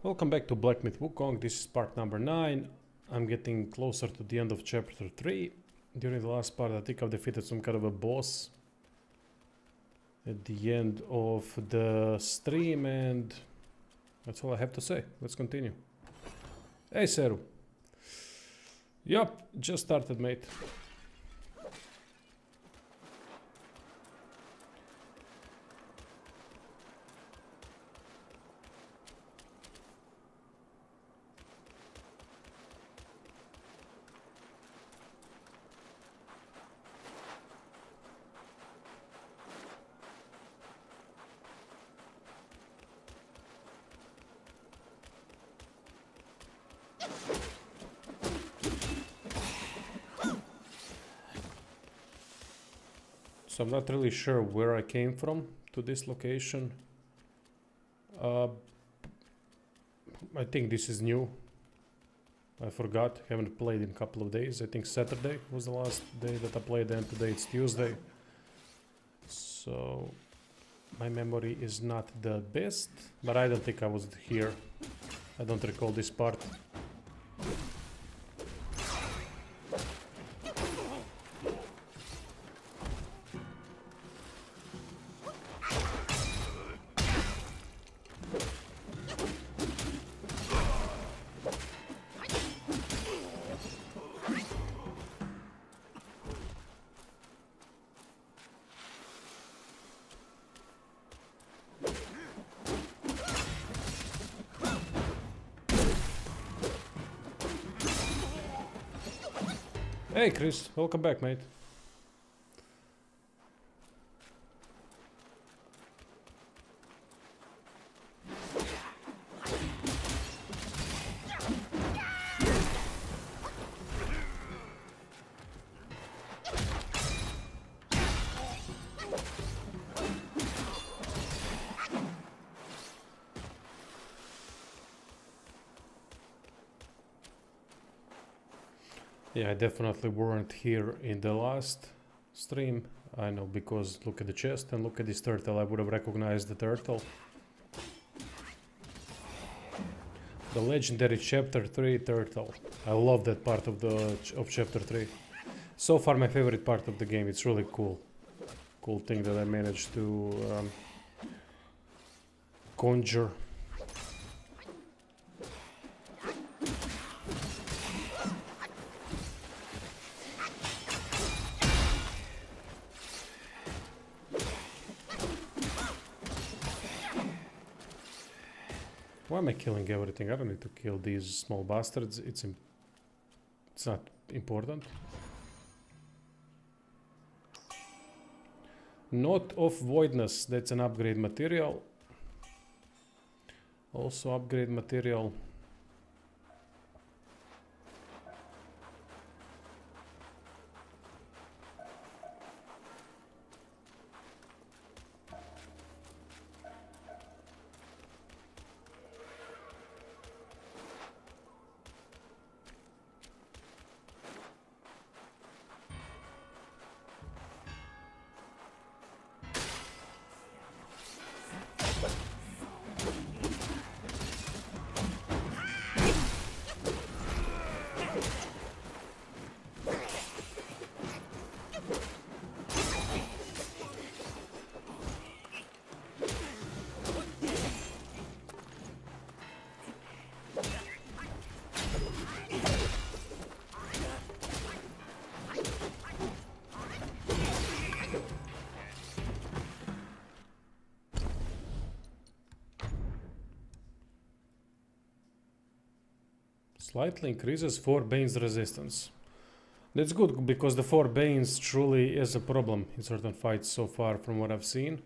Welcome back to Black Myth Wukong. This is part number 9. I'm getting closer to the end of chapter 3. During the last part, I think I've defeated some kind of a boss at the end of the stream, and that's all I have to say. Let's continue. Hey, Seru. Yup, just started, mate. So I'm not really sure where I came from to this location. I think this is new. I forgot, haven't played in a couple of days. I think Saturday was the last day that I played, and today it's Tuesday. So my memory is not the best, but I don't think I was here. I don't recall this part. Hey Chris, welcome back, mate. Yeah, I definitely weren't here in the last stream. I know, because look at the chest and look at this turtle. I would have recognized the turtle. The legendary chapter 3 turtle. I love that part of chapter 3. So far my favorite part of the game. It's really cool. Cool thing that I managed to conjure. Why am I killing everything? I don't need to kill these small bastards. It's not important. Note of Voidness. That's an upgrade material. Also upgrade material. Slightly increases 4 Bane's resistance. That's good, because the 4 Banes truly is a problem in certain fights so far from what I've seen.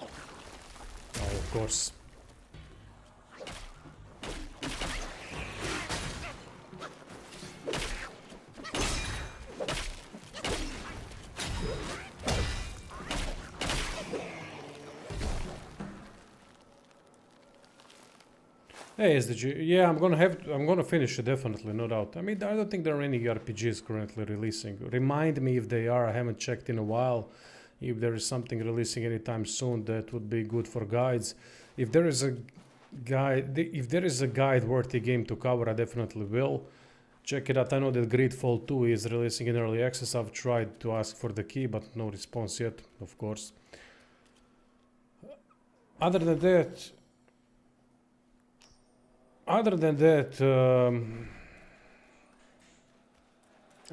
Oh, of course. Hey SDG, yeah, I'm gonna finish it, definitely, no doubt. I mean, I don't think there are any RPGs currently releasing. Remind me if they are. I haven't checked in a while. If there is something releasing anytime soon, that would be good for guides. If there is a guide-worthy game to cover, I definitely will. Check it out. I know that Greedfall 2 is releasing in early access. I've tried to ask for the key, but no response yet, of course. Other than that,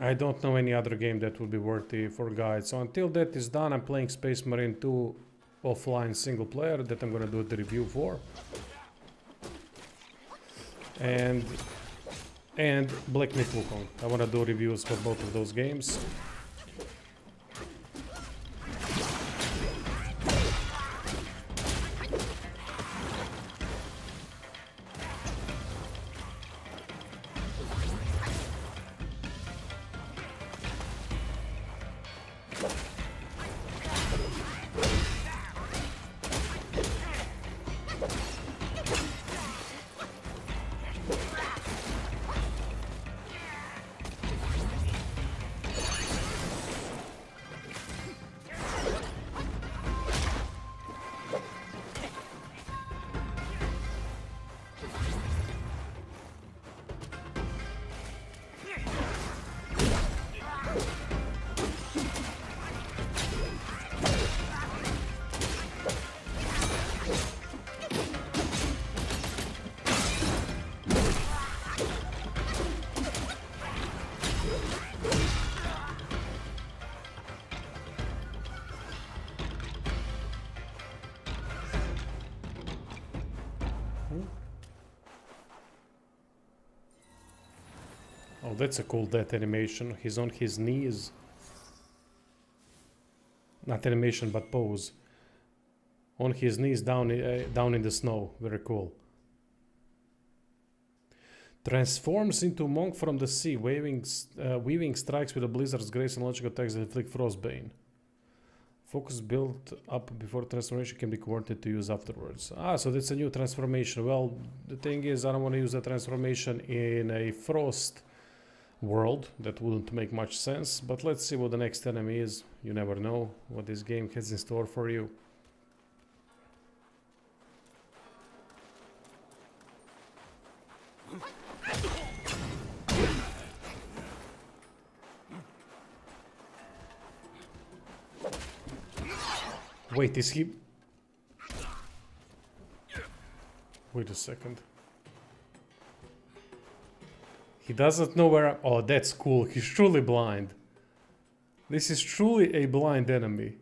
I don't know any other game that would be worthy for guides. So until that is done, I'm playing Space Marine 2 offline single player that I'm gonna do the review for. And Black Myth Wukong. I wanna do reviews for both of those games. Oh, that's a cool death animation. He's on his knees. Not animation, but pose. On his knees down in the snow. Very cool. Transforms into monk from the sea, weaving strikes with a blizzard's grace and logical attacks that inflict frostbane. Focus built up before transformation can be converted to use afterwards. Ah, so that's a new transformation. Well, the thing is, I don't want to use a transformation in a frost world. That wouldn't make much sense. But let's see what the next enemy is. You never know what this game has in store for you. Wait, is he... Wait a second. He doesn't know where... Oh, that's cool. He's truly blind. This is truly a blind enemy.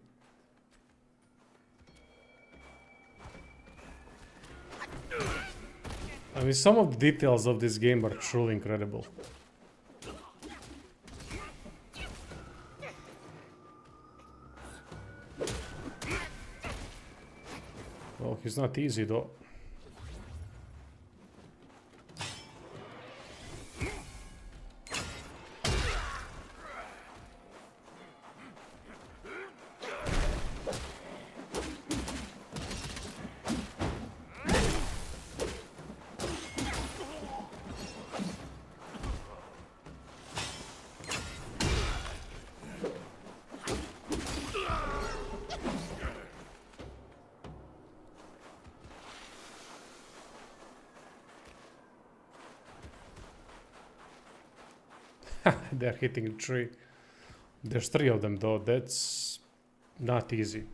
I mean, some of the details of this game are truly incredible. Well, he's not easy though. They're hitting a tree. There's 3 of them though. That's not easy.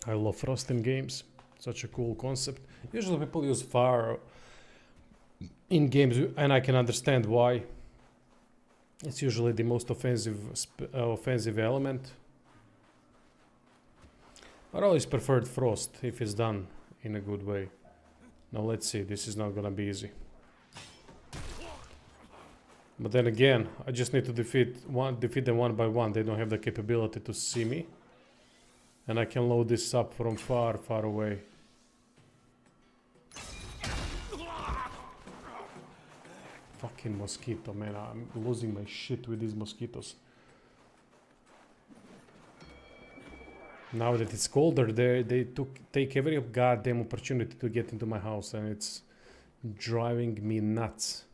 I love frost in games. Such a cool concept. Usually people use fire in games, and I can understand why. It's usually the most offensive element. I always preferred frost if it's done in a good way. Now let's see. This is not gonna be easy. But then again, I just need to defeat them one by one. They don't have the capability to see me. And I can load this up from far, far away. Fucking mosquito, man. I'm losing my shit with these mosquitoes. Now that it's colder, they take every goddamn opportunity to get into my house, and it's driving me nuts.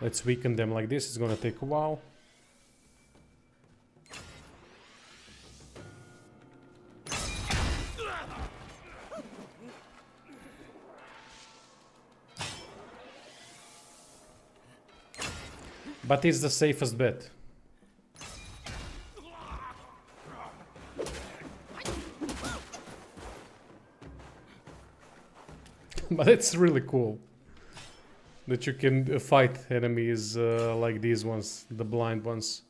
Let's weaken them like this. It's gonna take a while. But it's the safest bet. But it's really cool that you can fight enemies like these ones, the blind ones.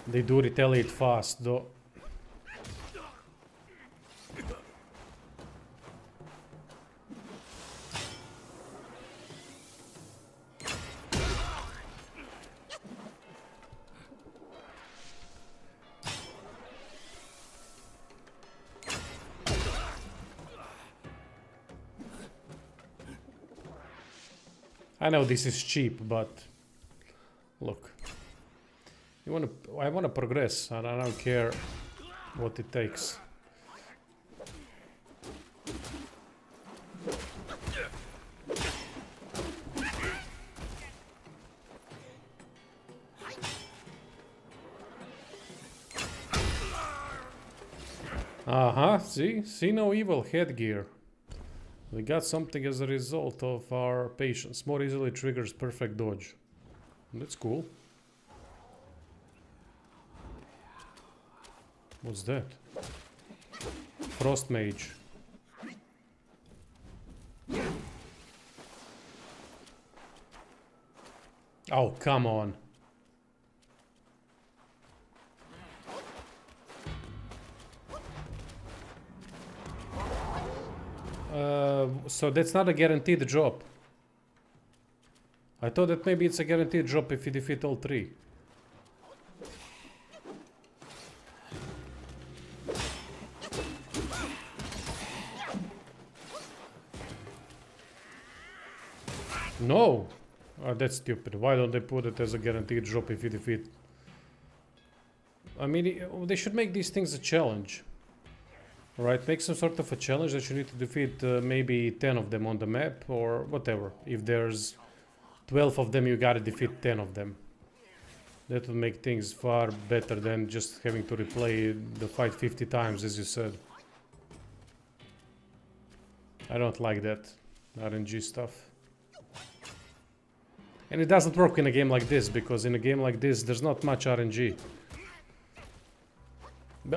They do retaliate fast, though. I know this is cheap, but look. I wanna progress, and I don't care what it takes. See no evil headgear. We got something as a result of our patience. More easily triggers perfect dodge. That's cool. What's that? Frost Mage. Oh, come on. So that's not a guaranteed drop. I thought that maybe it's a guaranteed drop if you defeat all three. No! Oh, that's stupid. Why don't they put it as a guaranteed drop if you defeat? I mean, they should make these things a challenge. Right, make some sort of a challenge that you need to defeat maybe 10 of them on the map or whatever. If there's 12 of them, you gotta defeat 10 of them. That would make things far better than just having to replay the fight 50 times, as you said. I don't like that RNG stuff. And it doesn't work in a game like this, because in a game like this, there's not much RNG.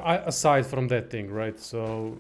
Aside from that thing, right? So...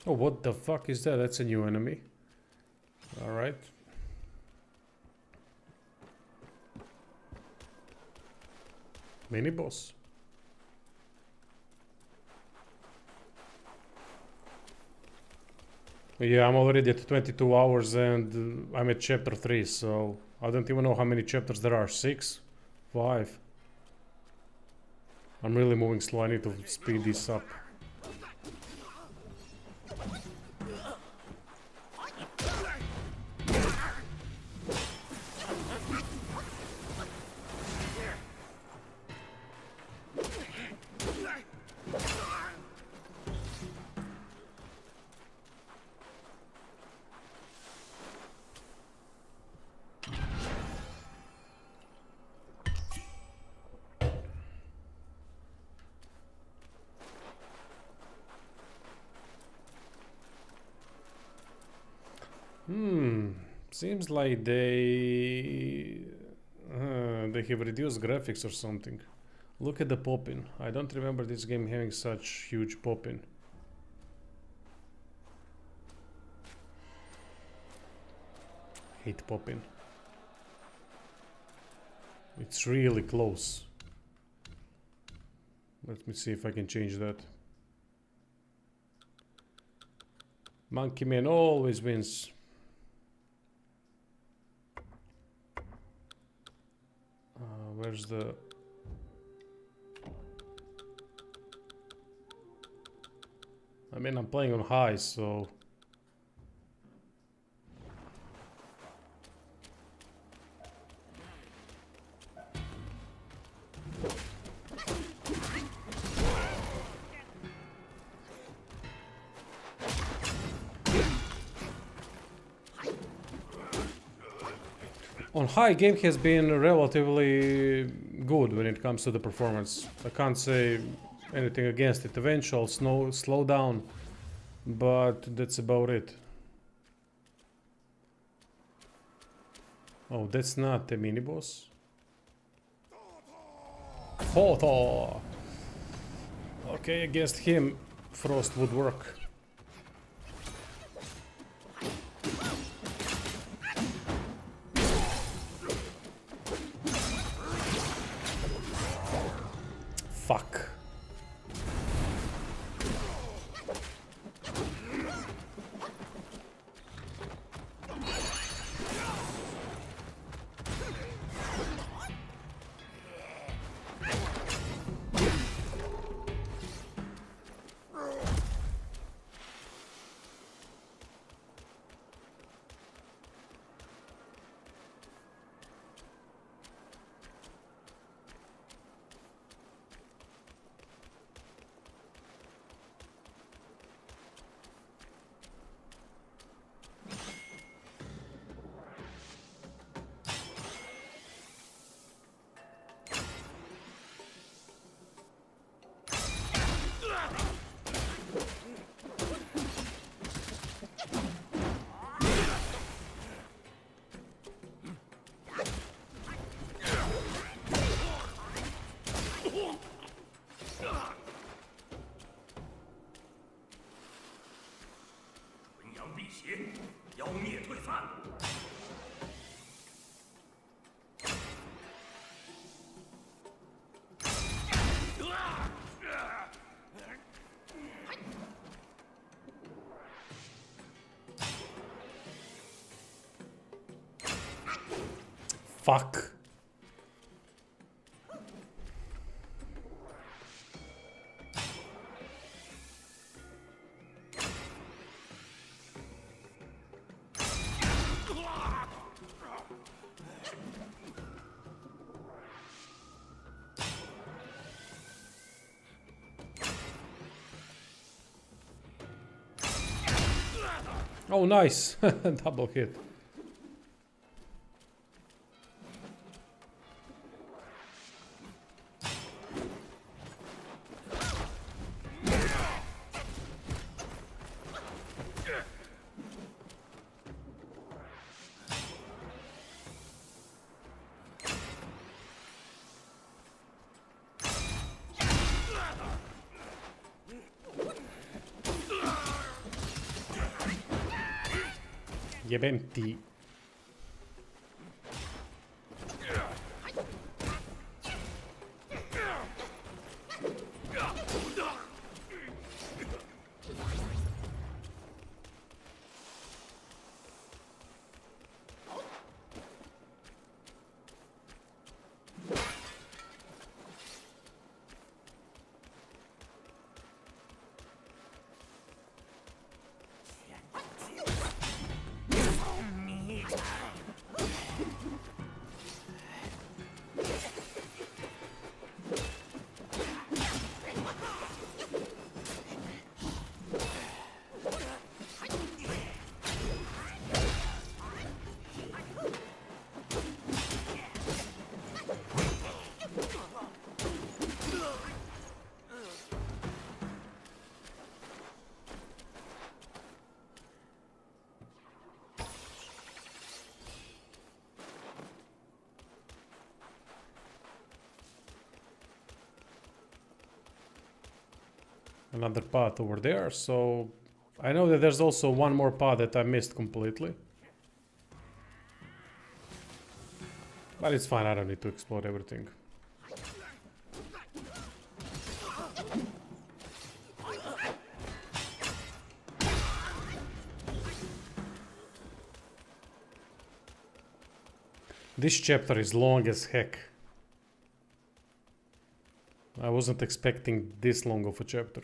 Oh, what the fuck is that? That's a new enemy. Alright. Mini boss. Yeah, I'm already at 22 hours and I'm at chapter 3, so I don't even know how many chapters there are. 6? 5? I'm really moving slow, I need to speed this up. Seems like they have reduced graphics or something. Look at the pop-in. I don't remember this game having such huge pop-in. Hate pop-in. It's really close. Let me see if I can change that. Monkey Man always wins. Where's the... I mean, I'm playing on high, so... On high, game has been relatively good when it comes to the performance. I can't say anything against it. Eventual slow down, but that's about it. Oh, that's not a mini boss. Photo. Okay, against him, Frost would work. Fuck. Fuck. Oh, nice. Double hit. Jebenti. another path over there, so I know that there's also one more path that I missed completely. But it's fine, I don't need to explore everything. This chapter is long as heck. I wasn't expecting this long of a chapter.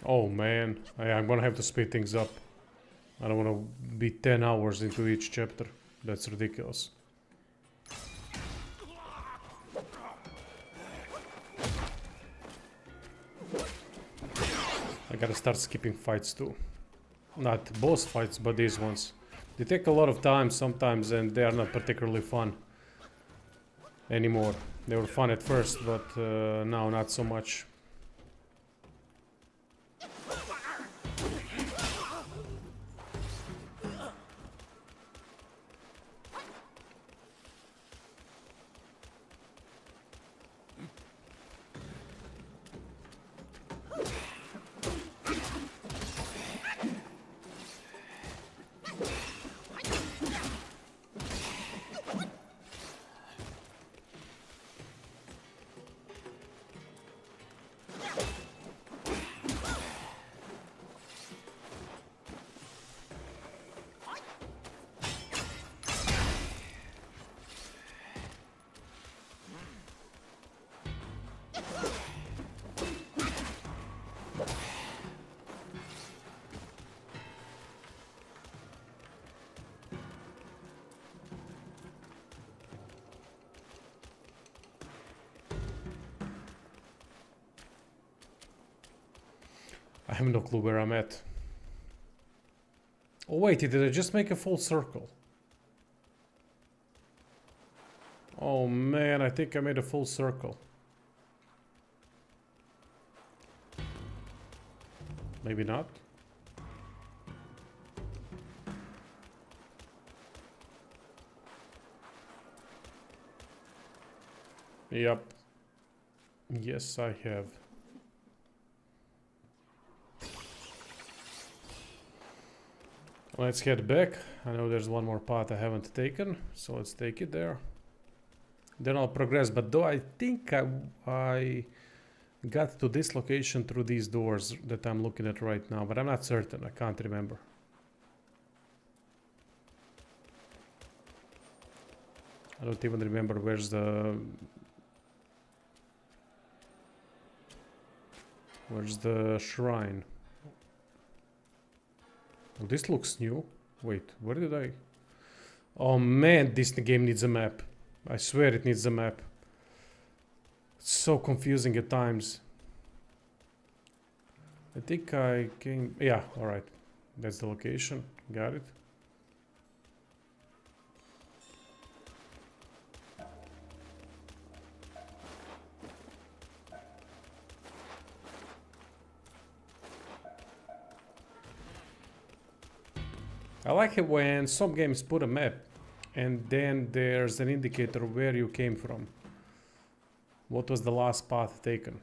Oh man, I'm gonna have to speed things up. I don't wanna be 10 hours into each chapter. That's ridiculous. I gotta start skipping fights too. Not boss fights, but these ones. They take a lot of time sometimes and they are not particularly fun anymore. They were fun at first, but now not so much. I have no clue where I'm at. Oh wait, did I just make a full circle? Oh man, I think I made a full circle. Maybe not. Yep. Yes, I have. Let's head back. I know there's one more path I haven't taken, so let's take it there. Then I'll progress, but though I think I got to this location through these doors that I'm looking at right now, but I'm not certain. I can't remember. I don't even remember where's the shrine. Oh, this looks new. Wait, where did I... Oh man, this game needs a map. I swear it needs a map. It's so confusing at times. I think I came... Yeah, alright. That's the location. Got it. I like it when some games put a map and then there's an indicator where you came from. What was the last path taken?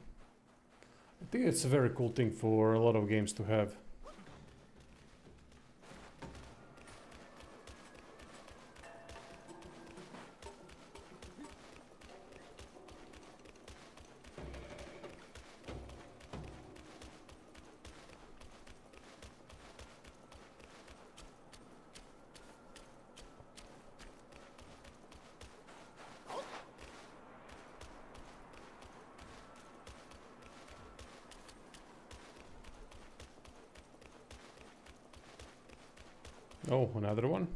I think it's a very cool thing for a lot of games to have. Oh, another one.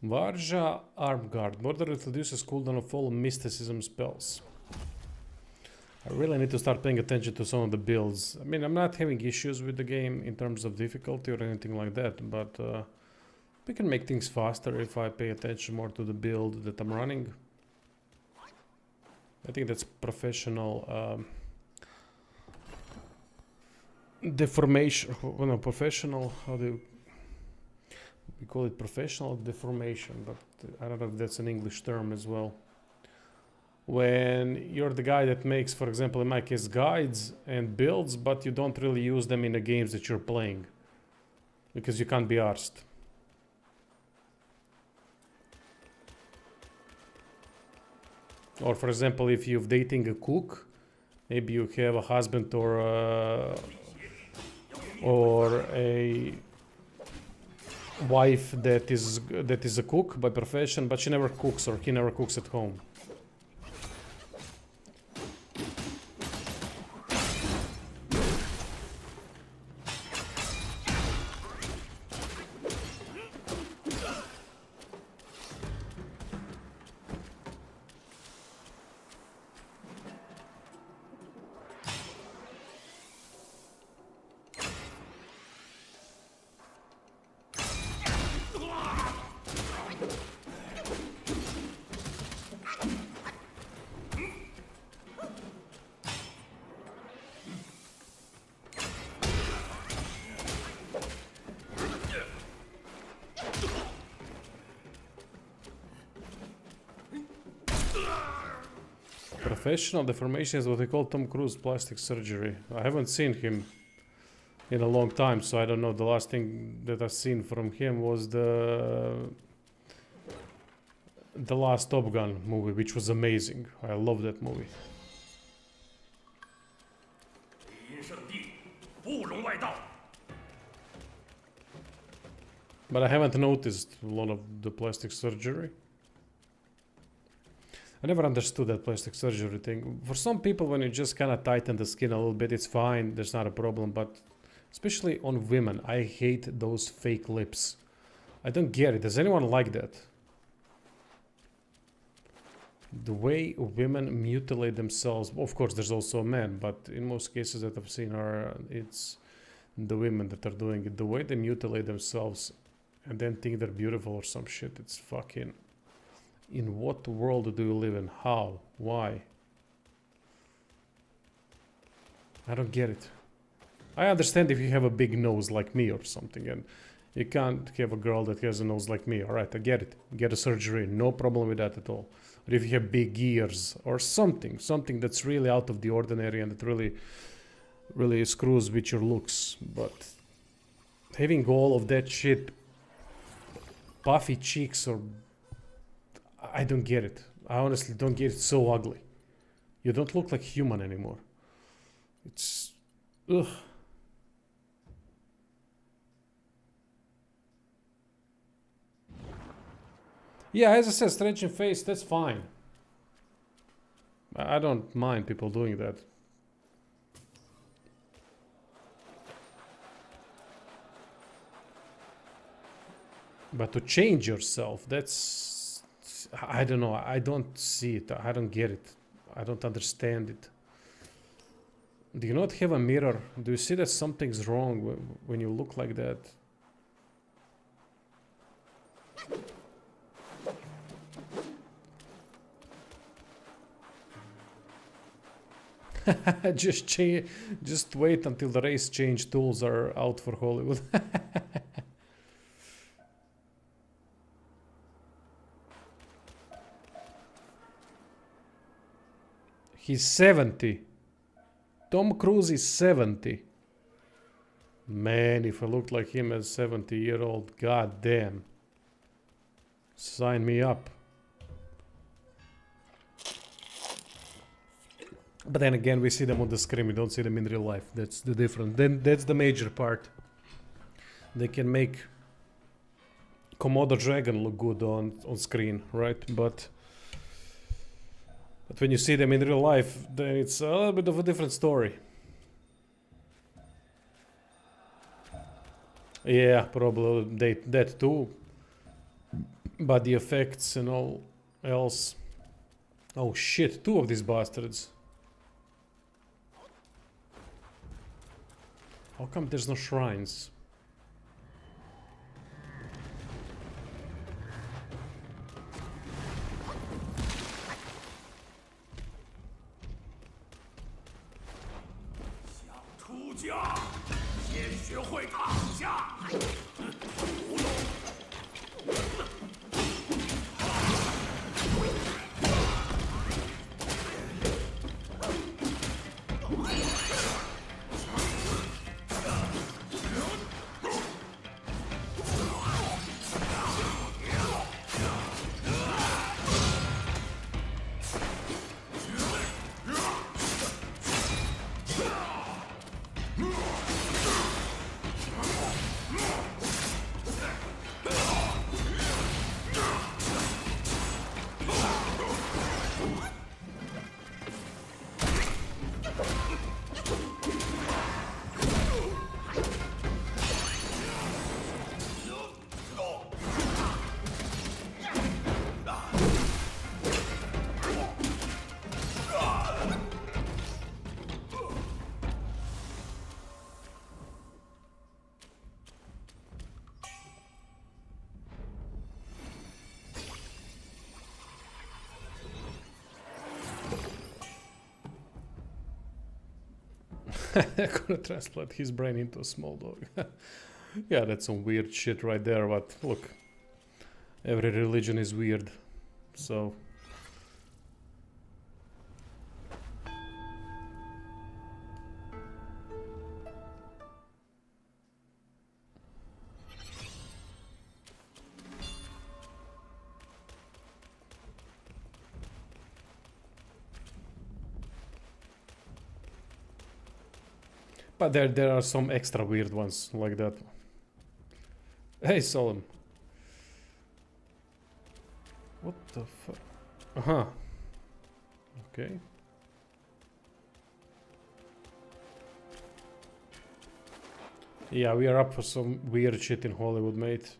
Varja Arm Guard. Moderate reduces cooldown of all mysticism spells. I really need to start paying attention to some of the builds. I mean, I'm not having issues with the game in terms of difficulty or anything like that, but we can make things faster if I pay attention more to the build that I'm running. I think that's professional deformation. Well, no, professional. How do we call it? Professional deformation, but I don't know if that's an English term as well. When you're the guy that makes, for example, in my case, guides and builds, but you don't really use them in the games that you're playing because you can't be arsed. Or for example, if you're dating a cook, maybe you have a husband or a wife that is a cook by profession, but she never cooks or he never cooks at home. Professional deformation is what they call Tom Cruise plastic surgery. I haven't seen him in a long time, so I don't know. The last thing that I've seen from him was the last Top Gun movie, which was amazing. I love that movie. But I haven't noticed a lot of the plastic surgery. I never understood that plastic surgery thing. For some people, when you just kind of tighten the skin a little bit, it's fine. There's not a problem. But especially on women, I hate those fake lips. I don't get it. Does anyone like that? The way women mutilate themselves. Of course, there's also men, but in most cases that I've seen it's the women that are doing it. The way they mutilate themselves and then think they're beautiful or some shit. It's fucking... In what world do you live in? How? Why? I don't get it. I understand if you have a big nose like me or something and you can't have a girl that has a nose like me. Alright, I get it. Get a surgery. No problem with that at all. Or if you have big ears or something that's really out of the ordinary and that really screws with your looks. But having all of that shit, puffy cheeks or... I don't get it. I honestly don't get it. It's so ugly. You don't look like human anymore. It's... Ugh. Yeah, as I said, stretching face, that's fine. I don't mind people doing that. But to change yourself, that's... I don't know. I don't see it. I don't get it. I don't understand it. Do you not have a mirror? Do you see that something's wrong when you look like that? Just wait until the race change tools are out for Hollywood. He's 70. Tom Cruise is 70. Man, if I looked like him as 70-year-old, god damn. Sign me up. But then again, we see them on the screen, we don't see them in real life. That's the difference. Then that's the major part. They can make Komodo Dragon look good on screen, right? But when you see them in real life, then it's a little bit of a different story. Yeah, probably that too. But the effects and all else... Oh shit, 2 of these bastards. How come there's no shrines? Gonna transplant his brain into a small dog. Yeah, that's some weird shit right there, but look, every religion is weird, so... But there are some extra weird ones like that. Hey, Solemn. What the fuck? Uh-huh. Okay. Yeah, we are up for some weird shit in Hollywood, mate.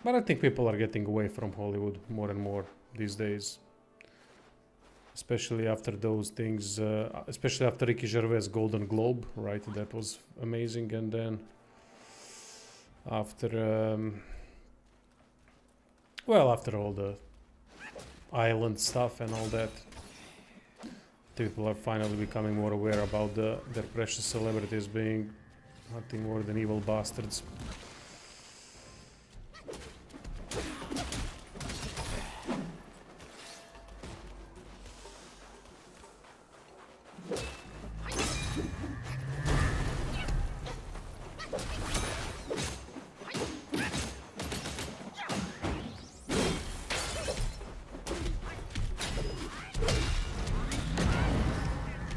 But I think people are getting away from Hollywood more and more these days. Especially after those things, especially after Ricky Gervais' Golden Globe, right? That was amazing. And then after, well, after all the island stuff and all that, people are finally becoming more aware about their precious celebrities being nothing more than evil bastards.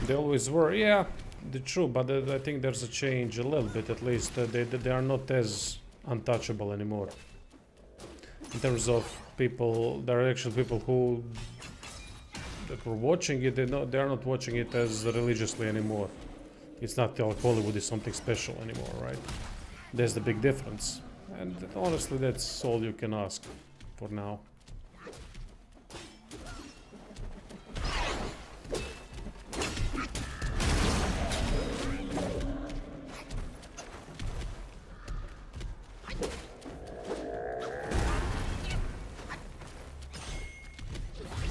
They always were, yeah, the true, but I think there's a change a little bit at least. They are not as untouchable anymore. In terms of people, there are actually people who that were watching it, they are not watching it as religiously anymore. It's not like Hollywood is something special anymore, right? There's the big difference. And honestly, that's all you can ask for now.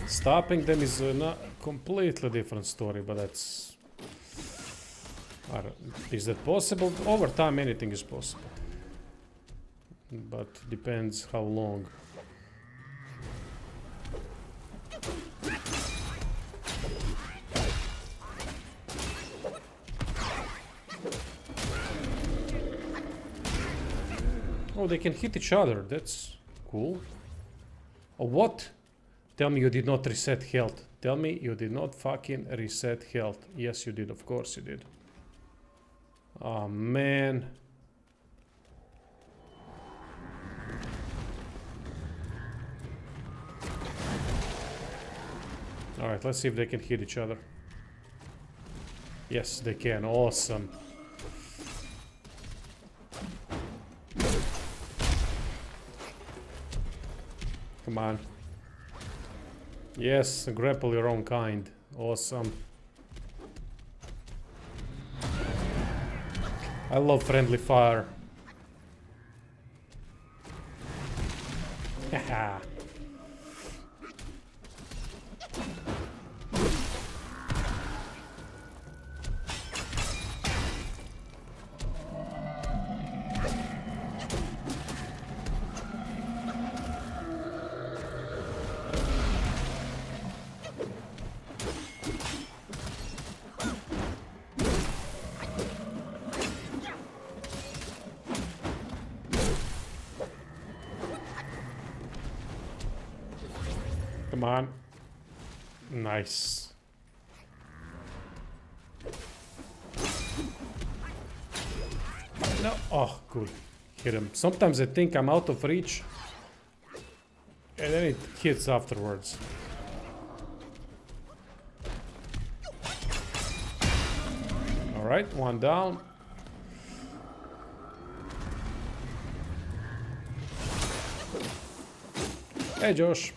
Stopping them is a completely different story, but that's... Is that possible? Over time anything is possible. But depends how long. Oh, they can hit each other, that's cool. Oh, what? Tell me you did not reset health. Tell me you did not fucking reset health. Yes, you did. Of course you did. Oh, man. Alright, let's see if they can hit each other. Yes, they can. Awesome. Come on. Yes, grapple your own kind. Awesome. I love friendly fire. Haha. Come on. Nice. No. Oh, good. Hit him. Sometimes I think I'm out of reach. And then it hits afterwards. Alright, one down. Hey, Josh.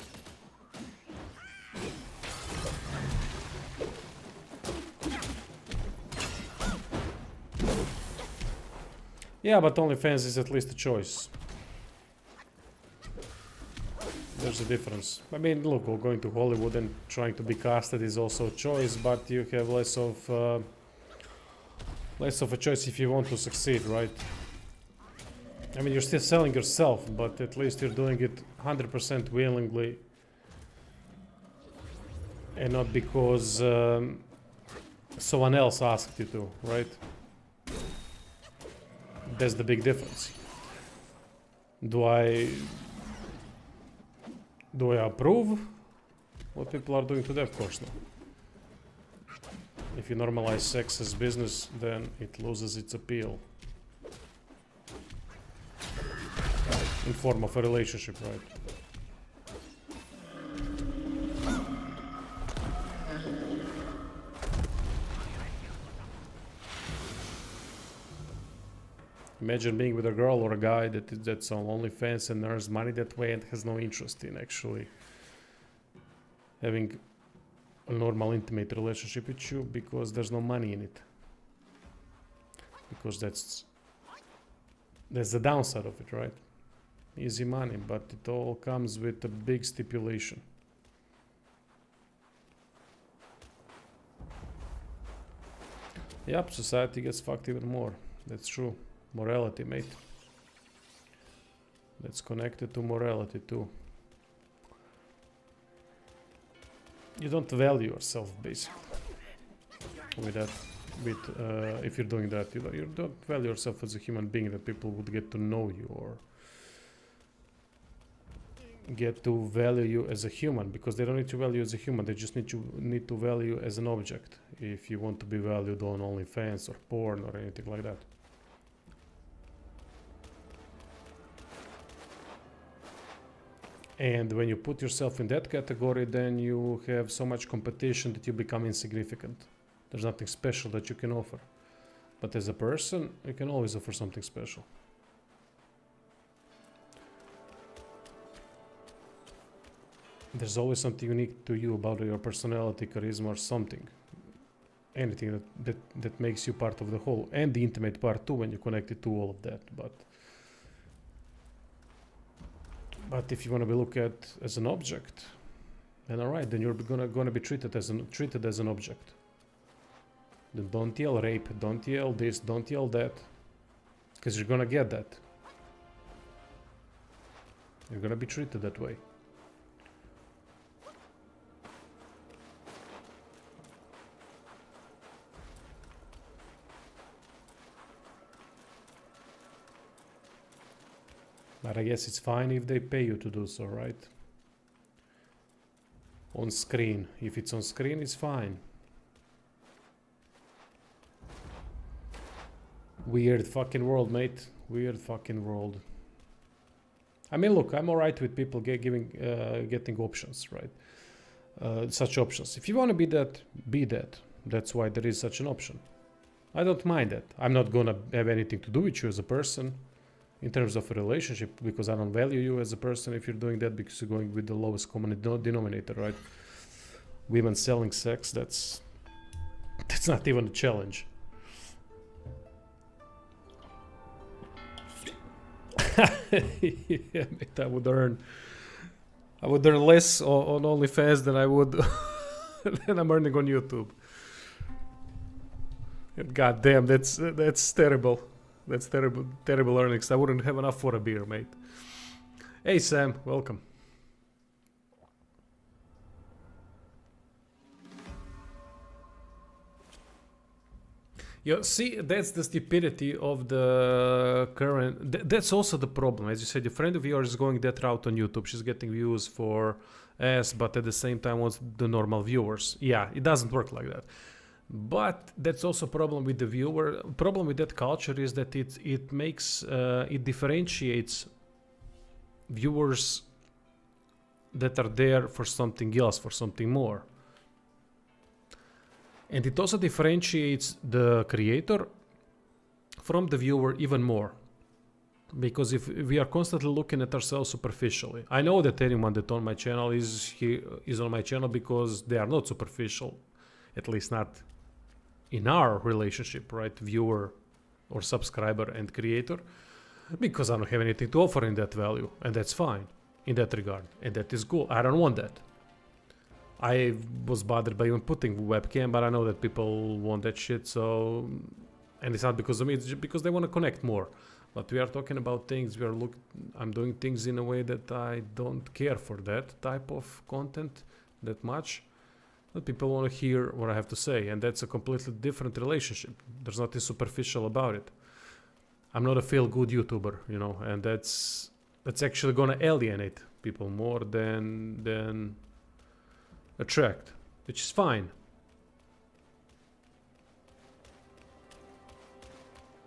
Yeah, but OnlyFans is at least a choice. There's a difference. I mean, look, going to Hollywood and trying to be casted is also a choice, but you have less of a choice if you want to succeed, right? I mean, you're still selling yourself, but at least you're doing it 100% willingly, and not because someone else asked you to, right? That's the big difference. Do I approve what people are doing today? Of course not. If you normalize sex as business, then it loses its appeal. In form of a relationship, right? Imagine being with a girl or a guy that's on OnlyFans and earns money that way and has no interest in actually having a normal intimate relationship with you because there's no money in it. Because that's the downside of it, right? Easy money, but it all comes with a big stipulation. Yep, society gets fucked even more. That's true. Morality, mate. That's connected to morality too. You don't value yourself, basically. With that, if you're doing that, you don't value yourself as a human being that people would get to know you or get to value you as a human, because they don't need to value you as a human. They just need to value you as an object. If you want to be valued on OnlyFans or porn or anything like that. And when you put yourself in that category, then you have so much competition that you become insignificant. There's nothing special that you can offer. But as a person, you can always offer something special. There's always something unique to you about your personality, charisma, or something. Anything that makes you part of the whole. And the intimate part too, when you connect it to all of that. But if you want to be looked at as an object, then alright, then you're gonna be treated as an object. Then don't yell rape, don't yell this, don't yell that, because you're gonna get that. You're gonna be treated that way. But I guess it's fine if they pay you to do so, right? On screen. If it's on screen, it's fine. Weird fucking world, mate. Weird fucking world. I mean, look, I'm alright with people getting options, right? Such options. If you want to be that, be that. That's why there is such an option. I don't mind that. I'm not gonna have anything to do with you as a person. in terms of a relationship, because I don't value you as a person if you're doing that, because you're going with the lowest common denominator, right? Women selling sex, that's not even a challenge. Yeah, mate, I would earn less on OnlyFans than I would than I'm earning on YouTube. God damn, that's terrible. That's terrible earnings. I wouldn't have enough for a beer, mate. Hey Sam, welcome. You see, that's the stupidity of the current. That's also the problem. As you said, your friend of yours is going that route on YouTube. She's getting views for ass, but at the same time wants the normal viewers. Yeah, it doesn't work like that. But that's also a problem with the viewer. Problem with that culture is that it makes it differentiates viewers that are there for something else, for something more. And it also differentiates the creator from the viewer even more. Because if we are constantly looking at ourselves superficially, I know that anyone that on my channel is on my channel because they are not superficial, at least not in our relationship, right? Viewer or subscriber and creator, because I don't have anything to offer in that value, and that's fine in that regard, and that is cool. I don't want that. I was bothered by even putting webcam, but I know that people want that shit, so... And it's not because of me, it's just because they want to connect more. But we are talking about things, I'm doing things in a way that I don't care for that type of content that much. But people want to hear what I have to say, and that's a completely different relationship. There's nothing superficial about it. I'm not a feel-good YouTuber, you know, and that's actually gonna alienate people more than attract, which is fine.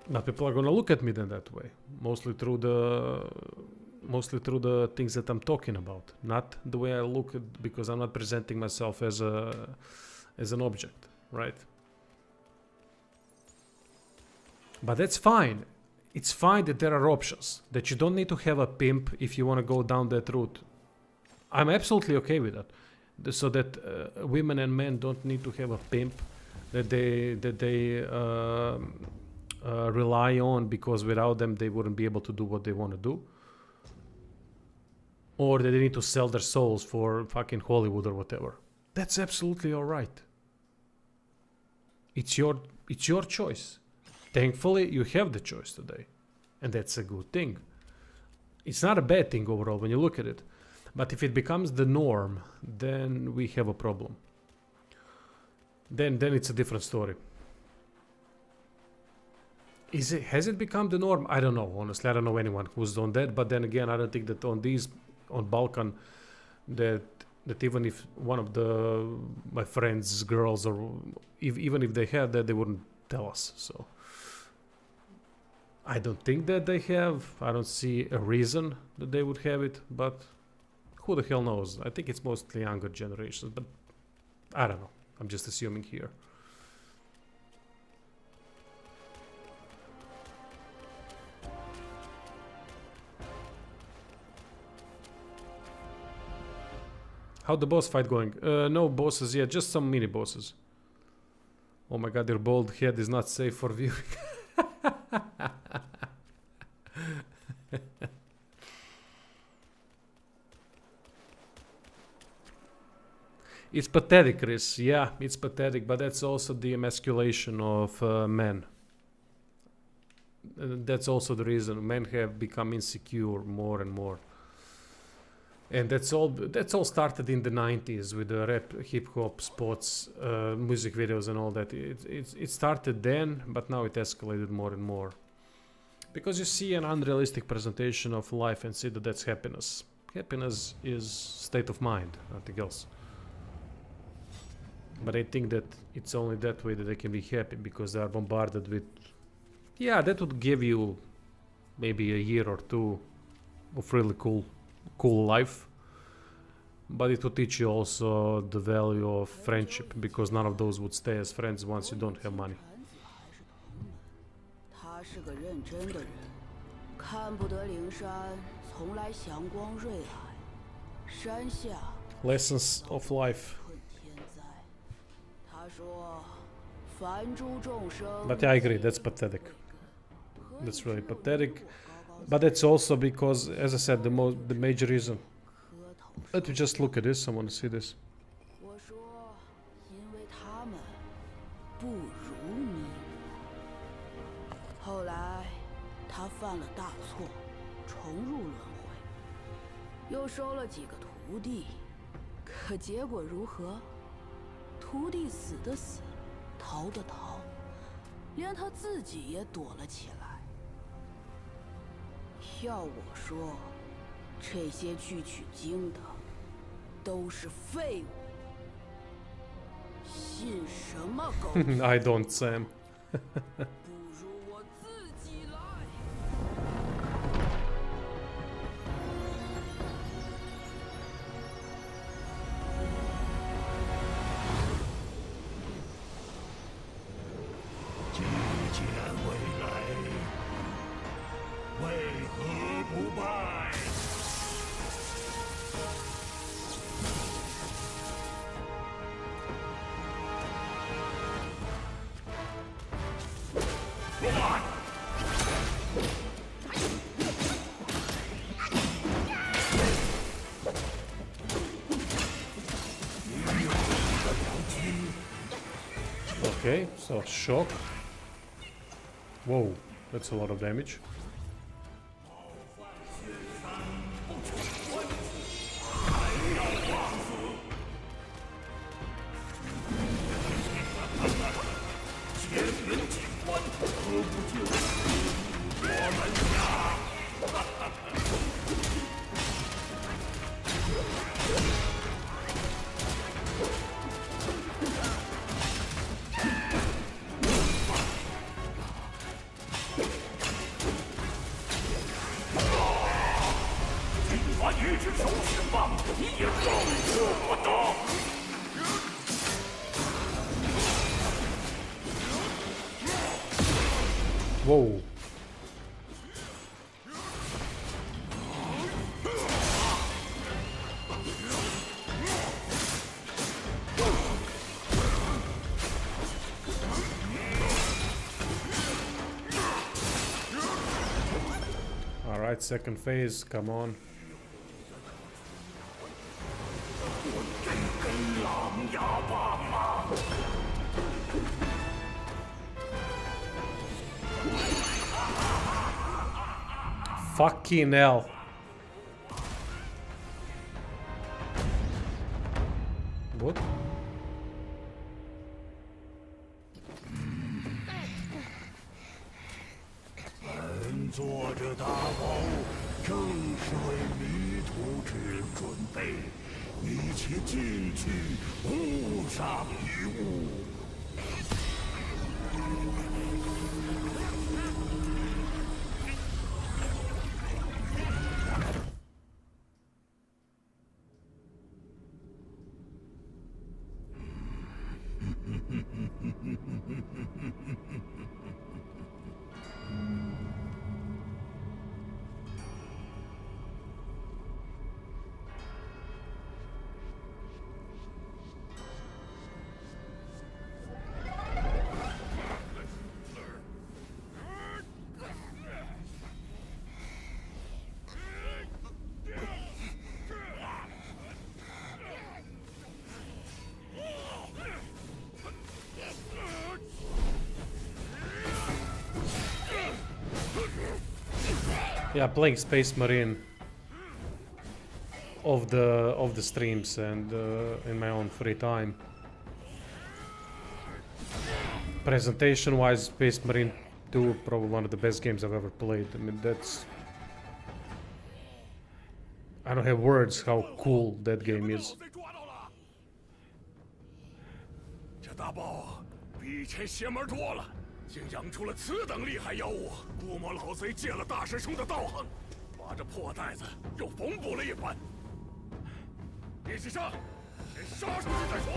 But people are gonna look at me then that way, mostly through the things that I'm talking about, not the way I look at, because I'm not presenting myself as an object, right? But that's fine. It's fine that there are options, that you don't need to have a pimp if you want to go down that route. I'm absolutely okay with that. So that women and men don't need to have a pimp that they rely on, because without them they wouldn't be able to do what they want to do. Or that they need to sell their souls for fucking Hollywood or whatever. That's absolutely alright. It's your choice. Thankfully, you have the choice today. And that's a good thing. It's not a bad thing overall when you look at it. But if it becomes the norm, then we have a problem. Then it's a different story. Has it become the norm? I don't know, honestly. I don't know anyone who's done that. But then again, I don't think that on Balkan, that even if one of my friends' girls, or even if they had that, they wouldn't tell us. So I don't think that they have. I don't see a reason that they would have it, but who the hell knows? I think it's mostly younger generations, but I don't know. I'm just assuming here. How the boss fight going? No bosses yet, just some mini bosses. Oh my god, your bald head is not safe for viewing. It's pathetic, Chris. Yeah, it's pathetic, but that's also the emasculation of men. That's also the reason men have become insecure more and more. And that's all started in the 90s with the rap, hip-hop, sports, music videos and all that. It started then, but now it escalated more and more. Because you see an unrealistic presentation of life and see that that's happiness. Happiness is state of mind, nothing else. But I think that it's only that way that they can be happy, because they are bombarded with... Yeah, that would give you maybe a year or two of really cool life. But it would teach you also the value of friendship, because none of those would stay as friends once you don't have money. Lessons of life. But yeah, I agree, that's pathetic. That's really pathetic. But it's also because, as I said, the major reason. Let me just look at this, I want to see this. I don't, Sam. Okay, so shock. Whoa, that's a lot of damage. Whoa. All right, second phase, come on. Fucking hell. What? 本作这大宝正是为迷途之人准备，一切进去，无上于物。 Yeah, playing Space Marine of the streams and in my own free time. Presentation-wise, Space Marine 2 probably one of the best games I've ever played. I mean, that's... I don't have words how cool that game is. 这大豹比以前邪门多了。 竟养出了此等厉害妖物，估摸老贼借了大师兄的道行，把这破袋子又缝补了一番。一起上，先杀出去再说。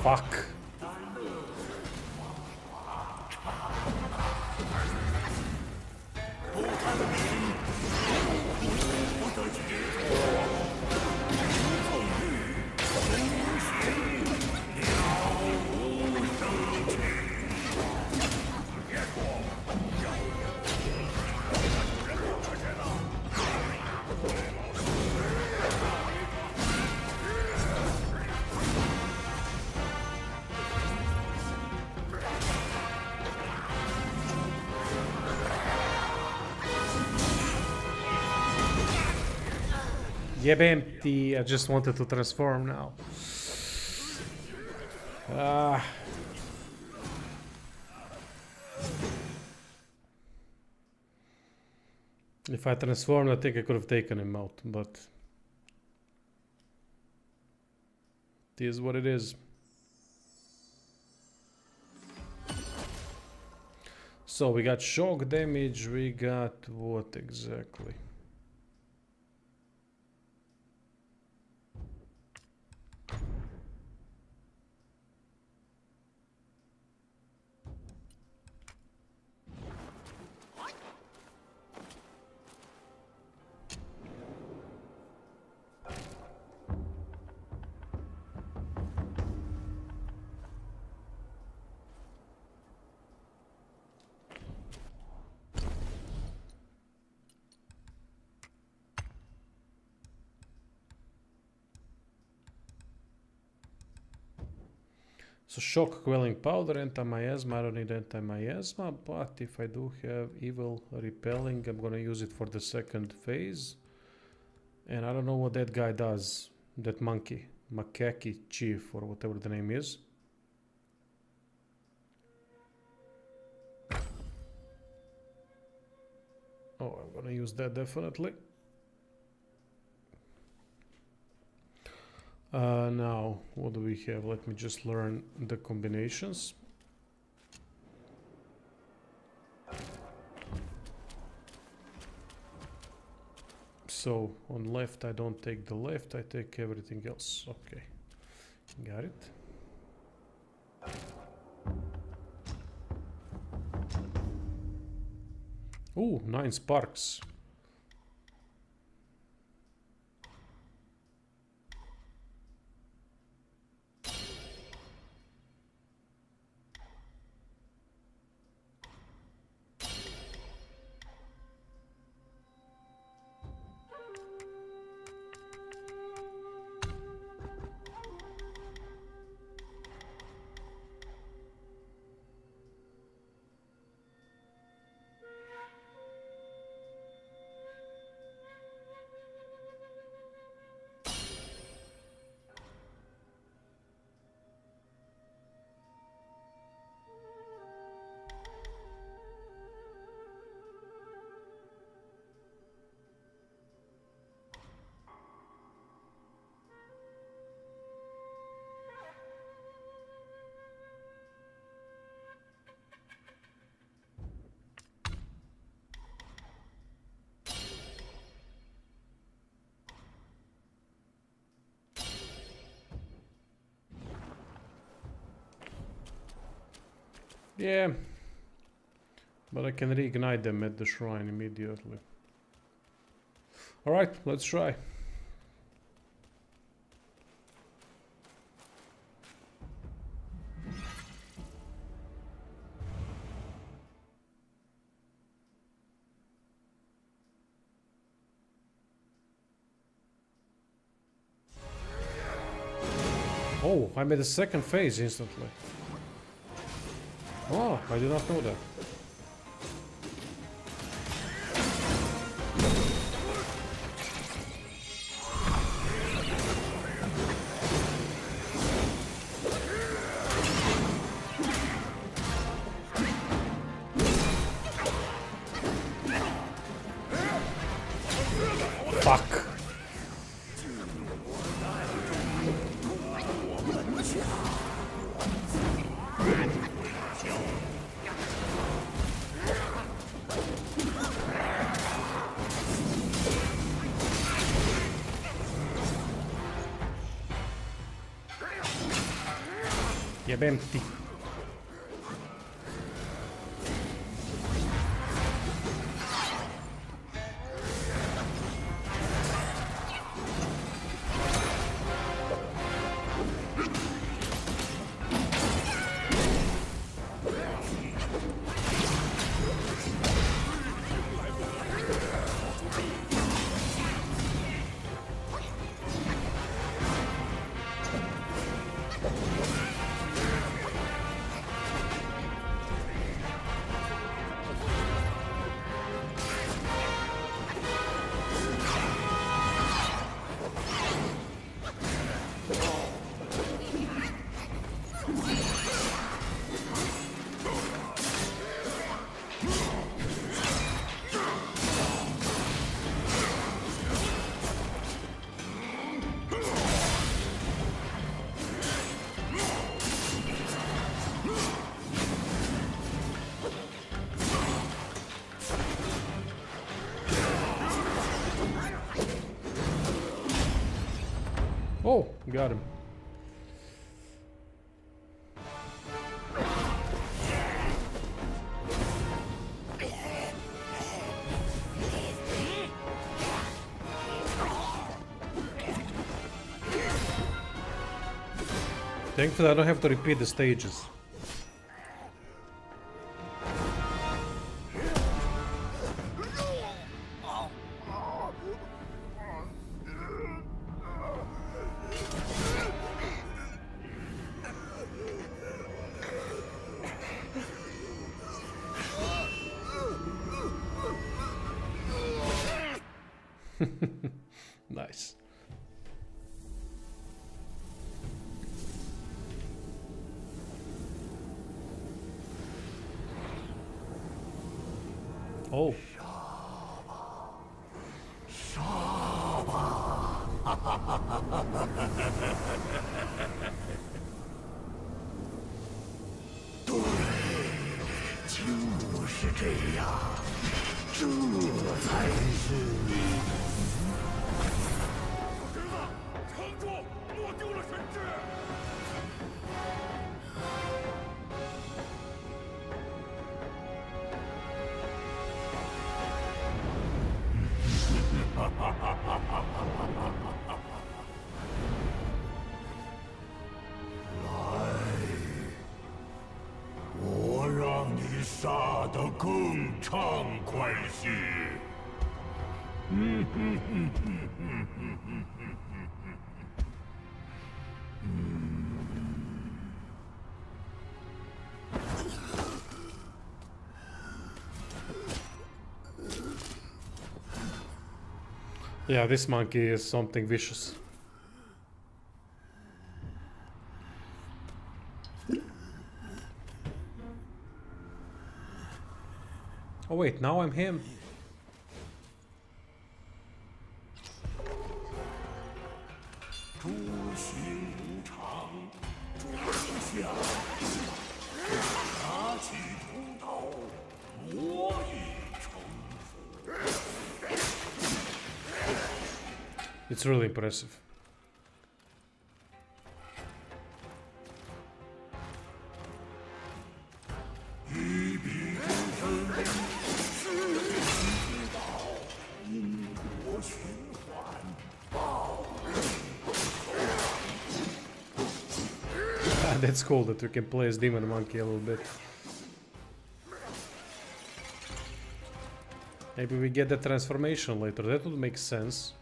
Fuck. Yep, empty. I just wanted to transform now. If I transformed, I think I could have taken him out, but it is what it is. So we got shock damage, we got what exactly? So shock quelling powder, anti-miasma, I don't need anti-miasma, but if I do have evil repelling, I'm gonna use it for the second phase. And I don't know what that guy does, that monkey, Macaque Chief or whatever the name is. Oh, I'm gonna use that definitely. Now, what do we have? Let me just learn the combinations. So, on left, I don't take the left, I take everything else. Okay, got it. Ooh, 9 sparks. Yeah, but I can reignite them at the shrine immediately. Alright, let's try. Oh, I made a second phase instantly. Oh, I did not know that. Fuck. Jebem ti. Oh, got him. Thankfully, I don't have to repeat the stages. Nice. Oh. Yeah, this monkey is something vicious. Oh wait, now I'm him. It's really impressive. That's cool that we can play as Demon Monkey a little bit. Maybe we get the transformation later, that would make sense.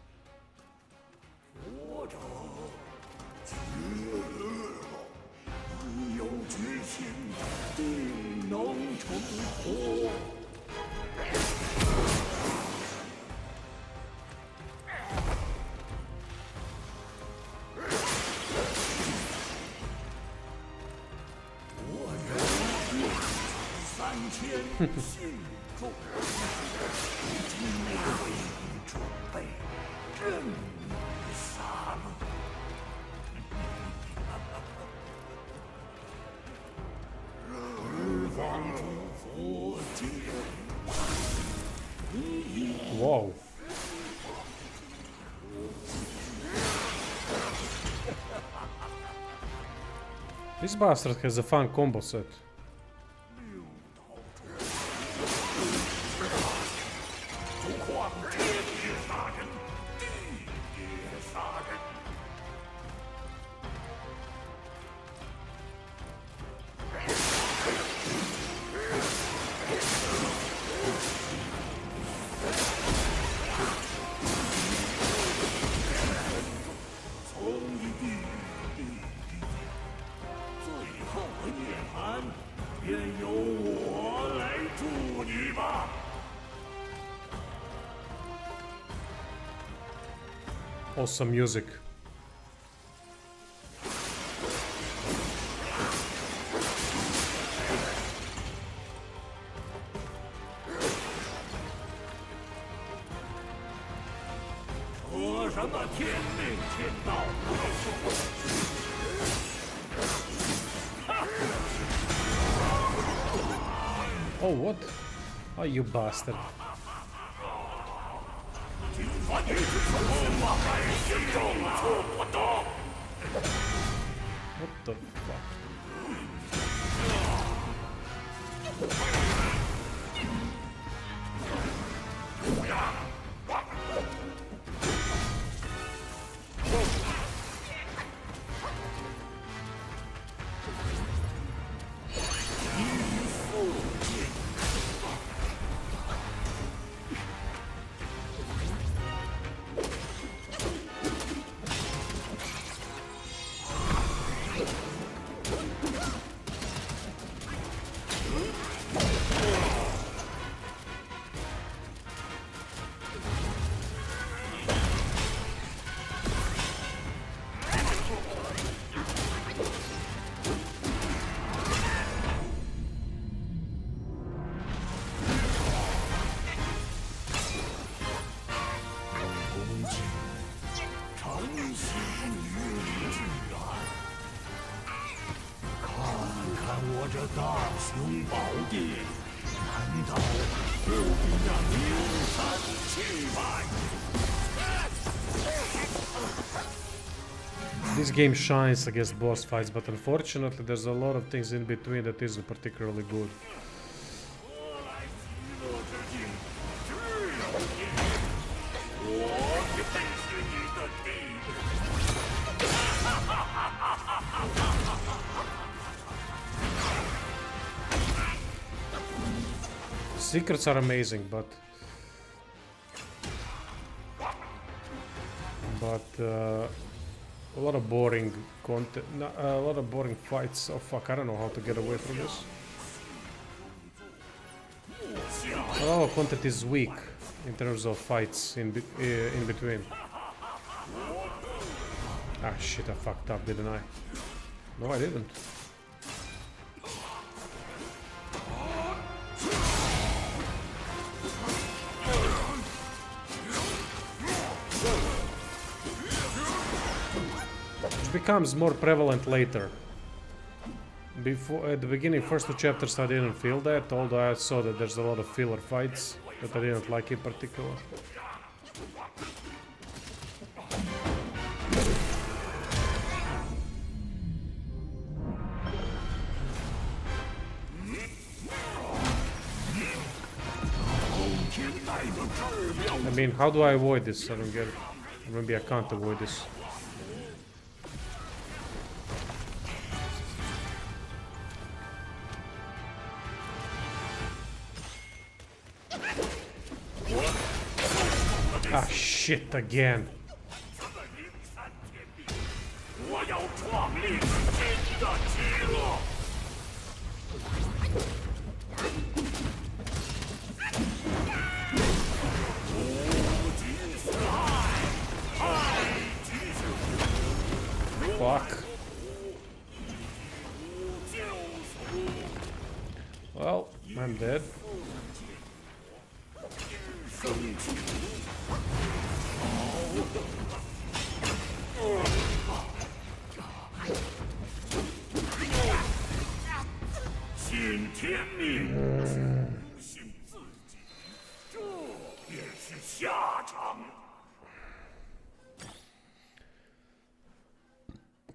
Whoa. This bastard has a fun combo set. Awesome music. Oh, what? Oh, you bastard. What the fuck? This game shines against boss fights, but unfortunately there's a lot of things in between that isn't particularly good. Secrets are amazing, but a lot of boring content, a lot of boring fights. Oh fuck, I don't know how to get away from this. A lot of content is weak in terms of fights in between. Ah shit, I fucked up, didn't I? No, I didn't. Becomes more prevalent later. Before, at the beginning, first two chapters I didn't feel that, although I saw that there's a lot of filler fights that I didn't like in particular. I mean, how do I avoid this? I don't get it. Maybe I can't avoid this. Ah, shit, again. Fuck. Well, I'm dead.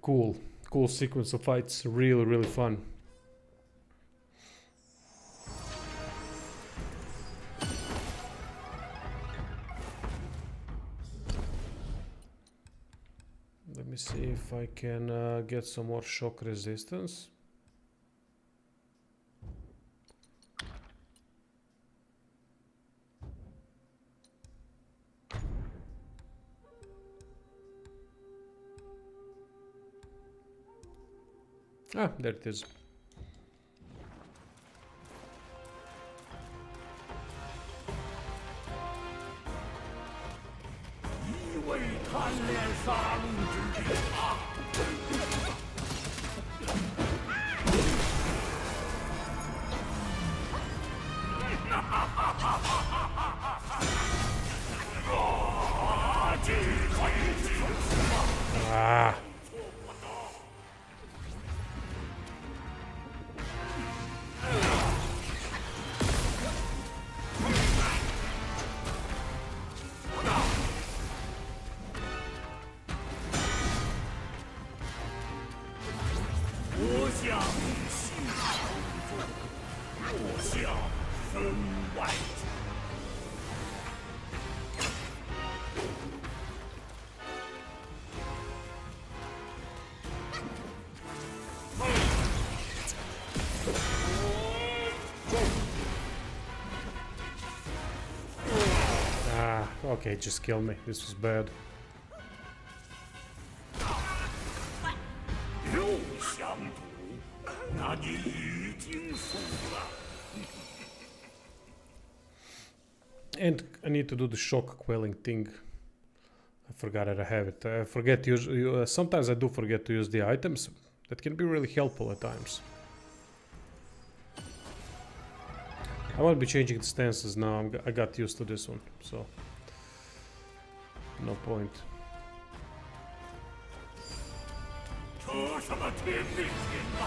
Cool, cool sequence of fights. Really, really fun. Let me see if I can get some more shock resistance. Ah, there it is. 一位贪恋杀戮之地啊！击退啊！ 我向西方若向分外之。 Ah, okay, just kill me. This was bad. 又相赌，那你已经输了。 And I need to do the shock quelling thing. I forgot that I have it. I forget to use. Sometimes I do forget to use the items. That can be really helpful at times. I won't be changing the stances now. I got used to this one, so no point. 这什么天命天道？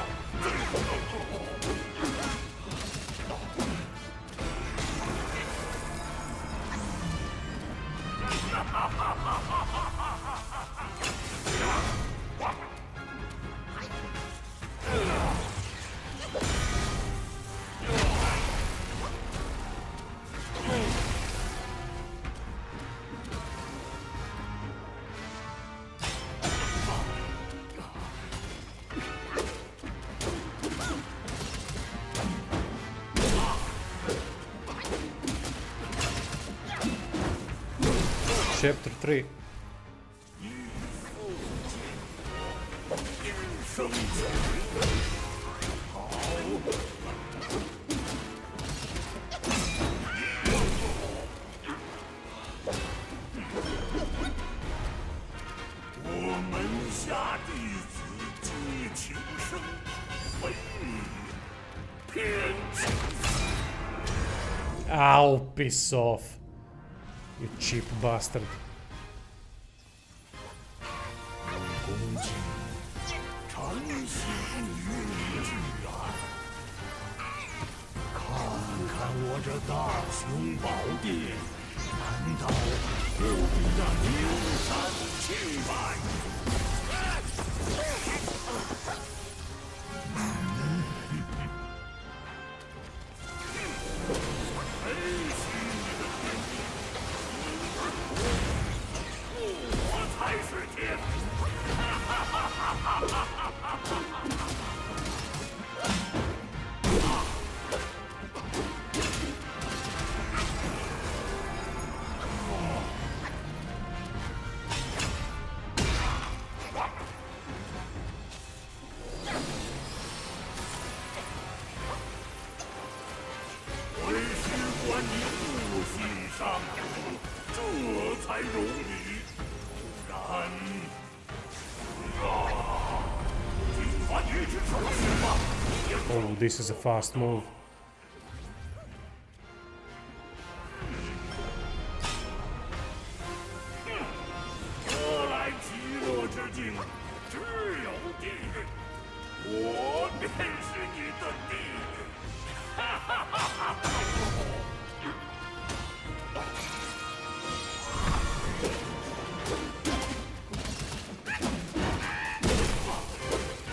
Chapter 3. 生存好。我门下弟子皆情深，唯你偏执。 Ow, piss off. You cheap bastard. 恭敬，诚心与你俱安。看看我这大雄宝殿，难道不比那牛山气派？我才是天！ 为师观你不惜上路，这才容你。不然，尽管一只手是吧。 Oh, this is a fast move. 我来极乐之境，只有地狱，我便是你的地狱。哈哈哈哈哈！ 我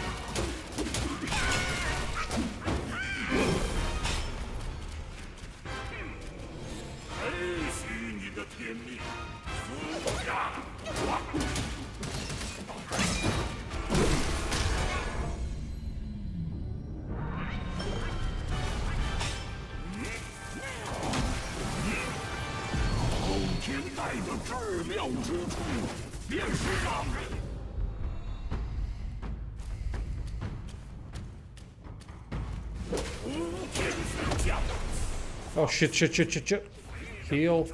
后天带的至妙之处，便是让人。 Oh shit, shit, shit, shit, shit. Heal.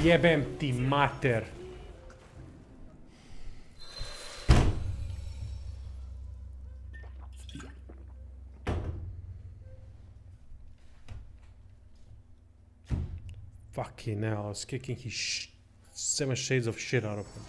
Jebem ti mater. Fucking hell, I was kicking his 7 shades of shit out of him.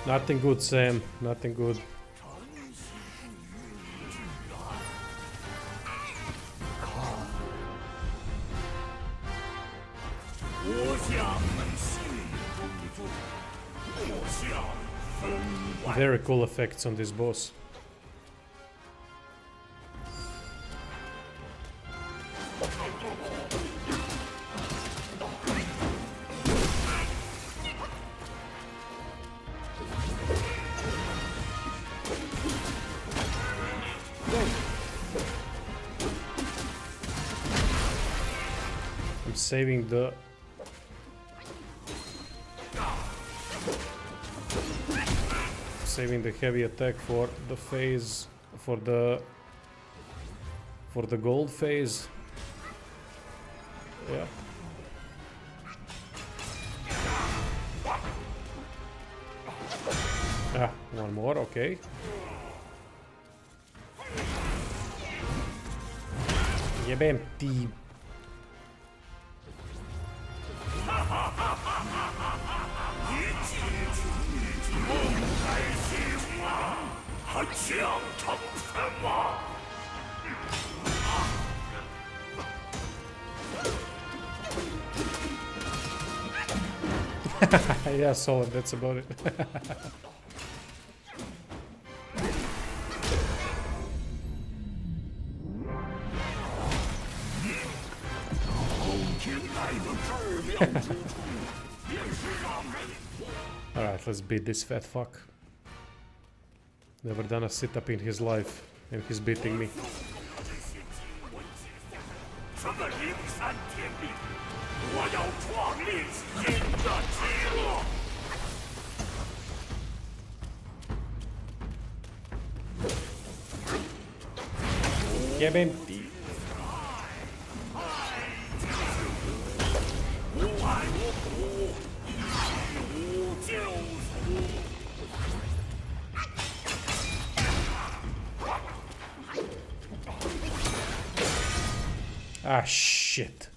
Nothing good, Sam. Nothing good. Very cool effects on this boss. I'm saving the heavy attack for the phase, for the gold phase. Yeah. Ah, one more, okay. Jebem ti. Yeah, solid, that's about it. Alright, let's beat this fat fuck. Never done a sit-up in his life, and he's beating me. Yeah, man. Ah, shit.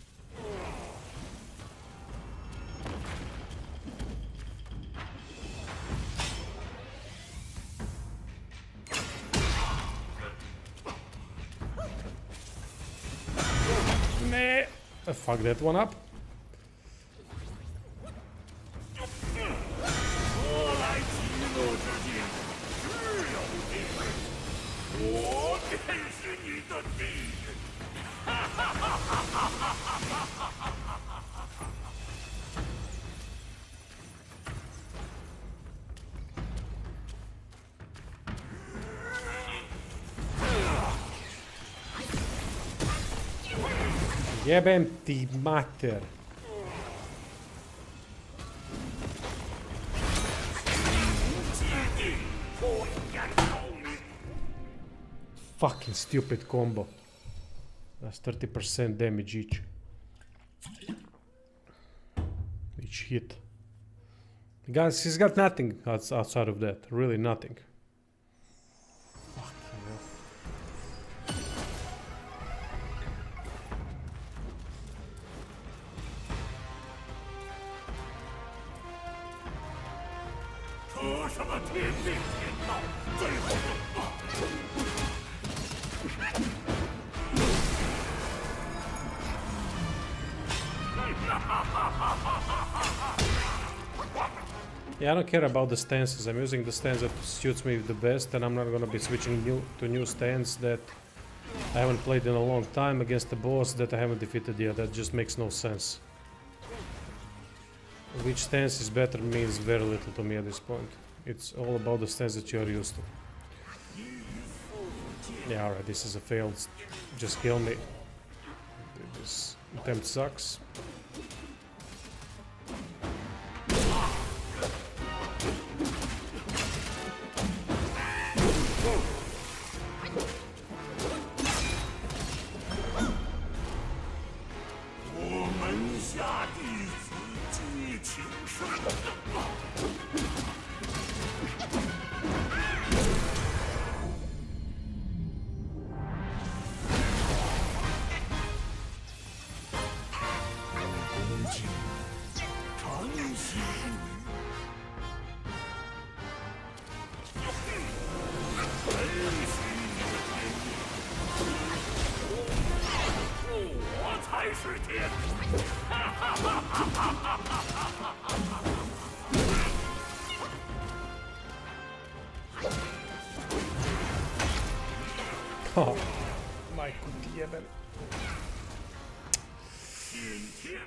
Meh. Fuck that one up. Jebem ti mater. Fucking stupid combo. That's 30% damage each. Each hit. Guys, he's got nothing outside of that. Really nothing. Fucking hell. Yeah, I don't care about the stances. I'm using the stance that suits me the best, and I'm not gonna be switching to new stance that I haven't played in a long time against the boss that I haven't defeated yet. That just makes no sense. Which stance is better means very little to me at this point. It's all about the stance that you are used to. Yeah, alright, this is a failed. Just kill me. This attempt sucks. Oh, my god.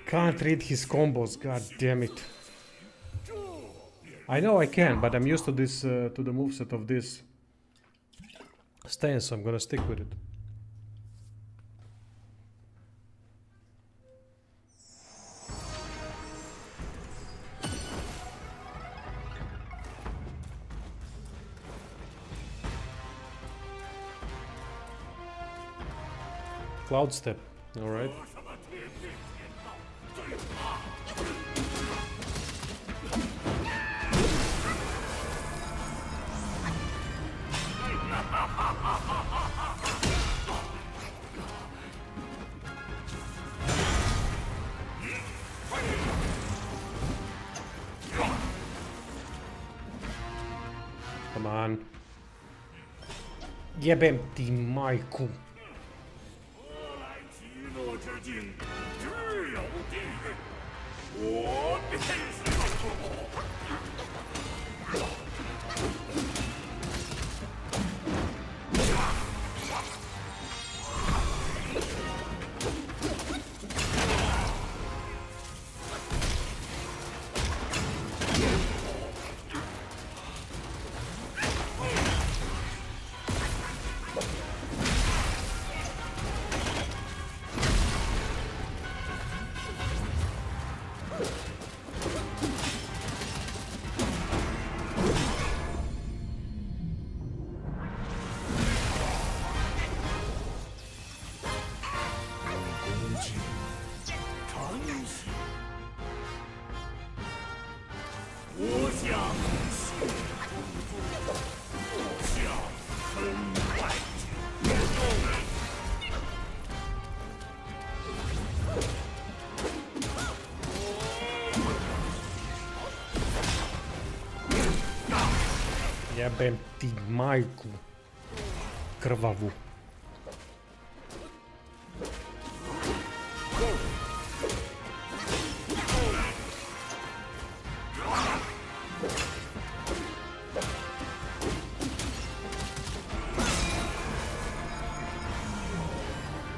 Can't read his combos, god damn it. I know I can, but I'm used to this, to the moveset of this stance, so I'm gonna stick with it. Cloud step, alright. Come on. Jebem ti majku. Jebem ti majku. Krvavu.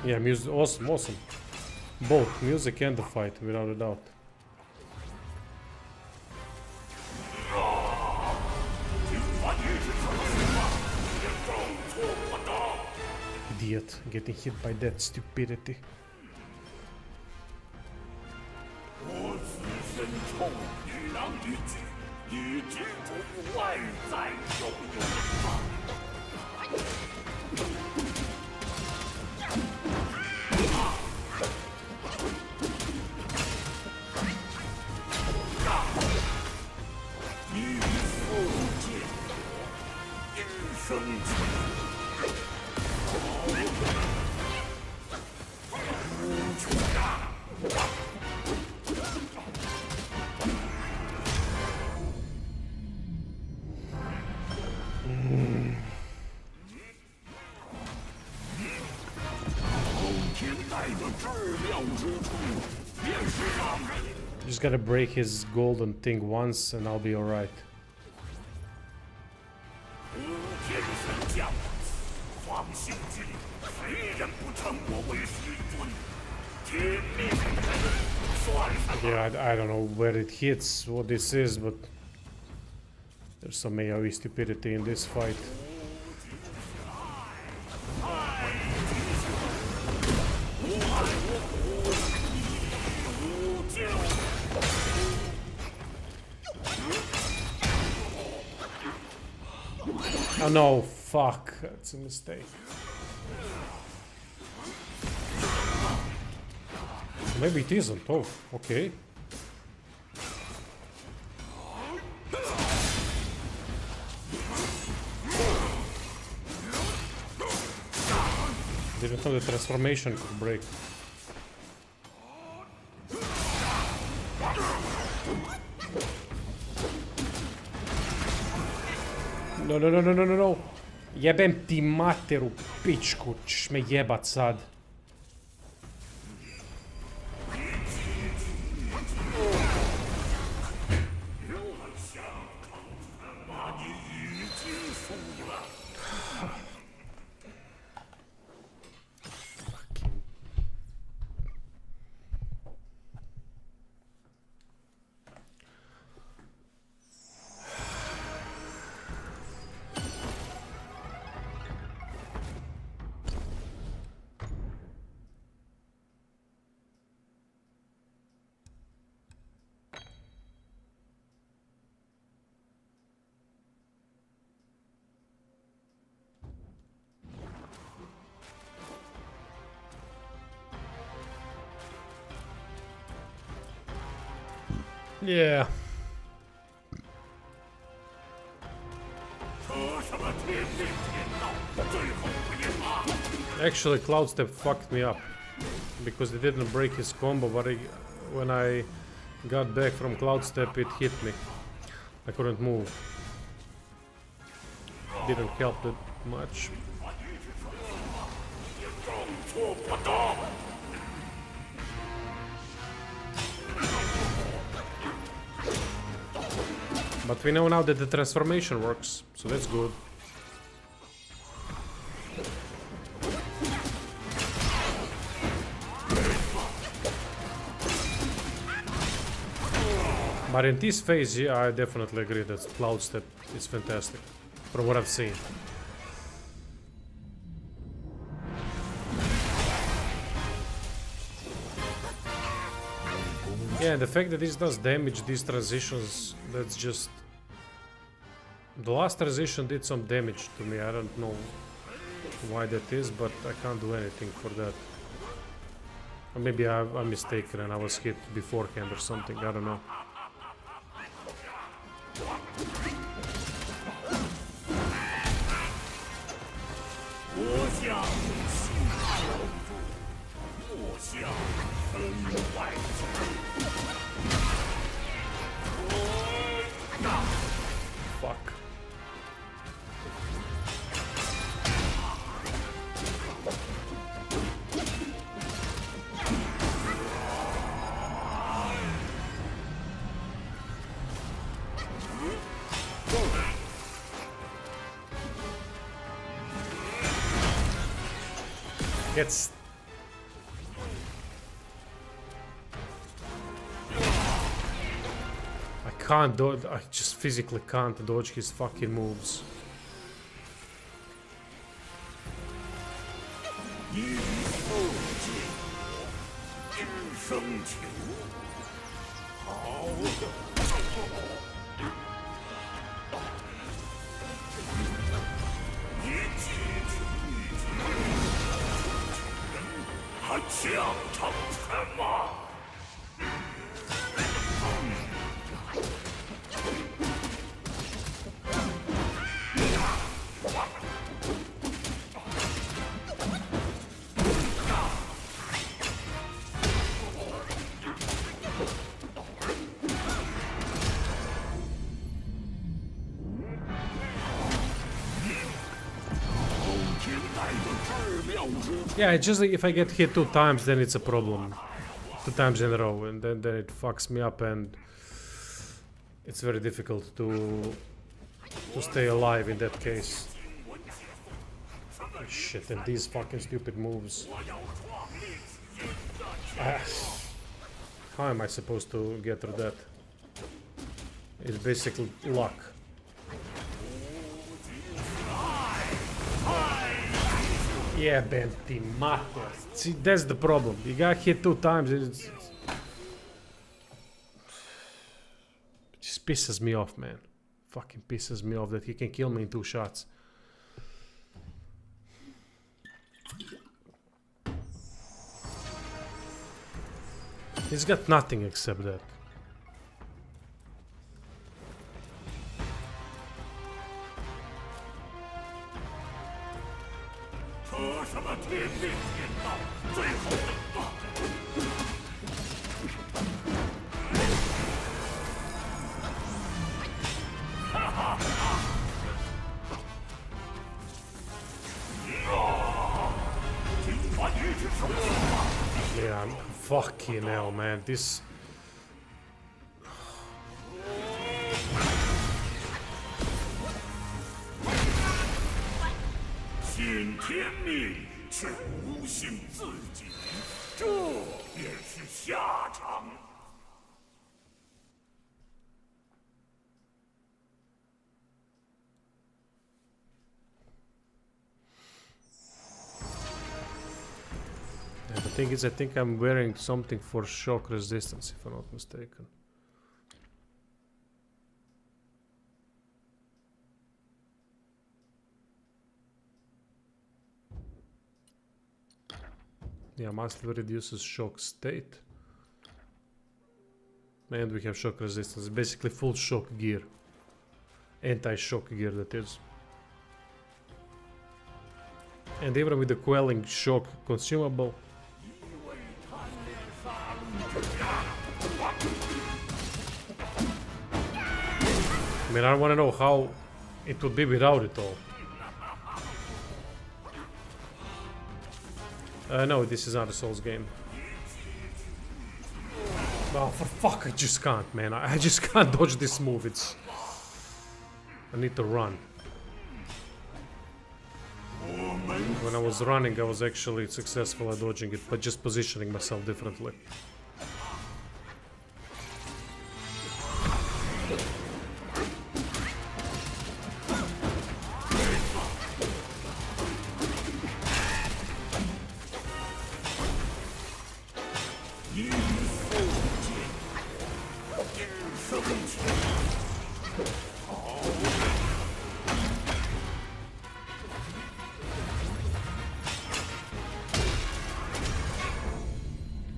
Yeah, music, awesome, awesome. Both music and the fight, without a doubt. Idiot, getting hit by that stupidity. 一举，以之图万载有用吧。一复见我，一生情。 Just gotta break his golden thing once and I'll be alright. Yeah, I don't know where it hits, what this is, but there's some AoE stupidity in this fight. Oh no, fuck, that's a mistake. Maybe it isn't, oh, okay. Didn't know the transformation could break. No, no, no, no, no, no, no. Jebem ti materu, pičku, ćeš me jebat sad. Yeah. Actually, Cloudstep fucked me up because it didn't break his combo, but when I got back from Cloudstep, it hit me. I couldn't move. Didn't help that much. But we know now that the transformation works, so that's good. But in this phase, yeah, I definitely agree that Cloudstep is fantastic, from what I've seen. Yeah, the fact that this does damage, these transitions, that's just... The last transition did some damage to me, I don't know why that is, but I can't do anything for that. Or maybe I'm mistaken and I was hit beforehand or something, I don't know. Fuck. It's... I can't dodge, I just physically can't dodge his fucking moves. 他强成什么？ Yeah, it's just like if I get hit 2 times, then it's a problem. 2 times in a row, and then it fucks me up, and it's very difficult to stay alive in that case. Oh, shit, and these fucking stupid moves. How am I supposed to get through that? It's basically luck. Yeah, Benti Mater. See, that's the problem. You got hit 2 times, and it just pisses me off, man. Fucking pisses me off that he can kill me in 2 shots. He's got nothing except that. Yeah, I'm fucking hell, man. This. The thing is, I think I'm wearing something for shock resistance, if I'm not mistaken. Yeah, master reduces shock state. And we have shock resistance. Basically full shock gear. Anti-shock gear, that is. And even with the quelling shock consumable. I mean, I want to know how it would be without it all. No, this is not a Souls game. Oh, for fuck, I just can't, man. I just can't dodge this move. It's... I need to run. When I was running, I was actually successful at dodging it, but just positioning myself differently.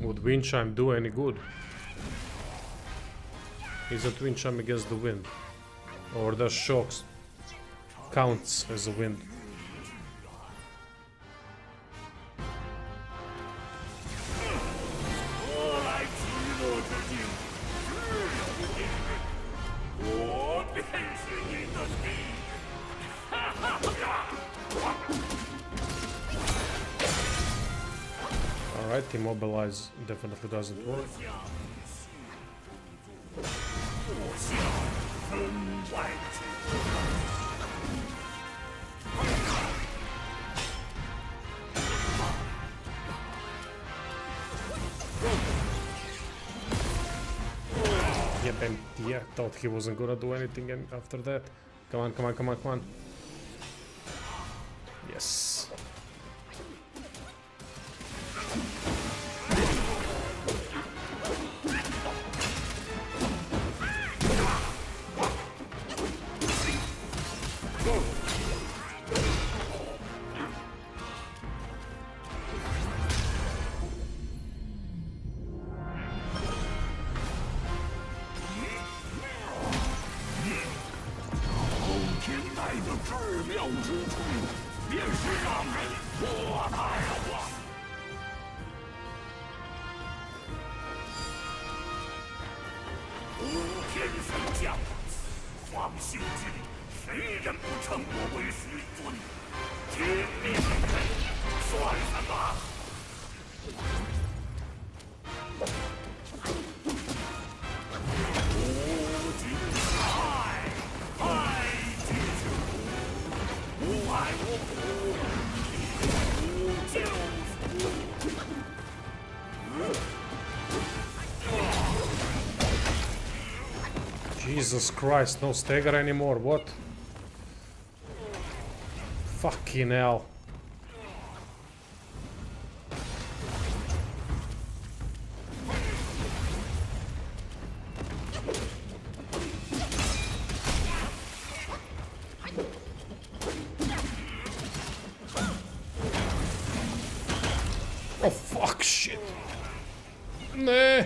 Would wind chime do any good? Is that wind chime against the wind? Or does shocks counts as a wind? Alright, immobilize definitely doesn't work. Yeah, thought he wasn't gonna do anything after that. Come on, come on, come on, come on. Yes. 之处，便是让人破态了。无天神将，方兴之地，谁人不称我为师尊？听命人，算什么？无尽爱，爱尽是无，无爱无苦，无救赎。Jesus Christ, no stagger anymore, what? Fucking hell. Oh fuck, shit. Nah.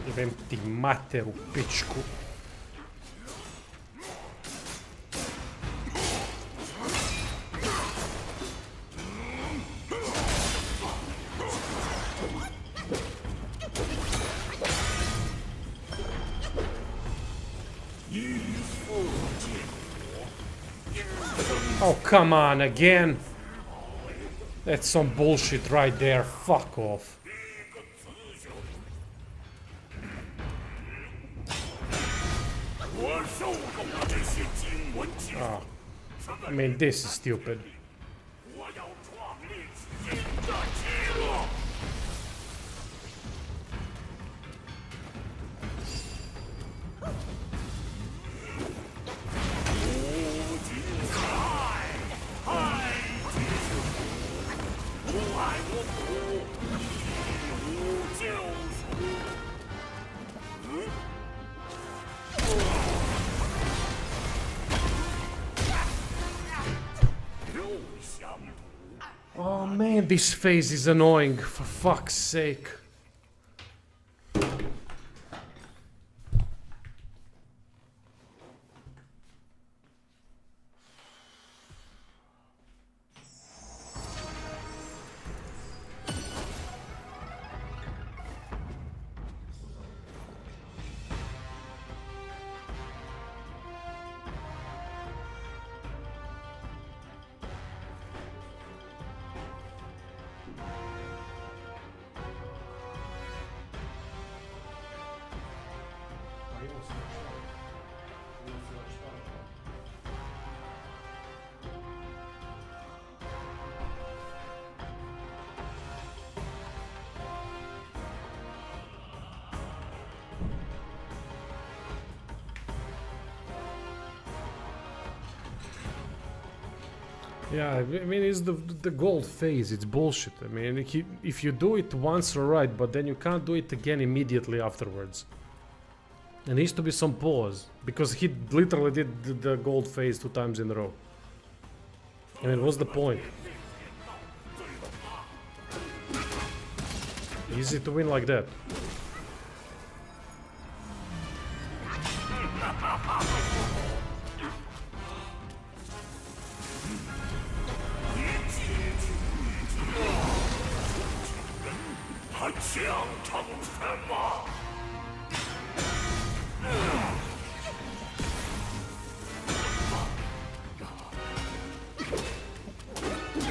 Jebem ti materu, pičku. Oh, come on, again. That's some bullshit right there. Fuck off. Oh, I mean, this is stupid. Oh man, this phase is annoying, for fuck's sake. Yeah, I mean, it's the gold phase, it's bullshit. I mean, if you do it once, alright, but then you can't do it again immediately afterwards. There needs to be some pause, because he literally did the gold phase 2 times in a row. I mean, what's the point? Easy to win like that.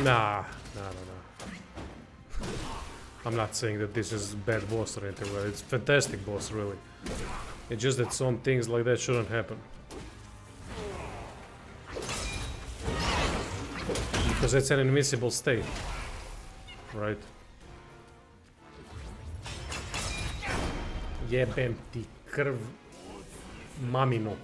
Nah. I'm not saying that this is bad boss or anything, but it's fantastic boss, really. It's just that some things like that shouldn't happen. Because it's an invincible state, right? Jebem ti krv maminu.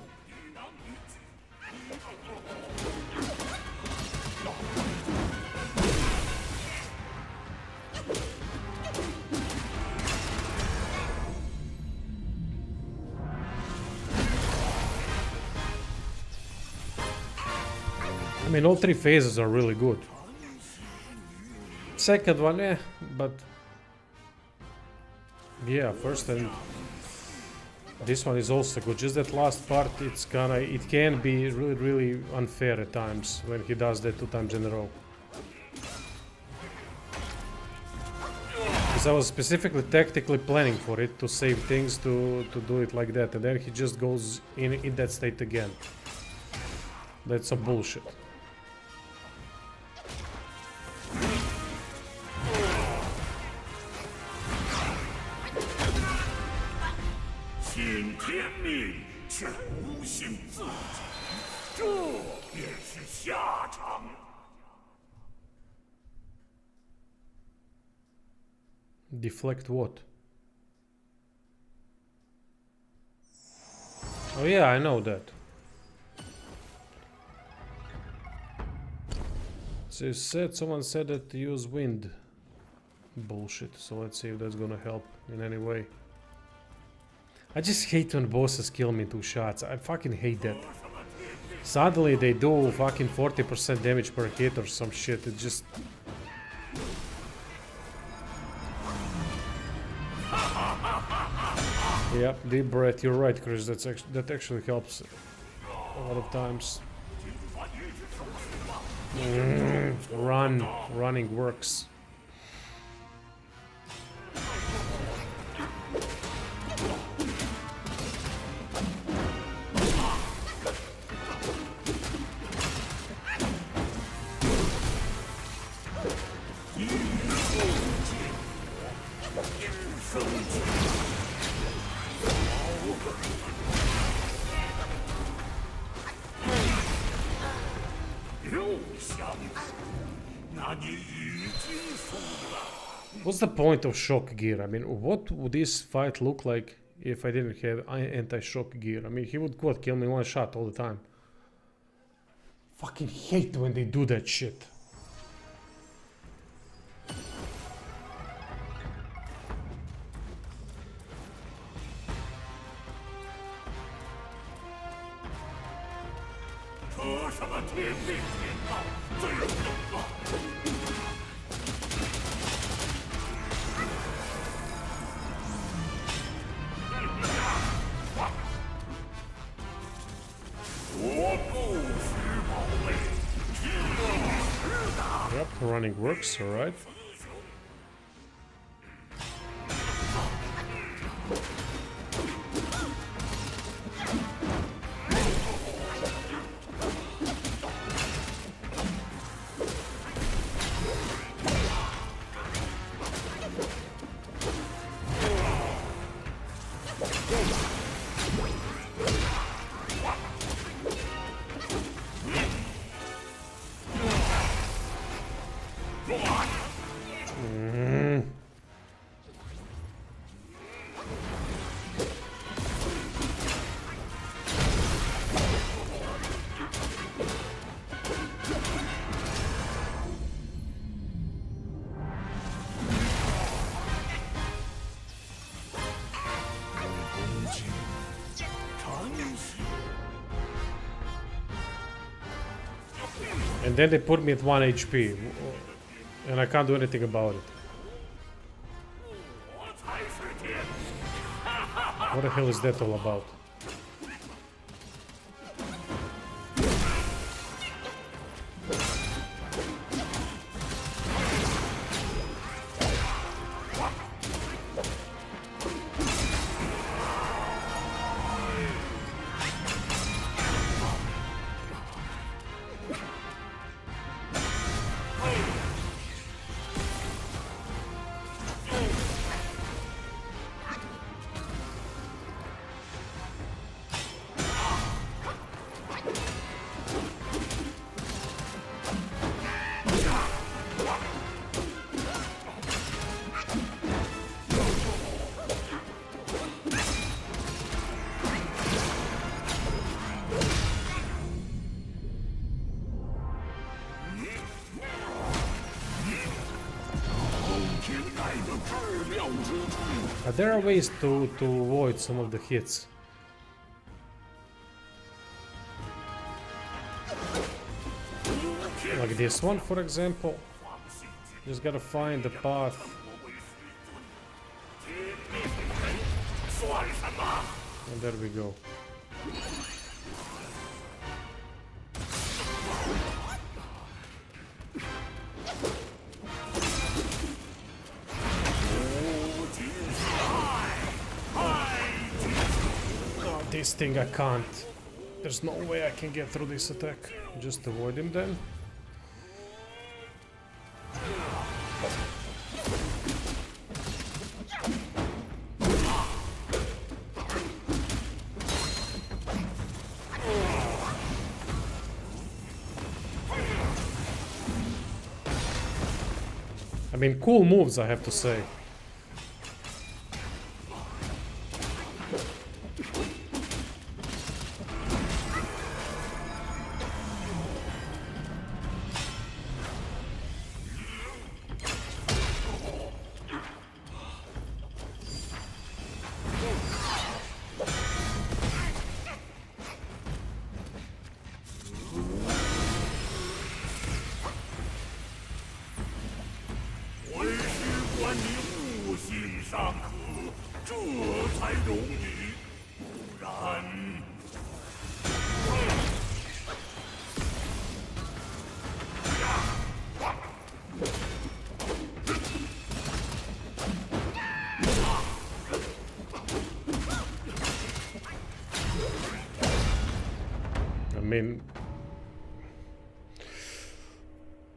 I mean, all three phases are really good. Second one, but yeah, first and this one is also good. Just that last part, it can be really unfair at times when he does that 2 times in a row. Because I was specifically tactically planning for it to save things to do it like that, and then he just goes in that state again. That's some bullshit. Deflect what? Oh yeah, I know that. So someone said that to use wind. Bullshit. So let's see if that's gonna help in any way. I just hate when bosses kill me in 2 shots. I fucking hate that. Suddenly they do fucking 40% damage per hit or some shit. It just... Yep, deep breath. You're right, Chris. That actually helps a lot of times. Running works. What's the point of shock gear? I mean, what would this fight look like if I didn't have anti-shock gear? I mean, he would kill me 1 shot all the time. Fucking hate when they do that shit. Yep, running works, alright. And then they put me at 1 HP, and I can't do anything about it. What the hell is that all about? There are ways to avoid some of the hits. Like this one, for example. Just gotta find the path. And there we go. Oh, this thing I can't. There's no way I can get through this attack. Just avoid him then. I mean, cool moves, I have to say.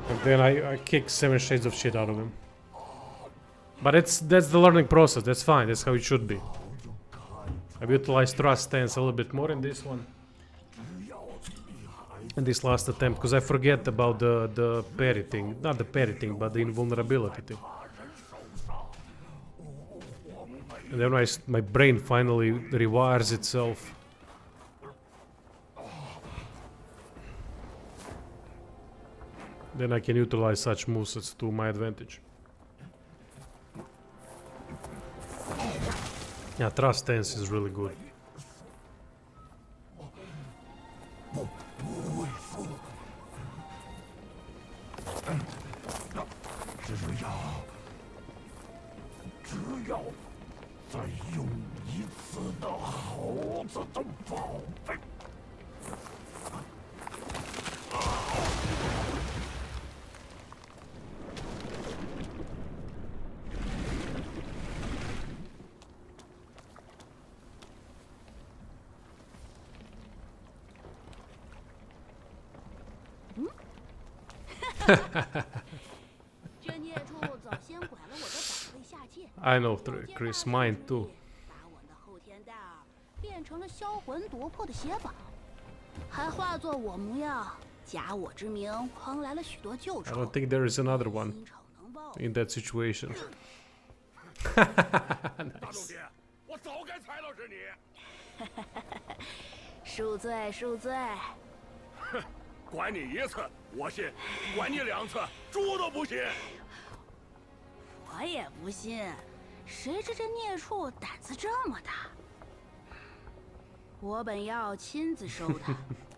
And then I kick 7 shades of shit out of him. But that's the learning process, that's fine, that's how it should be. I've utilized thrust stance a little bit more in this one. In this last attempt, because I forget about the parry thing. Not the parry thing, but the invulnerability thing. And then my brain finally rewires itself. Then I can utilize such movesets to my advantage. Yeah, thrust stance is really good. I know, Chris, mine too. I don't think there is another one in that situation. Nice. 我早该猜到是你。恕罪，恕罪。哼，管你一次我信，管你2次猪都不信。我也不信，谁知这孽畜胆子这么大？我本要亲自收他，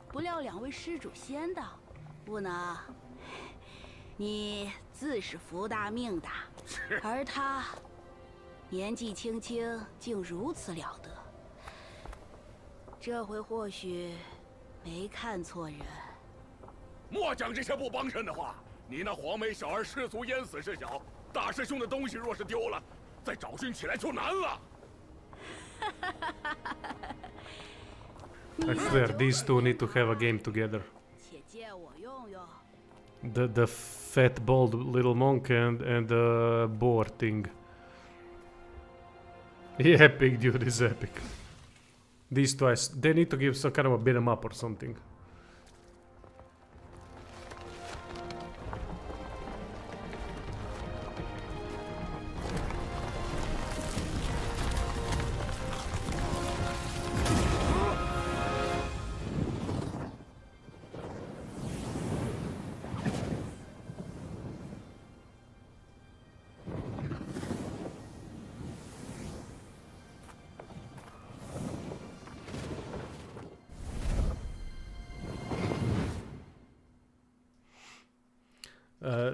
不料2位施主先到，不能。你自是福大命大，而他年纪轻轻，竟如此了得。这回或许没看错人。莫讲这些不帮衬的话。你那黄眉小儿失足淹死是小，大师兄的东西若是丢了，再找寻起来就难了。I swear, these two need to have a game together. The fat bald little monk and the boar thing. Yeah, epic, dude, is epic. These twice, they need to give some kind of a beat 'em up or something.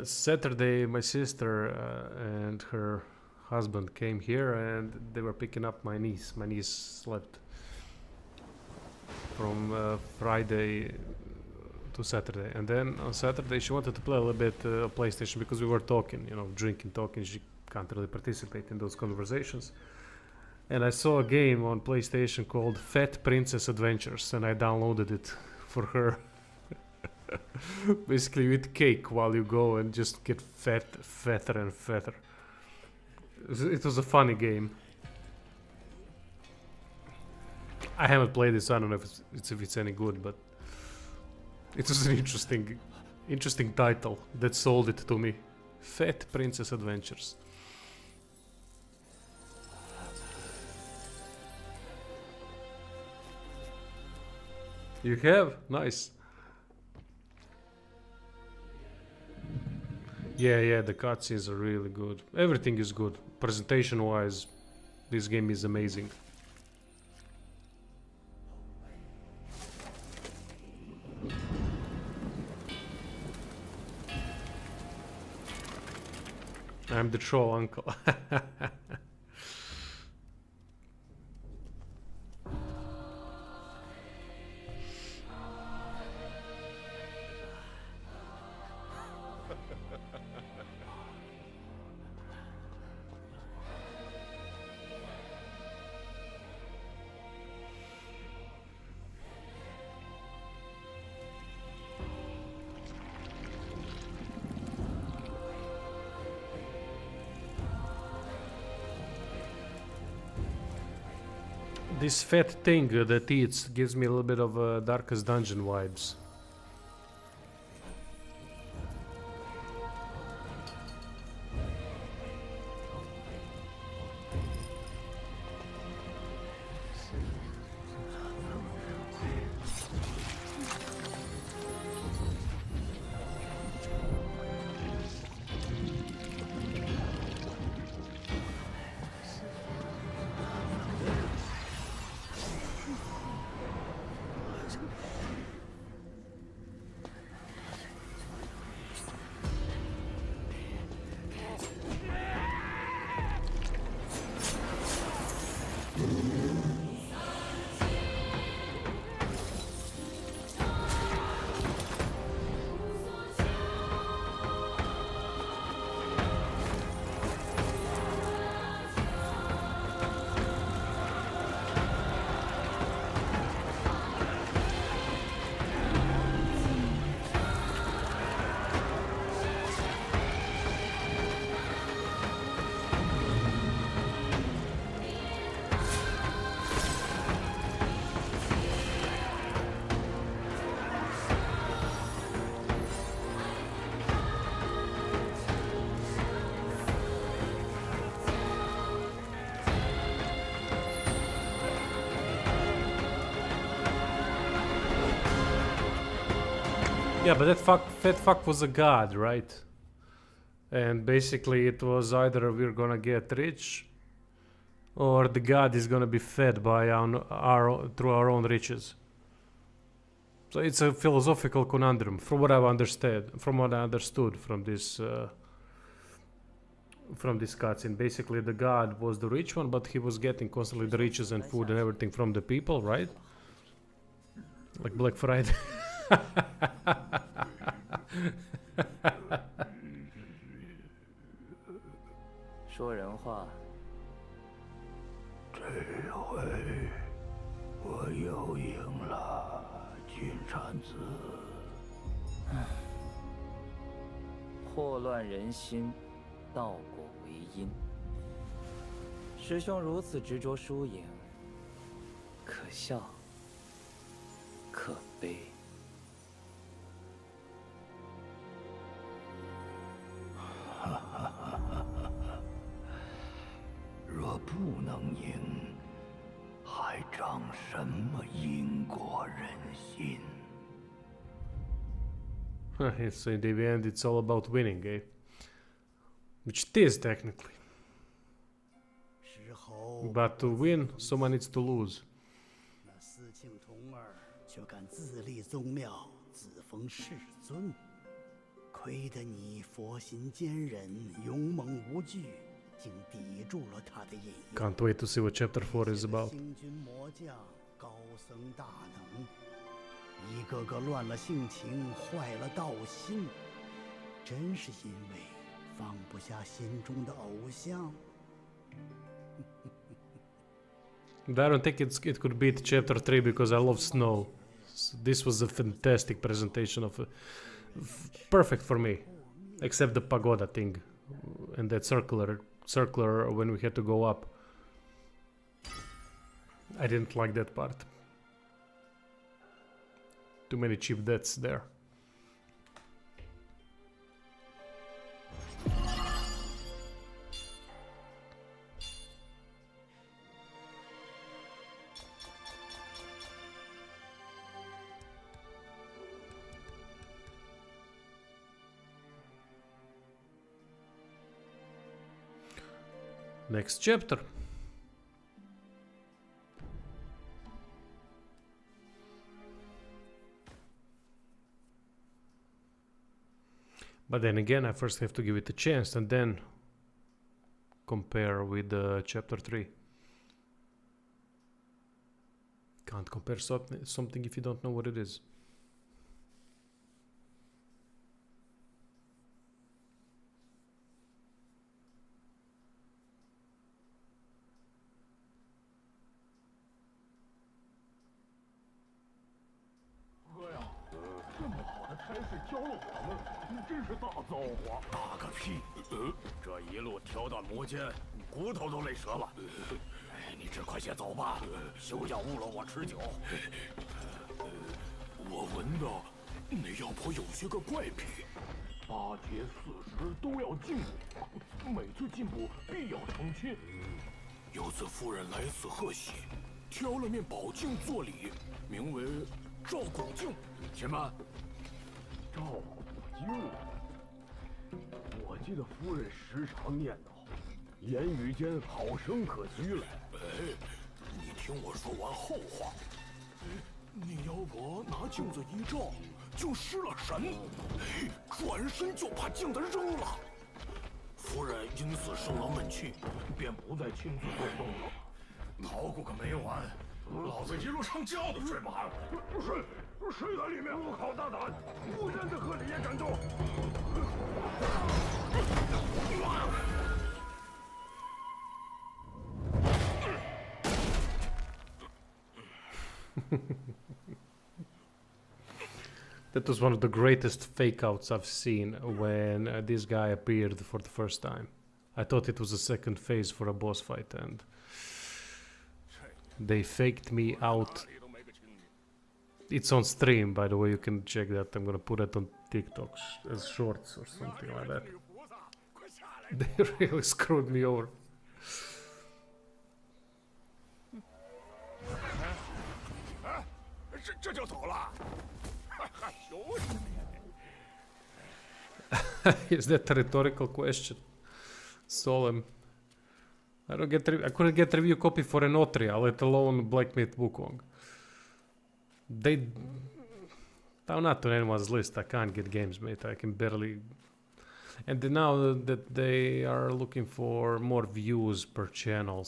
Saturday, my sister and her husband came here, and they were picking up my niece. My niece slept from Friday to Saturday, and then on Saturday she wanted to play a little bit PlayStation because we were talking, you know, drinking, talking. She can't really participate in those conversations. And I saw a game on PlayStation called Fat Princess Adventures, and I downloaded it for her. Basically, you eat cake while you go and just get fatter and fatter. It was a funny game. I haven't played it, so I don't know if it's any good, but it was an interesting title that sold it to me. Fat Princess Adventures. You have? Nice. Yeah, the cutscenes are really good. Everything is good. Presentation-wise, this game is amazing. I'm the troll uncle. This fat thing that eats gives me a little bit of Darkest Dungeon vibes. Yeah, but that fat fuck was a god, right? And basically it was either we're gonna get rich or the god is gonna be fed by through our own riches. So it's a philosophical conundrum from what I understood from this cutscene. Basically the god was the rich one, but he was getting constantly the riches and food and everything from the people, right? Like Black Friday. 说人话。这回我又赢了，金蝉子。祸乱人心，道果为因。师兄如此执着输赢，可笑，可悲。 若不能赢，还长什么因果人心？ So in the end, it's all about winning, eh? Which it is technically. But to win, someone needs to lose. 那司庆童儿却敢自立宗庙，自封世尊，快亏得你佛心坚韧，勇猛无惧，竟抵住了他的引诱。 Can't wait to see what chapter 4 is about. 星君魔将，高僧大能，一个个乱了性情，坏了道心，真是因为放不下心中的偶像。 I don't think it could beat chapter 3 because I love snow. So this was a fantastic presentation of perfect for me, except the pagoda thing and that circular when we had to go up. I didn't like that part. Too many cheap deaths there. Next chapter. But then again, I first have to give it a chance and then compare with chapter 3. Can't compare something if you don't know what it is.大个屁！这一路挑断魔尖，骨头都累折了。你只快些走吧，休要误了我持久。我闻到那妖婆有些个怪癖，8节40都要进步，每次进步必要成亲。有次夫人来此贺喜，挑了面宝镜做礼，名为照古镜。且慢，照古镜。 我记得夫人时常念叨，言语间好生可居来。哎，你听我说完后话。那妖婆拿镜子一照，竟失了神，转身就把镜子扔了。夫人因此生了闷气，便不再亲自做梦了。捣鼓个没完，老子一路上觉都睡麻了。谁在里面？好大胆！不然在河里也敢动！ That was one of the greatest fake outs I've seen when this guy appeared for the first time. I thought it was a second phase for a boss fight and they faked me out. It's on stream, by the way, you can check that. I'm gonna put it on TikTok as shorts or something like that. They really screwed me over. Is that a rhetorical question? Solemn. I couldn't get review copy for Enotria, let alone Black Myth Wukong. I'm not on anyone's list. I can't get games, mate. I can barely. And now that they are looking for more views per channel,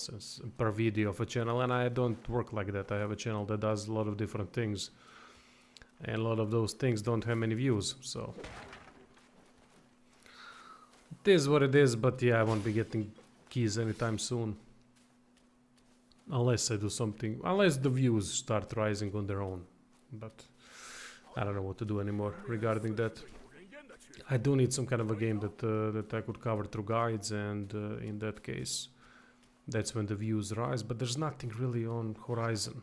per video of a channel, and I don't work like that. I have a channel that does a lot of different things, and a lot of those things don't have many views. So it is what it is. But yeah, I won't be getting keys anytime soon, unless I do something. Unless the views start rising on their own. But I don't know what to do anymore regarding that. I do need some kind of a game that I could cover through guides, and in that case, that's when the views rise. But there's nothing really on horizon.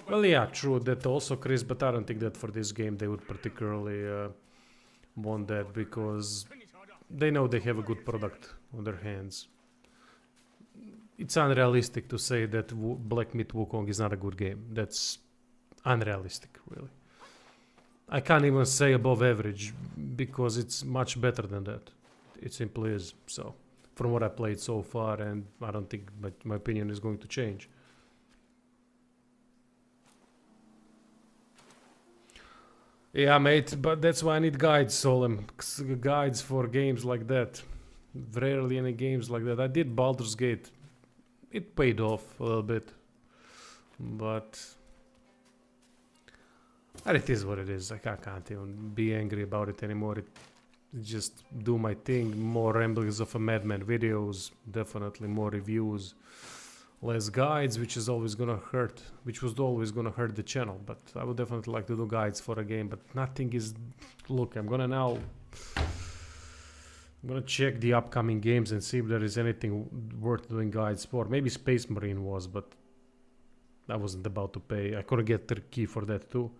Well, yeah, true that also, Chris. But I don't think that for this game they would particularly want that because they know they have a good product on their hands. It's unrealistic to say that Black Myth Wukong is not a good game. That's unrealistic, really. I can't even say above average because it's much better than that. It simply is. So, from what I played so far, and I don't think my opinion is going to change. Yeah, mate, but that's why I need guides, Solem. Guides for games like that. Rarely any games like that. I did Baldur's Gate. It paid off a little bit. But it is what it is. Like, I can't even be angry about it anymore. It just do my thing. More ramblings of a madman videos. Definitely more reviews. Less guides, which is always gonna hurt. Which was always gonna hurt the channel. But I would definitely like to do guides for a game. But nothing is... Look, I'm gonna check the upcoming games and see if there is anything worth doing guides for. Maybe Space Marine was, but I wasn't about to pay. I couldn't get the key for that too.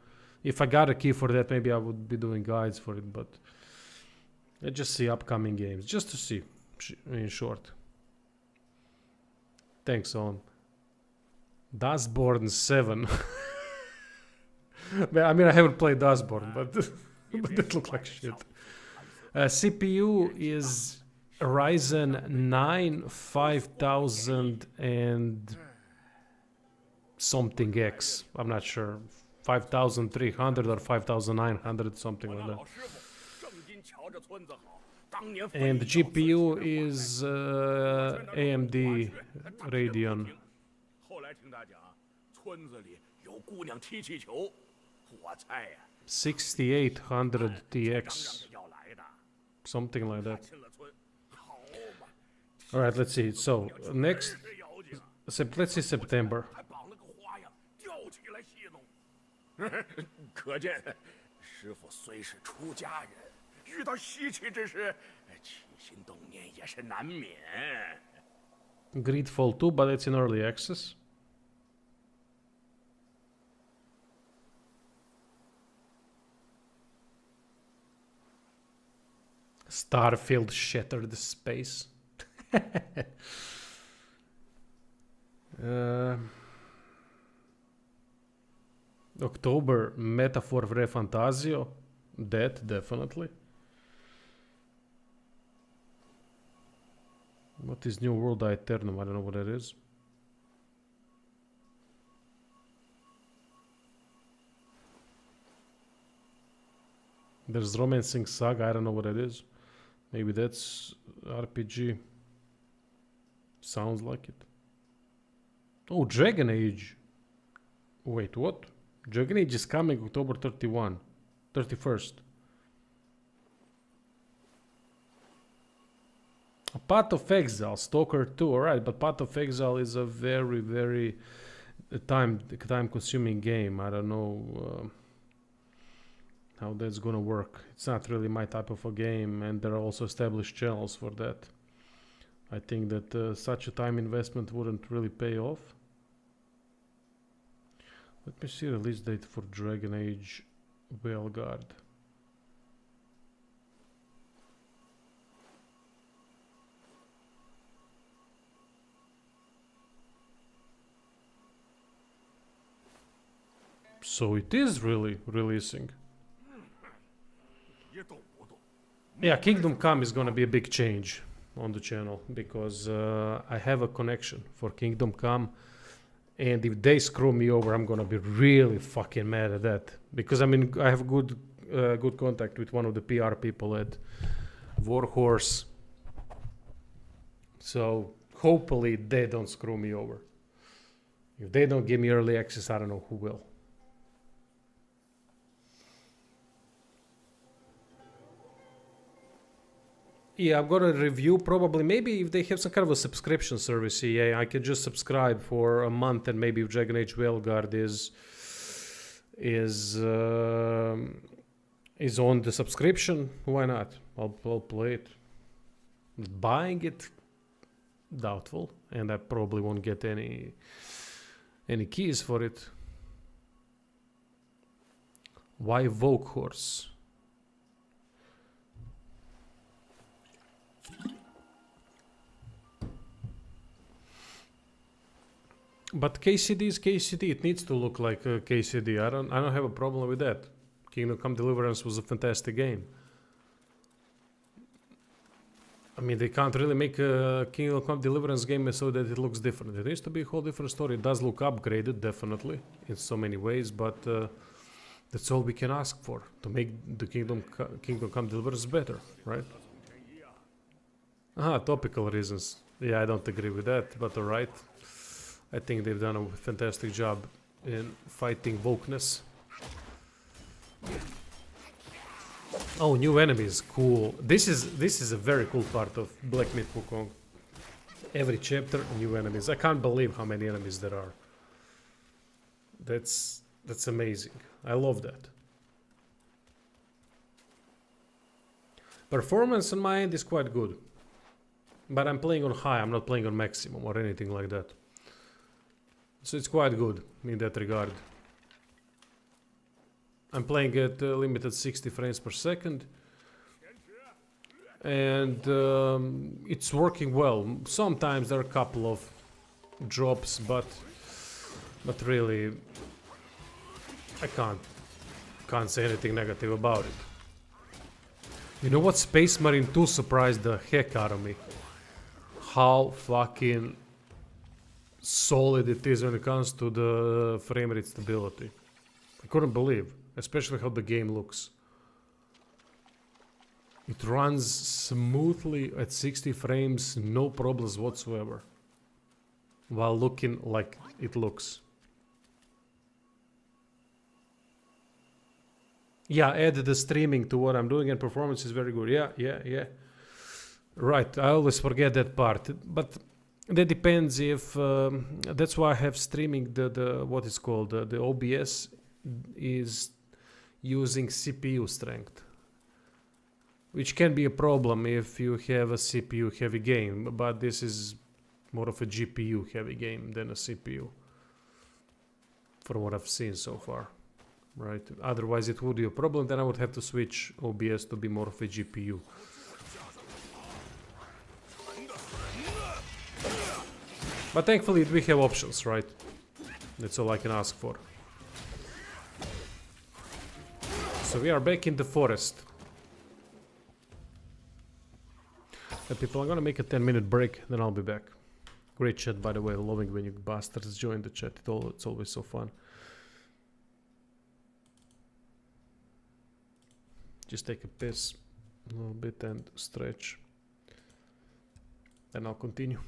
If I got a key for that, maybe I would be doing guides for it, but let's just see upcoming games, just to see, in short. Thanks, on. Dustborn 7. I mean, I haven't played Dustborn, but but it looked like shit. CPU is Ryzen 9 5000 and something X. I'm not sure. 5300 or 5900, something like that. And the GPU is AMD Radeon 6800 TX, something like that. All right, let's see. So next, let's see September. 可见，师傅虽是出家人，遇到稀奇之事，起心动念也是难免。Greedfall 2, but it's in early access. Starfield Shattered Space. October, Metaphor Vre Fantasio. That, definitely. What is New World Aeternum? I don't know what that is. There's Romancing Saga. I don't know what that is. Maybe that's RPG. Sounds like it. Oh, Dragon Age. Wait, what? Dragon Age is coming October 31st. A Path of Exile, Stalker 2, alright, but Path of Exile is a very, very time-consuming game. I don't know how that's gonna work. It's not really my type of a game, and there are also established channels for that. I think that such a time investment wouldn't really pay off. Let me see release date for Dragon Age Veilguard. So it is really releasing. Yeah, Kingdom Come is gonna be a big change on the channel because I have a connection for Kingdom Come. And if they screw me over, I'm gonna be really fucking mad at that. Because I mean, I have good contact with one of the PR people at Warhorse. So hopefully they don't screw me over. If they don't give me early access, I don't know who will. Yeah, I'm gonna review probably. Maybe if they have some kind of a subscription service, EA, I can just subscribe for a month, and maybe if Dragon Age Veilguard is on the subscription, why not? I'll play it. Buying it, doubtful, and I probably won't get any keys for it. Why Wokhorse? But KCD is KCD. It needs to look like KCD. I don't have a problem with that. Kingdom Come Deliverance was a fantastic game. I mean, they can't really make a Kingdom Come Deliverance game so that it looks different. It needs to be a whole different story. It does look upgraded, definitely, in so many ways, but That's all we can ask for, to make the Kingdom Come Deliverance better, right? Topical reasons. Yeah, I don't agree with that, but alright. I think they've done a fantastic job in fighting wokeness. Oh, new enemies, cool. This is a very cool part of Black Myth Wukong. Every chapter, new enemies. I can't believe how many enemies there are. That's amazing. I love that. Performance on my end is quite good. But I'm playing on high, I'm not playing on maximum or anything like that. So it's quite good in that regard. I'm playing at limited 60 frames per second. And it's working well. Sometimes there are a couple of drops, but really I can't say anything negative about it. You know what? Space Marine 2 surprised the heck out of me. How fucking solid it is when it comes to the frame rate stability. I couldn't believe, especially how the game looks. It runs smoothly at 60 frames, no problems whatsoever, while looking like it looks. Yeah, add the streaming to what I'm doing and performance is very good. Yeah. Right, I always forget that part, but that depends if that's why I have streaming the what is called the OBS is using CPU strength, which can be a problem if you have a CPU heavy game, but this is more of a GPU heavy game than a CPU from what I've seen so far, right? Otherwise it would be a problem, then I would have to switch OBS to be more of a GPU. But thankfully we have options, right? That's all I can ask for. So we are back in the forest. People, I'm gonna make a 10-minute break, then I'll be back. Great chat, by the way. Loving when you bastards join the chat. It's always so fun. Just take a piss a little bit and stretch. Then I'll continue.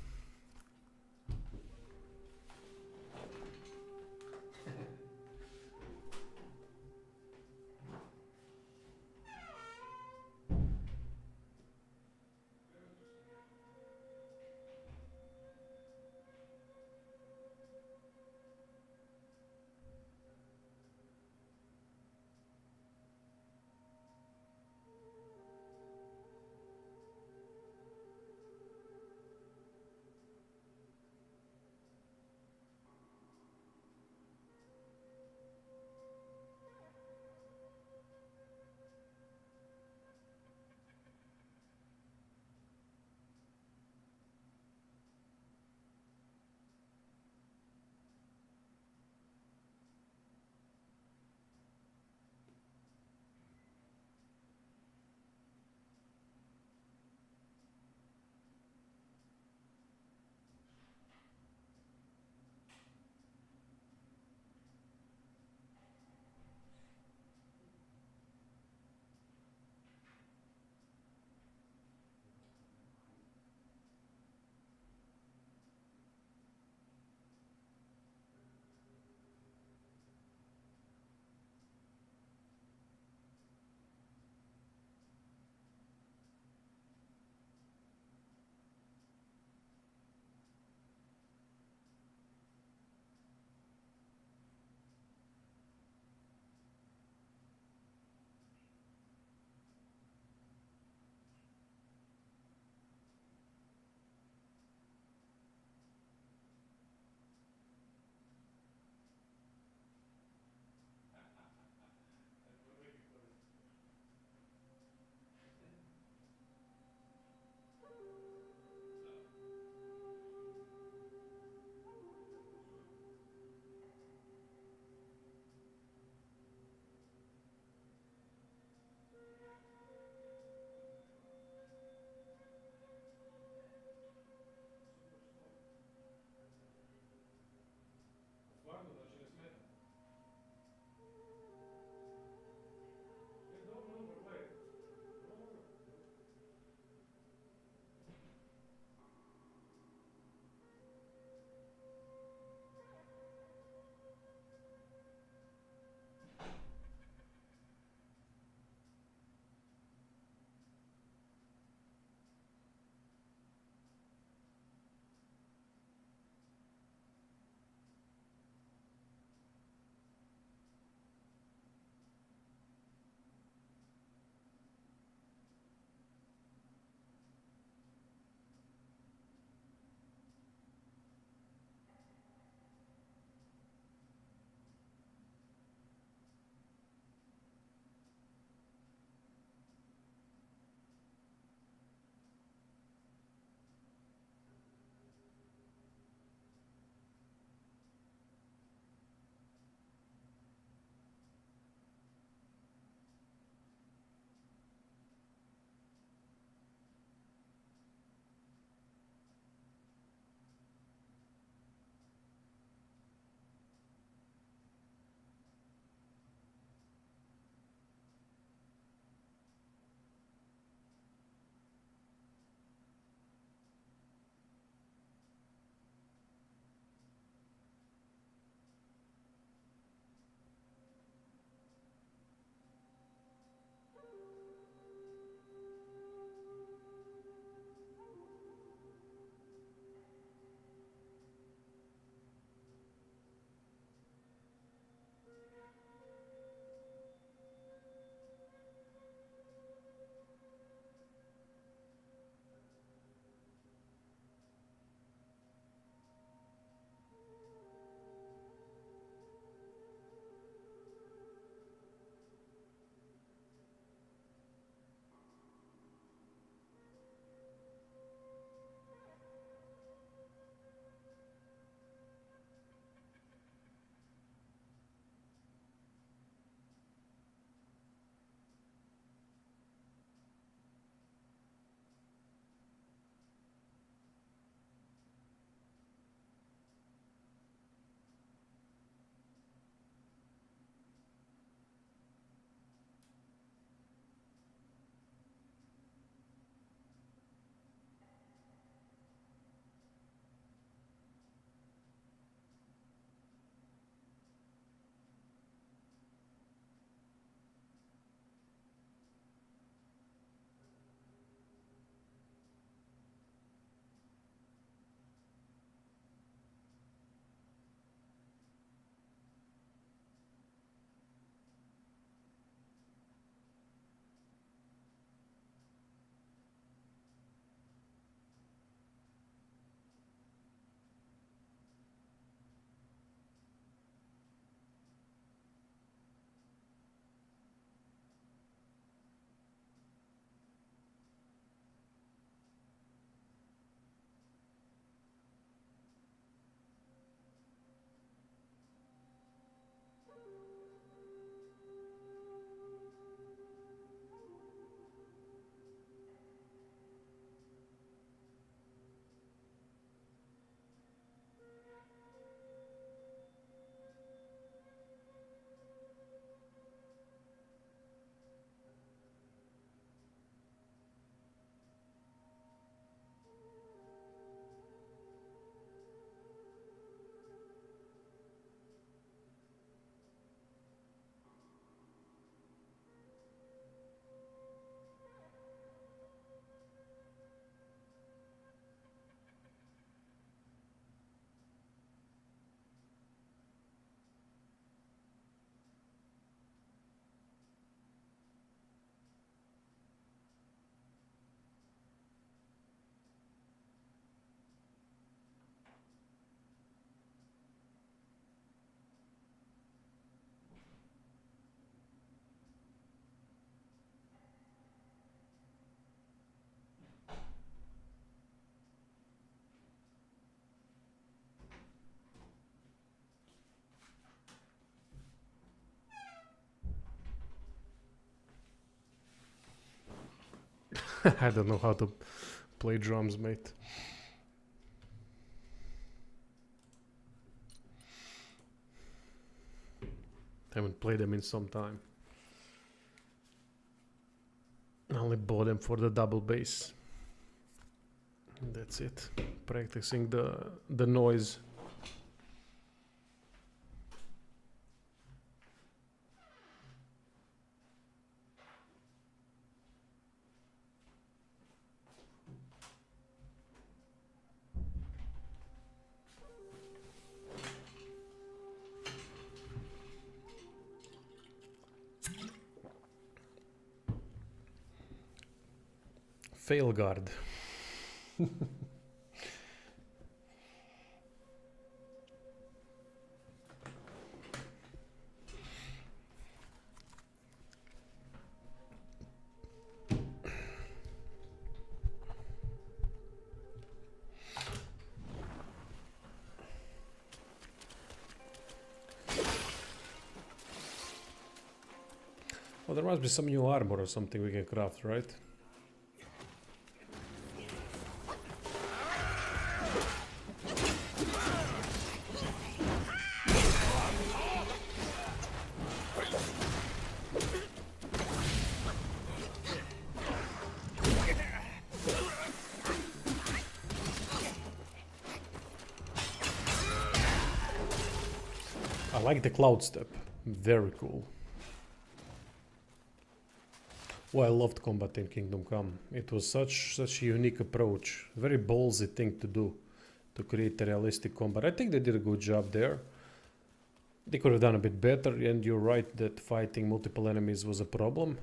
I don't know how to play drums, mate. Haven't played them in some time. I only bought them for the double bass. That's it. Practicing the noise. Fail guard. Well, there must be some new armor or something we can craft, right? I like the cloud step. Very cool. Well, I loved combat in Kingdom Come. It was such a unique approach. Very ballsy thing to do, to create a realistic combat. I think they did a good job there. They could have done a bit better, and you're right that fighting multiple enemies was a problem.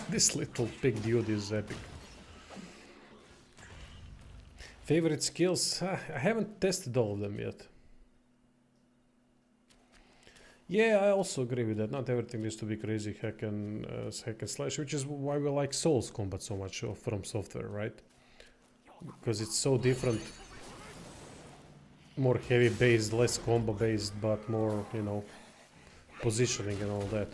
This little pig dude is epic. Favorite skills? I haven't tested all of them yet. Yeah, I also agree with that. Not everything needs to be crazy hack and slash, which is why we like Souls combat so much from Software, right? Because it's so different. More heavy based, less combo based, but more, you know, positioning and all that.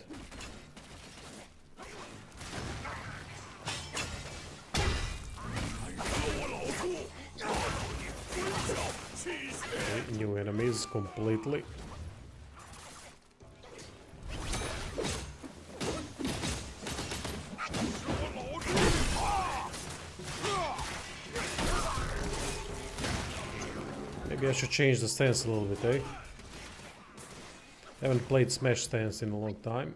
Okay, new enemies completely. Maybe I should change the stance a little bit, eh? Haven't played Smash stance in a long time.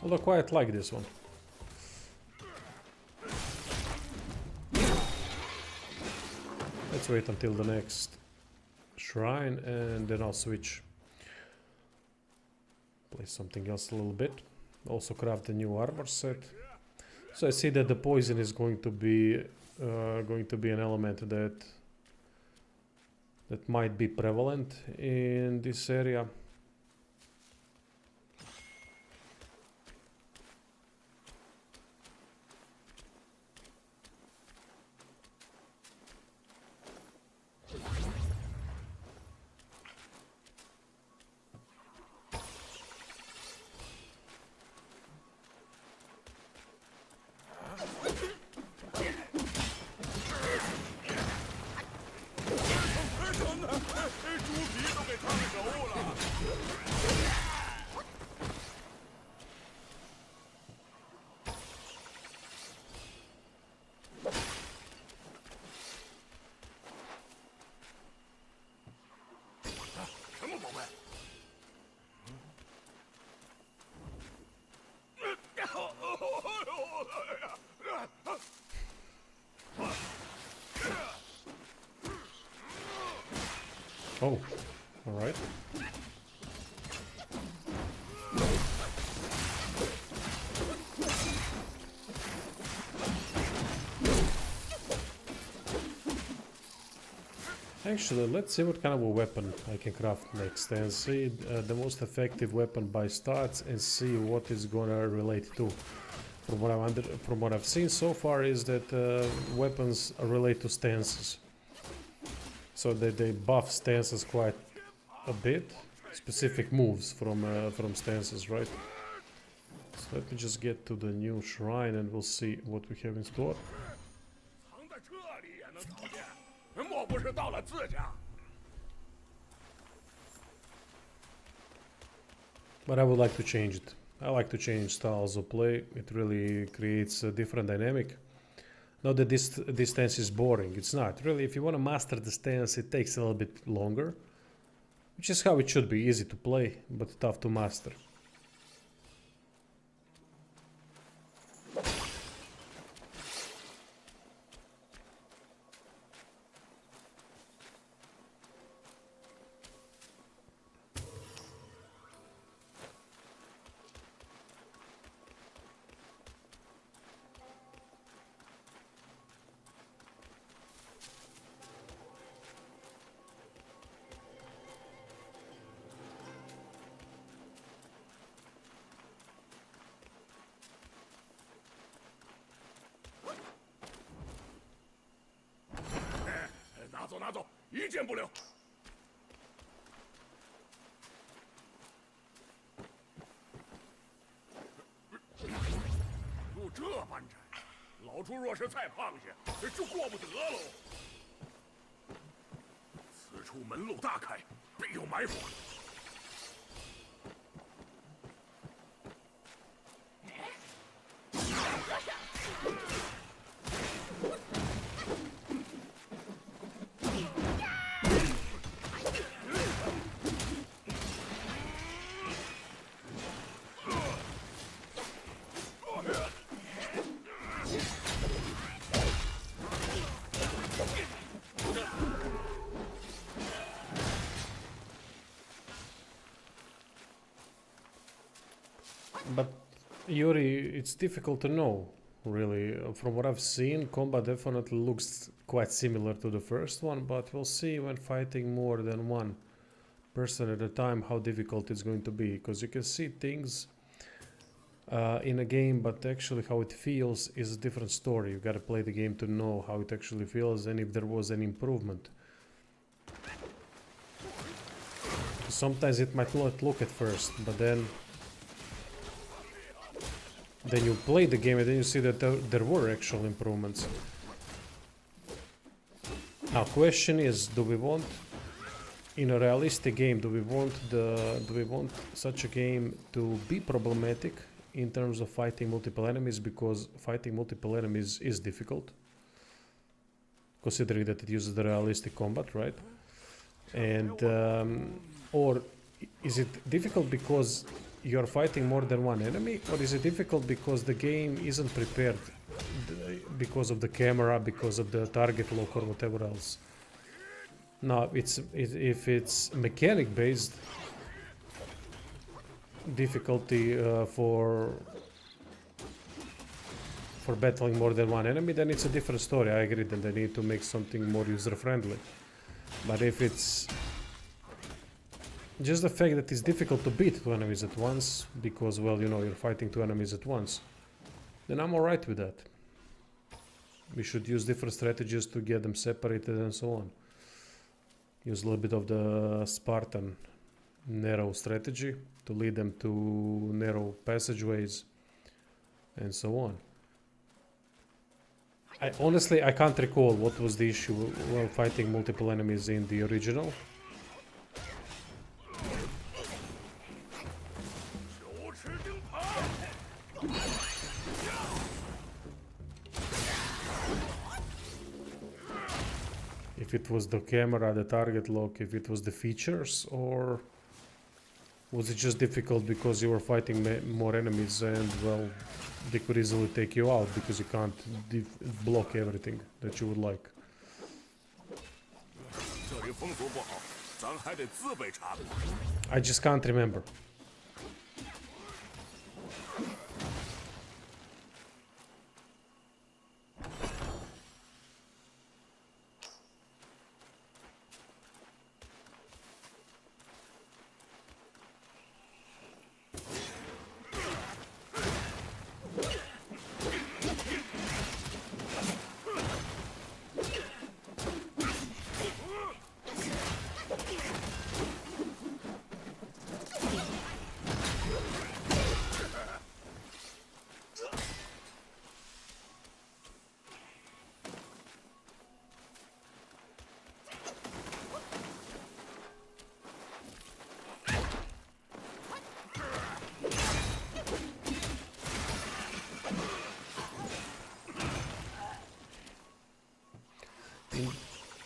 Although quite like this one. Let's wait until the next shrine and then I'll switch. Play something else a little bit. Also craft a new armor set. So I see that the poison is going to be an element that might be prevalent in this area. Oh, all right. Actually, let's see what kind of a weapon I can craft next and see the most effective weapon by stats and see what it's gonna relate to. from what I've seen so far is that weapons relate to stances. So they buff stances quite a bit. Specific moves from stances, right? So let me just get to the new shrine and we'll see what we have in store. 藏在这里也能逃见，莫不是到了自家？ But I would like to change it. I like to change styles of play. It really creates a different dynamic. Not that this stance is boring. It's not. Really, if you want to master the stance, it takes a little bit longer. Which is how it should be. Easy to play, but tough to master.拿走，一件不留。入这般宅，老猪若是再胖些，就过不得喽。此处门路大开，必有埋伏。 But Yuri, it's difficult to know, really. From what I've seen, combat definitely looks quite similar to the first one, but we'll see when fighting more than one person at a time how difficult it's going to be, because you can see things in a game, but actually how it feels is a different story. You gotta play the game to know how it actually feels and if there was an improvement. Sometimes it might not look at first, but then you play the game and then you see that there were actual improvements. Now, question is, do we want, in a realistic game, do we want such a game to be problematic in terms of fighting multiple enemies, because fighting multiple enemies is difficult, considering that it uses the realistic combat, right? And or is it difficult because you're fighting more than one enemy, or is it difficult because the game isn't prepared because of the camera, because of the target lock or whatever else? Now, if it's mechanic based difficulty for battling more than one enemy, then it's a different story. I agree that they need to make something more user friendly. But if it's just the fact that it's difficult to beat two enemies at once, because, well, you know, you're fighting two enemies at once, then I'm alright with that. We should use different strategies to get them separated and so on. Use a little bit of the Spartan narrow strategy to lead them to narrow passageways and so on. Honestly, I can't recall what was the issue while fighting multiple enemies in the original. If it was the camera, the target lock, if it was the features, or was it just difficult because you were fighting more enemies and, well, they could easily take you out because you can't block everything that you would like. I just can't remember.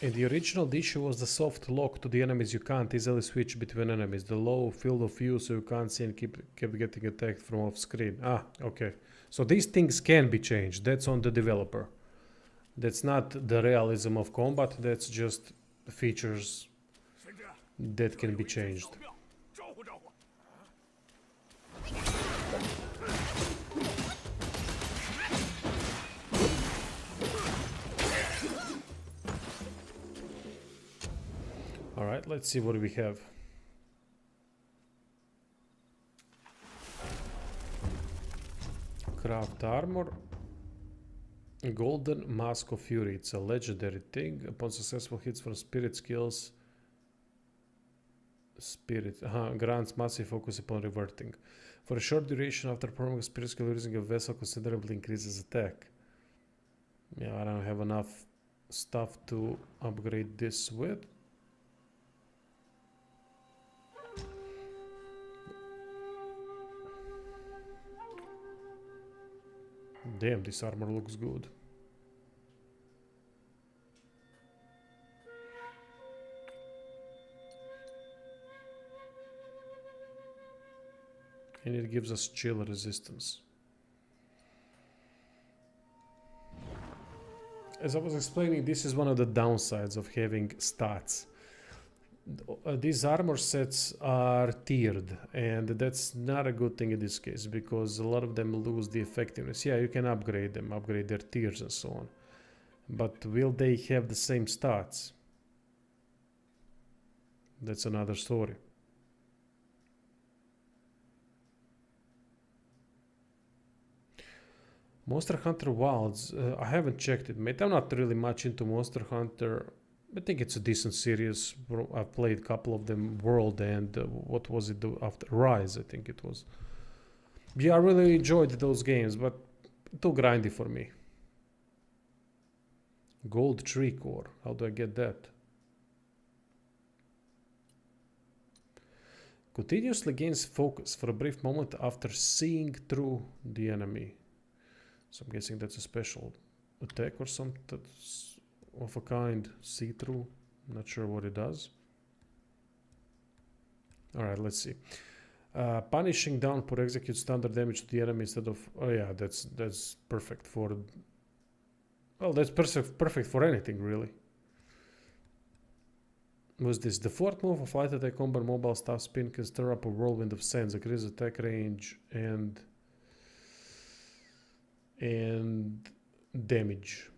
In the original, the issue was the soft lock to the enemies. You can't easily switch between enemies. The low field of view, so you can't see and keep getting attacked from off screen. Ah, okay. So these things can be changed. That's on the developer. That's not the realism of combat. That's just features 贤侄， that can be 有一间 changed. 小庙，招呼招呼。 Alright, let's see what we have. Craft armor. Golden Mask of Fury. It's a legendary thing. Upon successful hits from spirit skills, grants massive focus upon reverting. For a short duration after performing a spirit skill, using a vessel considerably increases attack. Yeah, I don't have enough stuff to upgrade this with. Damn, this armor looks good. And it gives us chill resistance. As I was explaining, this is one of the downsides of having stats. These armor sets are tiered, and that's not a good thing in this case because a lot of them lose the effectiveness. Yeah, you can upgrade them, upgrade their tiers and so on, but will they have the same stats? That's another story. Monster Hunter Wilds, I haven't checked it, mate. I'm not really much into Monster Hunter. I think it's a decent series. I've played a couple of them, World and what was it after Rise, I think it was. Yeah, I really enjoyed those games, but too grindy for me. Gold Tree Core, how do I get that? Continuously gains focus for a brief moment after seeing through the enemy. So I'm guessing that's a special attack or something that's of a kind, see-through. Not sure what it does. Alright, let's see. Punishing downpour executes standard damage to the enemy instead of... Oh yeah, that's perfect for... Well, that's perfect for anything, really. Was this? The fourth move of light attack combo mobile staff spin can stir up a whirlwind of sands, increase attack range and damage.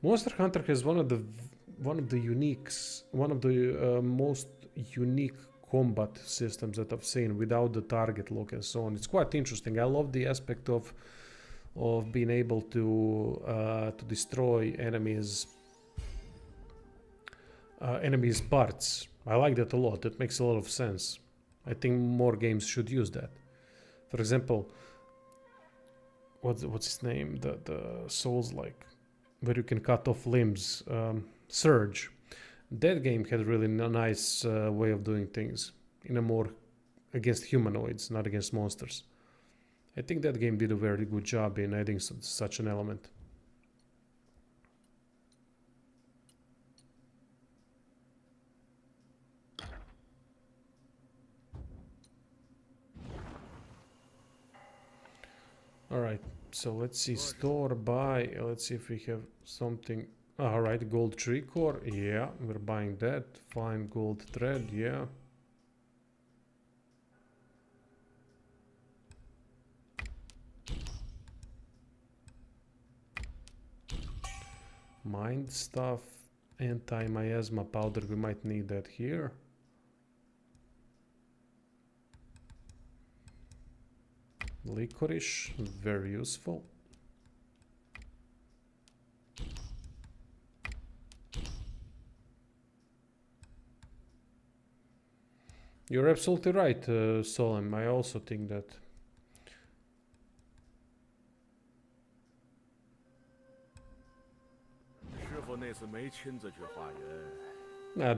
Monster Hunter has one of the most unique combat systems that I've seen without the target lock and so on. It's quite interesting. I love the aspect of being able to destroy enemies parts. I like that a lot. That makes a lot of sense. I think more games should use that. For example, what's his name? The Souls-like, where you can cut off limbs. Surge. That game had really a nice way of doing things in a more against humanoids, not against monsters. I think that game did a very good job in adding such an element. Alright, so let's see, store, buy, let's see if we have something. Alright, gold tree core, yeah, we're buying that. Fine gold thread, yeah. Mind stuff, anti-miasma powder, we might need that here. Licorice, very useful. You're absolutely right, Solem. I also think that.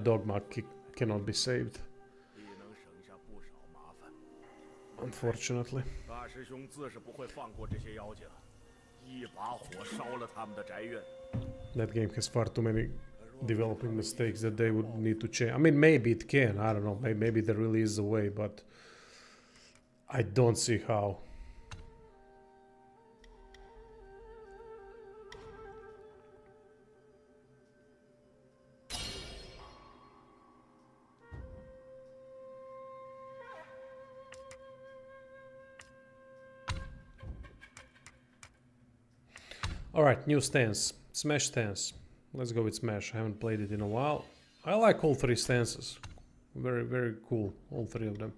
Dogma cannot be saved. unfortunately. 大师兄自是不会放过这些妖精，一把火烧了他们的宅院。 That game has far too many developing mistakes that they would need to change. I mean, maybe it can, I don't know, maybe there really is a way, but I don't see how. Alright, new stance. Smash stance. Let's go with Smash. I haven't played it in a while. I like all three stances. Very, very cool, all three of them.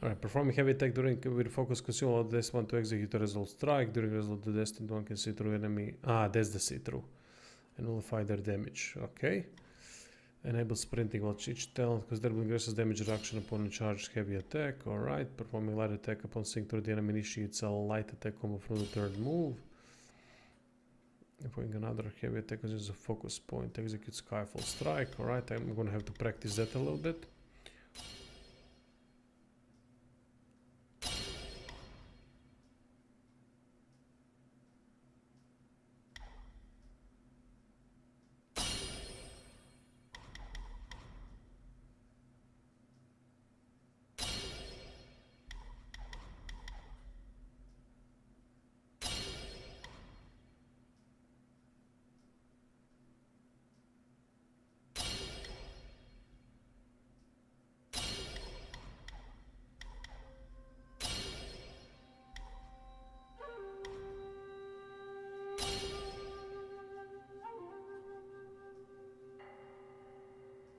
Alright, performing heavy attack during with focus consume all this one to execute a result strike. During result the destined one can see through enemy. Ah, that's the see-through. And nullify their damage. Okay. Enable sprinting while each talent because there will increases damage reduction upon a charged heavy attack. Alright. Performing light attack upon seeing through the enemy initiates a light attack combo from the third move. Employing another heavy attack as a focus point. Execute Skyfall Strike. Alright, I'm gonna have to practice that a little bit.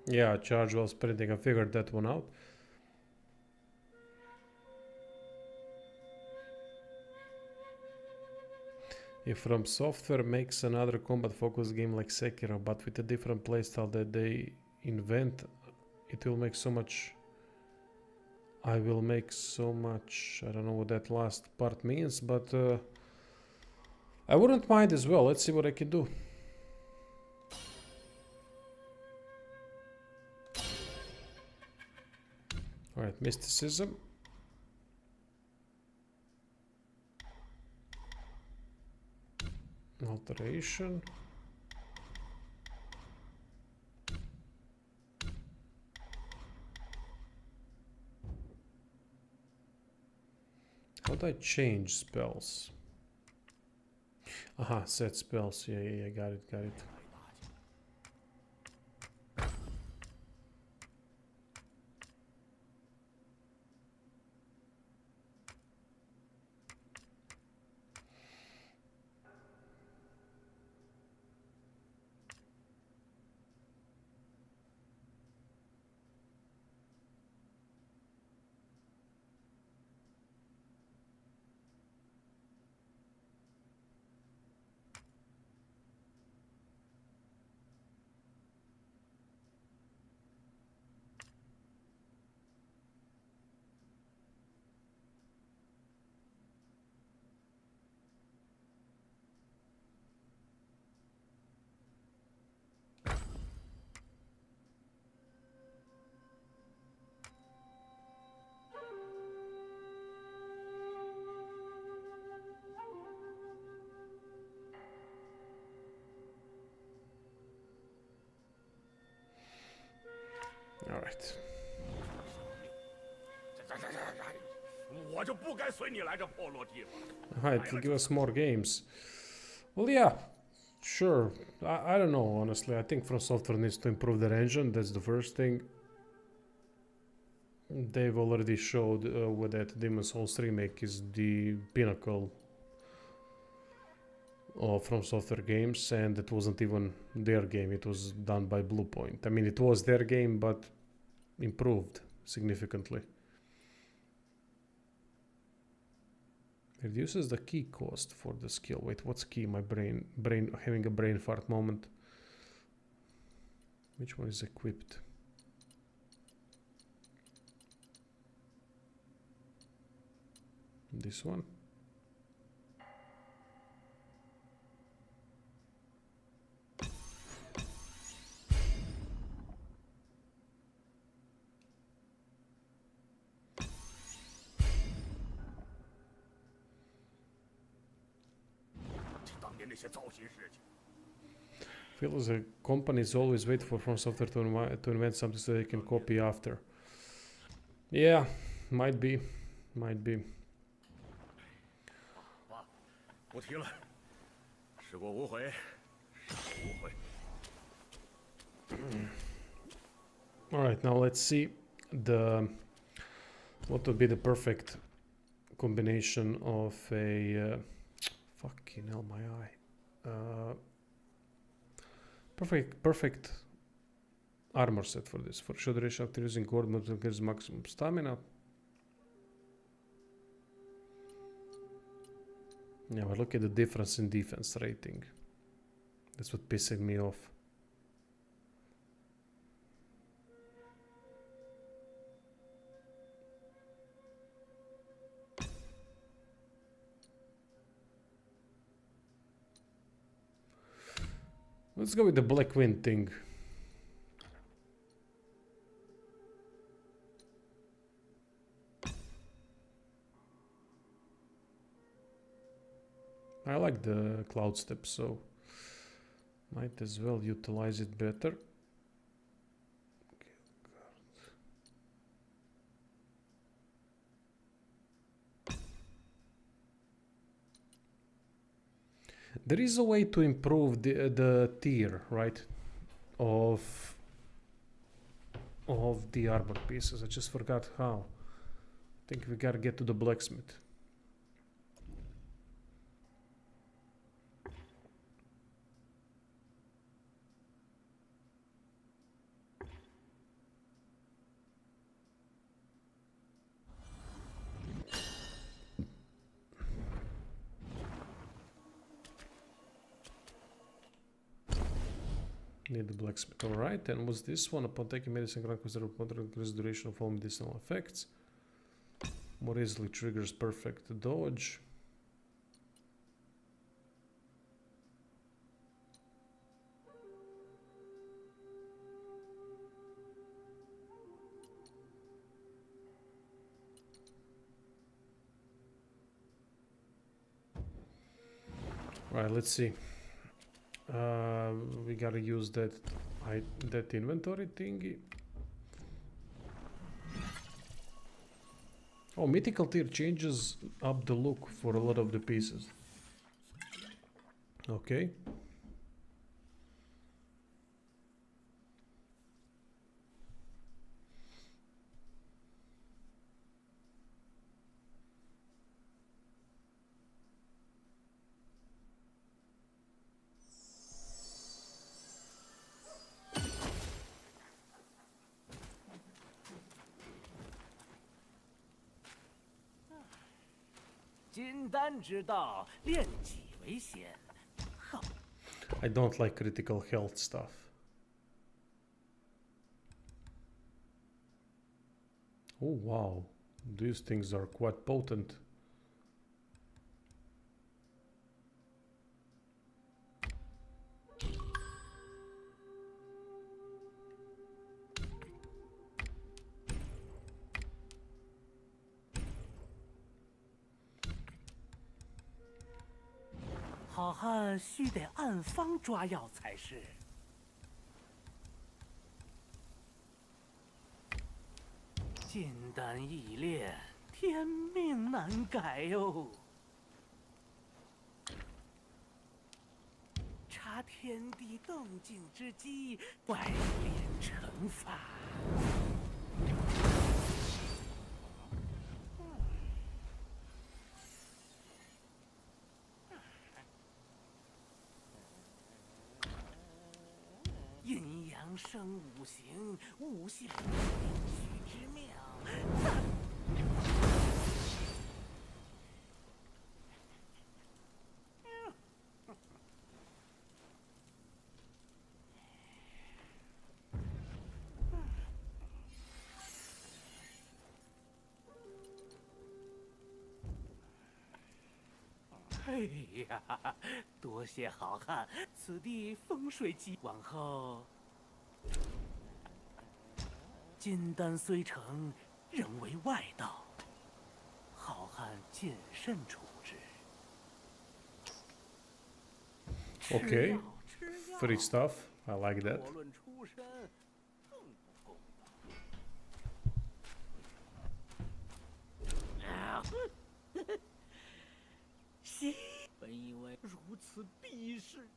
Yeah, charge while sprinting. I figured that one out. If From Software makes another combat focused game like Sekiro, but with a different playstyle that they invent, it will make so much. I will make so much. I don't know what that last part means, but I wouldn't mind as well. Let's see what I can do. Alright, mysticism. Alteration. How do I change spells? Aha, set spells. Yeah, got it. Alright. 我就不该随你来这破落地方。 Alright, give us more games. Well, yeah, sure. I don't know, honestly. I think From Software needs to improve their engine. That's the first thing. They've already showed that Demon's Souls remake is the pinnacle of From Software games, and it wasn't even their game. It was done by Bluepoint. I mean, it was their game, but improved significantly. Reduces the key cost for the skill. Wait, what's key? My brain having a brain fart moment. Which one is equipped? This one. 年那些糟心事情。 Feels like companies always wait for From Software to invent something so they can copy after. Yeah, might be. 不提了，事过无悔，事无悔。 Alright, now let's see what would be the perfect combination of a fucking hell, my eye. Perfect armor set for this. For short duration after using cord mode gives maximum stamina. Yeah, but look at the difference in defense rating. That's what pissing me off. Let's go with the Black Wind thing. I like the cloud step, so might as well utilize it better. There is a way to improve the tier, right, of the armor pieces. I just forgot how. I think we gotta get to the blacksmith. Need the blacksmith. Alright, and what's this one? Upon taking medicine, grant considerable increase duration of all medicinal effects. More easily triggers perfect dodge. Right, let's see. We gotta use that inventory thingy. Oh, mythical tier changes up the look for a lot of the pieces. Okay. I don't like critical health stuff. Oh wow, these things are quite potent. Okay, free stuff. I like that. 无论出身，更不公道。本以为如此避世，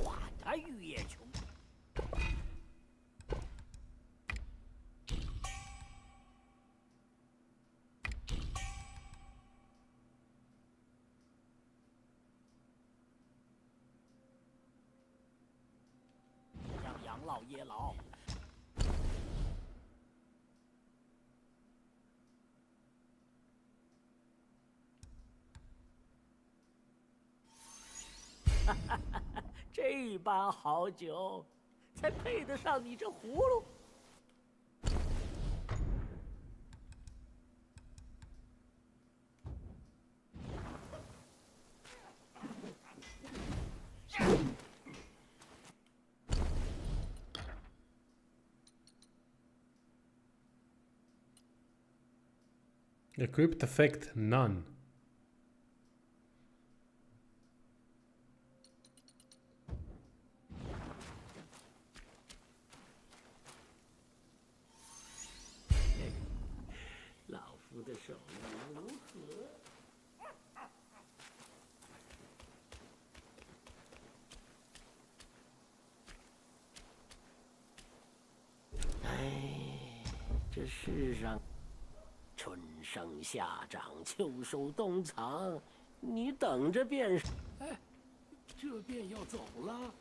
管他玉叶琼。让养老爷老。这般好酒，才配得上你这葫芦。Equipped effect none.哎，这世上春生夏长，秋收冬藏，你等着便是。哎，这便要走了。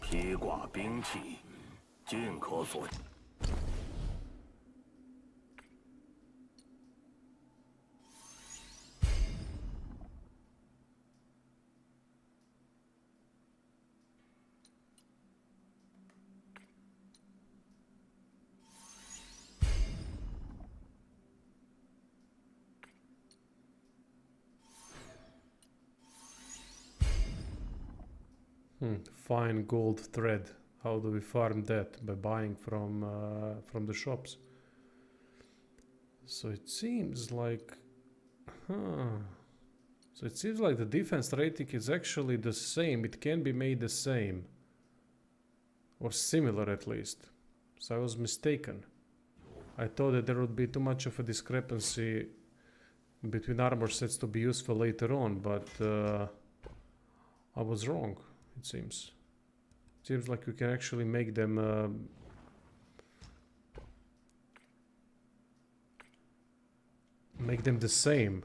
披挂兵器，尽可所。Fine gold thread. How do we farm that? By buying from the shops. So it seems like, So it seems like the defense rating is actually the same. It can be made the same, or similar at least. So I was mistaken. I thought that there would be too much of a discrepancy between armor sets to be useful later on, but I was wrong. It seems. Seems like you can actually make them the same.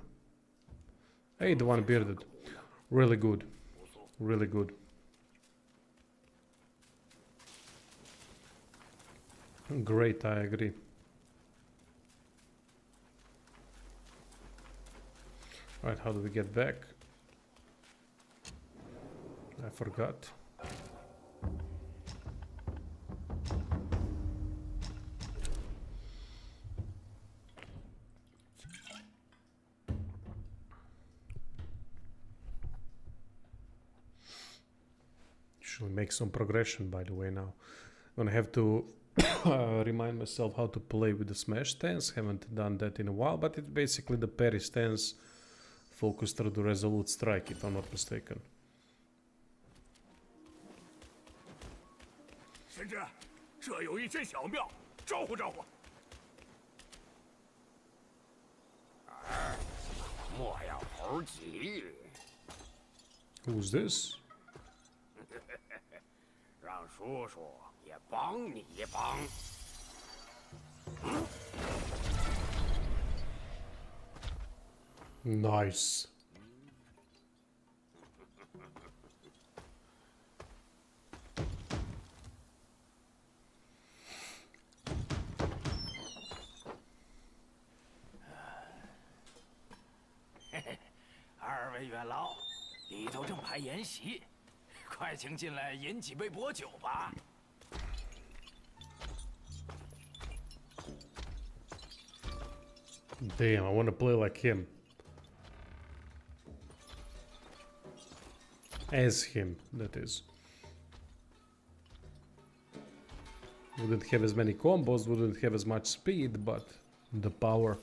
Hey, the one bearded. Really good. Really good. Great, I agree. Alright, how do we get back? I forgot. Should make some progression, by the way, now. Gonna have to remind myself how to play with the smash stance. Haven't done that in a while, but it's basically the parry stance focused through the resolute strike, if I'm not mistaken. 贤侄，这有一间小庙，招呼招呼。莫要猴急， Who's this? 让叔叔也帮你一帮。Nice. 二位元老，里头正排筵席，快请进来饮几杯薄酒吧。 Damn, I want to play like him. As him, that is. Wouldn't have as many combos, wouldn't have as much speed, but the power.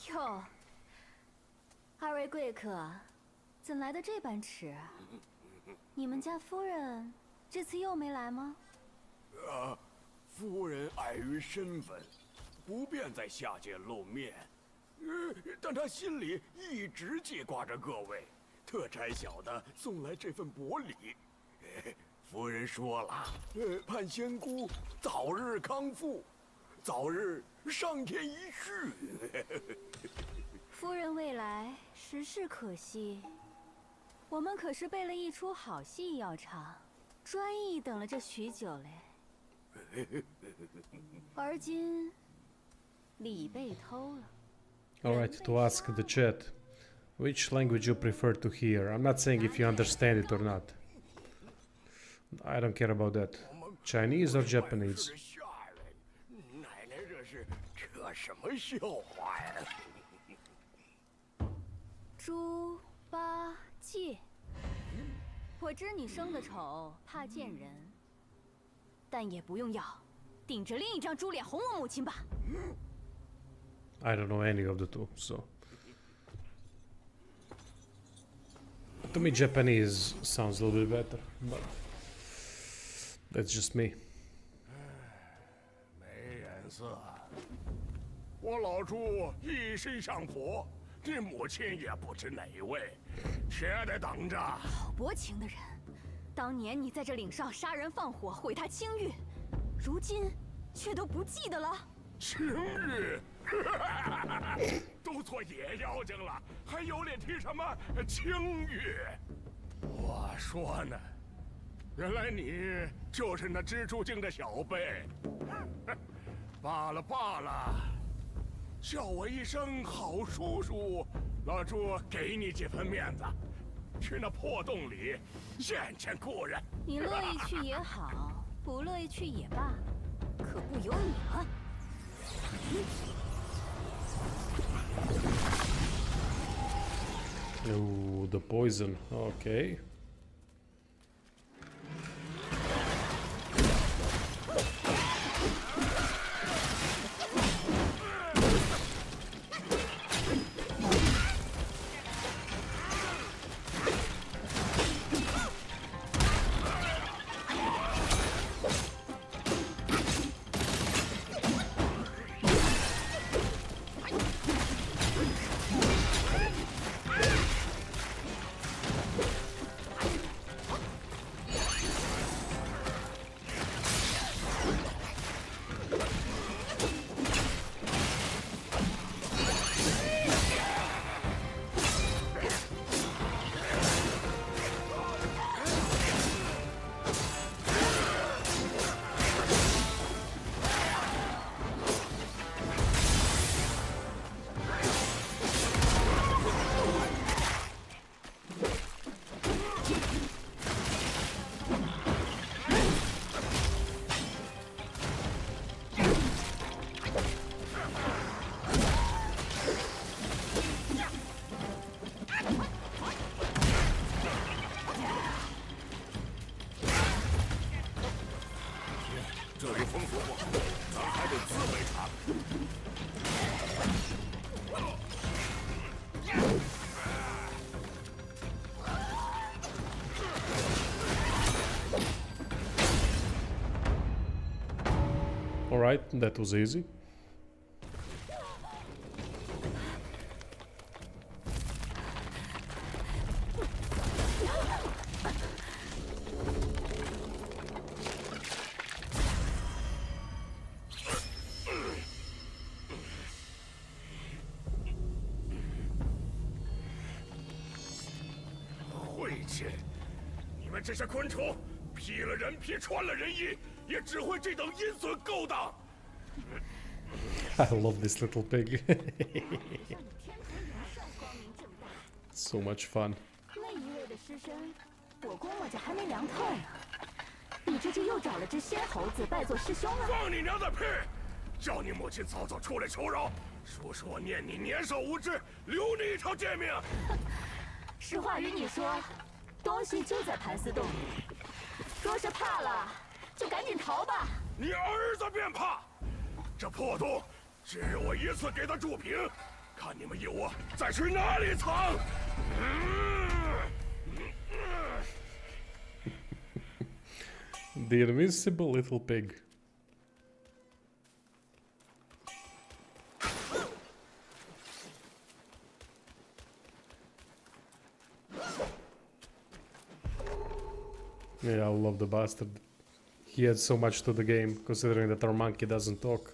哟，二位贵客，怎来的这般迟？你们家夫人这次又没来吗？夫人碍于身份，不便在下界露面。但她心里一直记挂着各位，特差小的送来这份薄礼。夫人说了，盼仙姑早日康复，早日上天一续。夫人未来，实是可惜。我们可是备了一出好戏要唱，专意等了这许久嘞。而今礼被偷了。Alright, to ask the chat, which language you prefer to hear? I'm not saying if you understand it or not. I don't care about that. Chinese or Japanese? 奶奶这是扯什么笑话呀？猪八戒，我知你生的丑，怕见人，但也不用要，顶着另一张猪脸哄我母亲吧。I don't know any of the two, so... To me, Japanese sounds a little bit better, but... That's just me. 没颜色。我老朱一心向佛，你母亲也不知哪位，且得等着。好薄情的人，当年你在这岭上杀人放火，毁他清誉，如今却都不记得了。清誉，都做野妖精了，还有脸提什么清誉？我说呢，原来你就是那蜘蛛精的小辈。罢了罢了，叫我一声好叔叔，老朱给你几分面子，去那破洞里见见故人。你乐意去也好，不乐意去也罢，可不由你了。Oh, the poison. Okay. Alright, that was easy. I love this little pig. So much fun. 那一位的尸身，我估摸着还没凉透呢。你这就又找了只仙猴子拜做师兄了？放你娘的屁！叫你母亲早早出来求饶，说是我念你年少无知，留你一条贱命。实话与你说，东西就在盘丝洞里。若是怕了，就赶紧逃吧。你儿子便怕，这破洞，今日我一次给他筑平，看你们有我再去哪里藏。The invincible little pig. Yeah, I love the bastard. He adds so much to the game, considering that our monkey doesn't talk.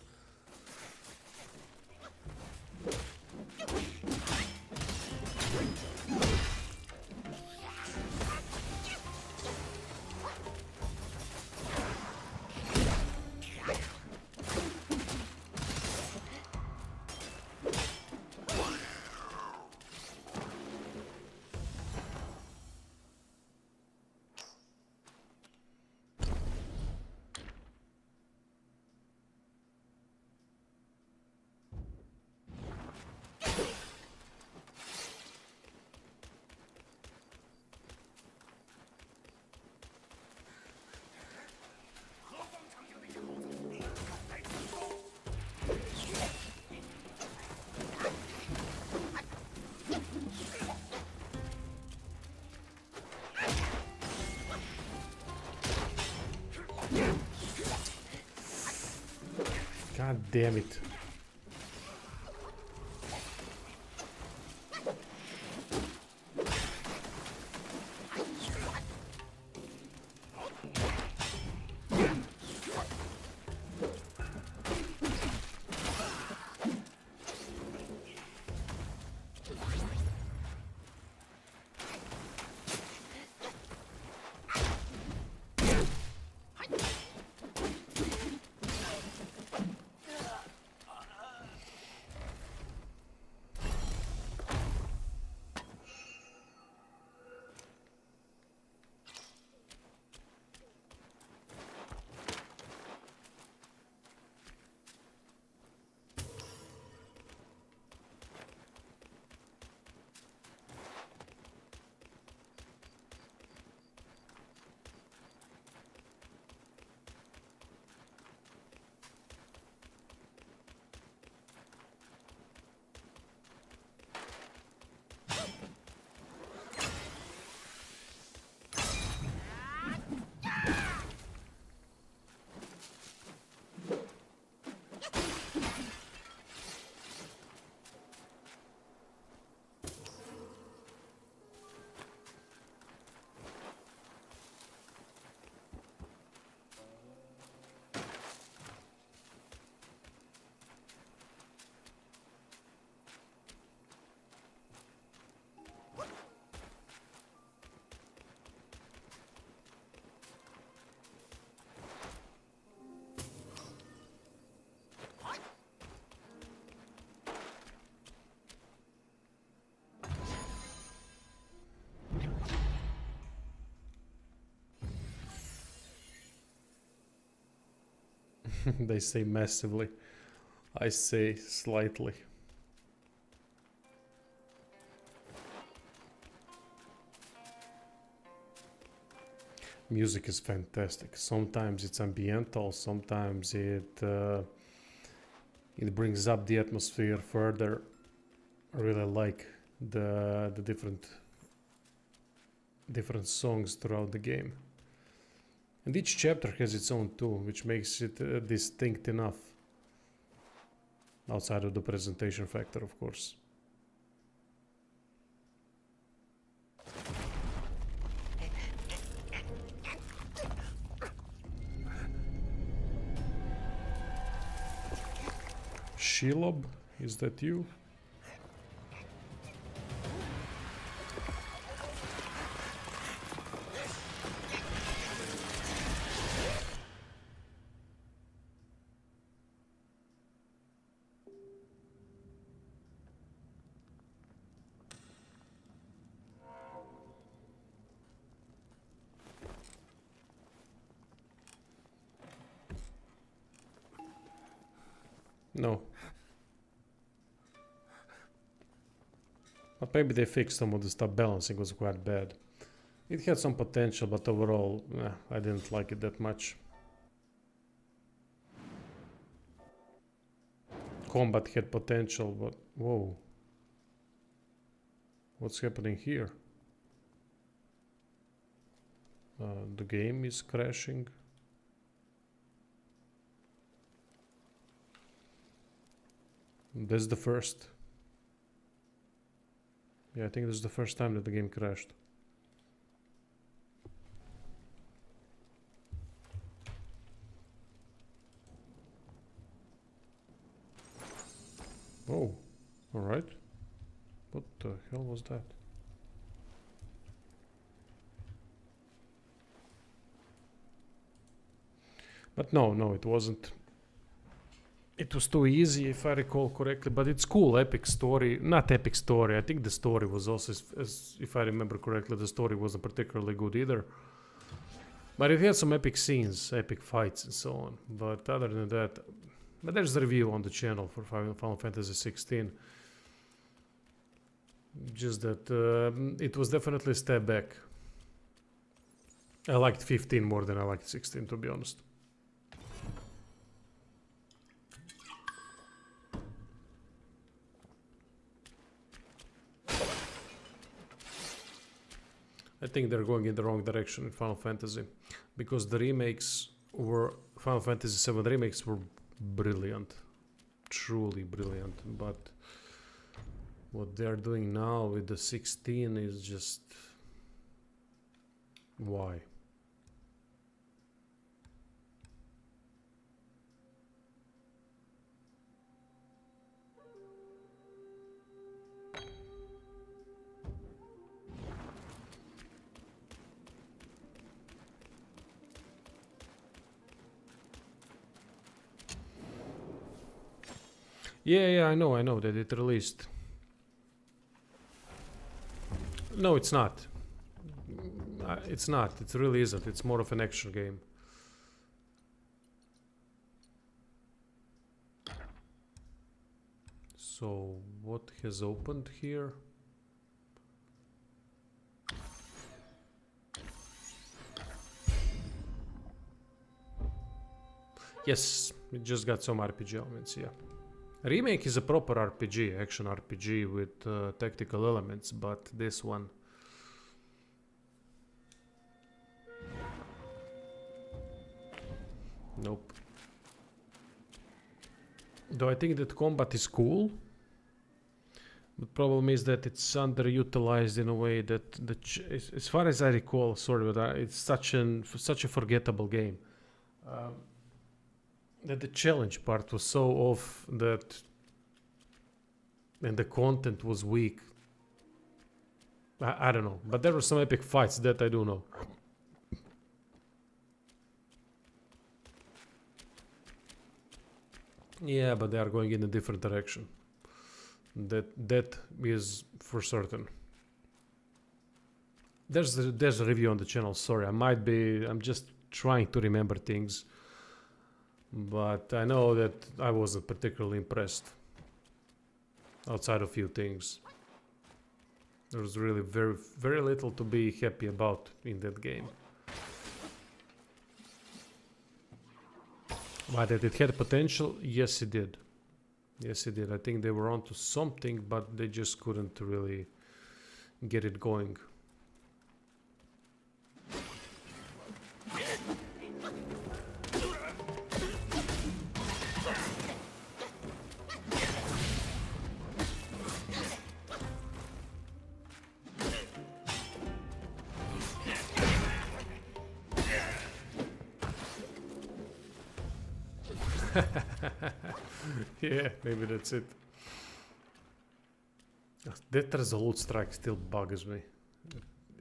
God damn it. They say massively. I say slightly. Music is fantastic. Sometimes it's ambiental, sometimes it brings up the atmosphere further. I really like the different songs throughout the game. And each chapter has its own tune, which makes it distinct enough. Outside of the presentation factor, of course. Shelob, is that you? No. But maybe they fixed some of the stuff. Balancing was quite bad. It had some potential, but overall, I didn't like it that much. Combat had potential, but whoa. What's happening here? The game is crashing. That's the first. Yeah, I think this is the first time that the game crashed. Oh, alright. What the hell was that? But no, it wasn't. It was too easy, if I recall correctly, but it's cool, epic story. Not epic story, I think the story was also, as if I remember correctly, the story wasn't particularly good either. But it had some epic scenes, epic fights and so on. But other than that, but there's a review on the channel for Final Fantasy 16. Just that it was definitely a step back. I liked 15 more than I liked 16, to be honest. I think they're going in the wrong direction in Final Fantasy, because the remakes were, Final Fantasy VII remakes were brilliant, truly brilliant, but what they're doing now with the 16 is just, why? Yeah, I know that it released. No, it's not. It's not. It really isn't. It's more of an action game. So, what has opened here? Yes, it just got some RPG elements, yeah. Remake is a proper RPG, action RPG with tactical elements, but this one... Nope. Though I think that combat is cool. The problem is that it's underutilized in a way that, as far as I recall, sorry, but it's such a forgettable game. That the challenge part was so off that, and the content was weak. I don't know, but there were some epic fights, that I do know. Yeah, but they are going in a different direction. That is for certain. There's a review on the channel. Sorry, I'm just trying to remember things. But I know that I wasn't particularly impressed. Outside of a few things. There was really very little to be happy about in that game. But that it had potential, yes it did. Yes it did. I think they were onto something, but they just couldn't really get it going. Yeah, maybe that's it. That resolute strike still bugs me.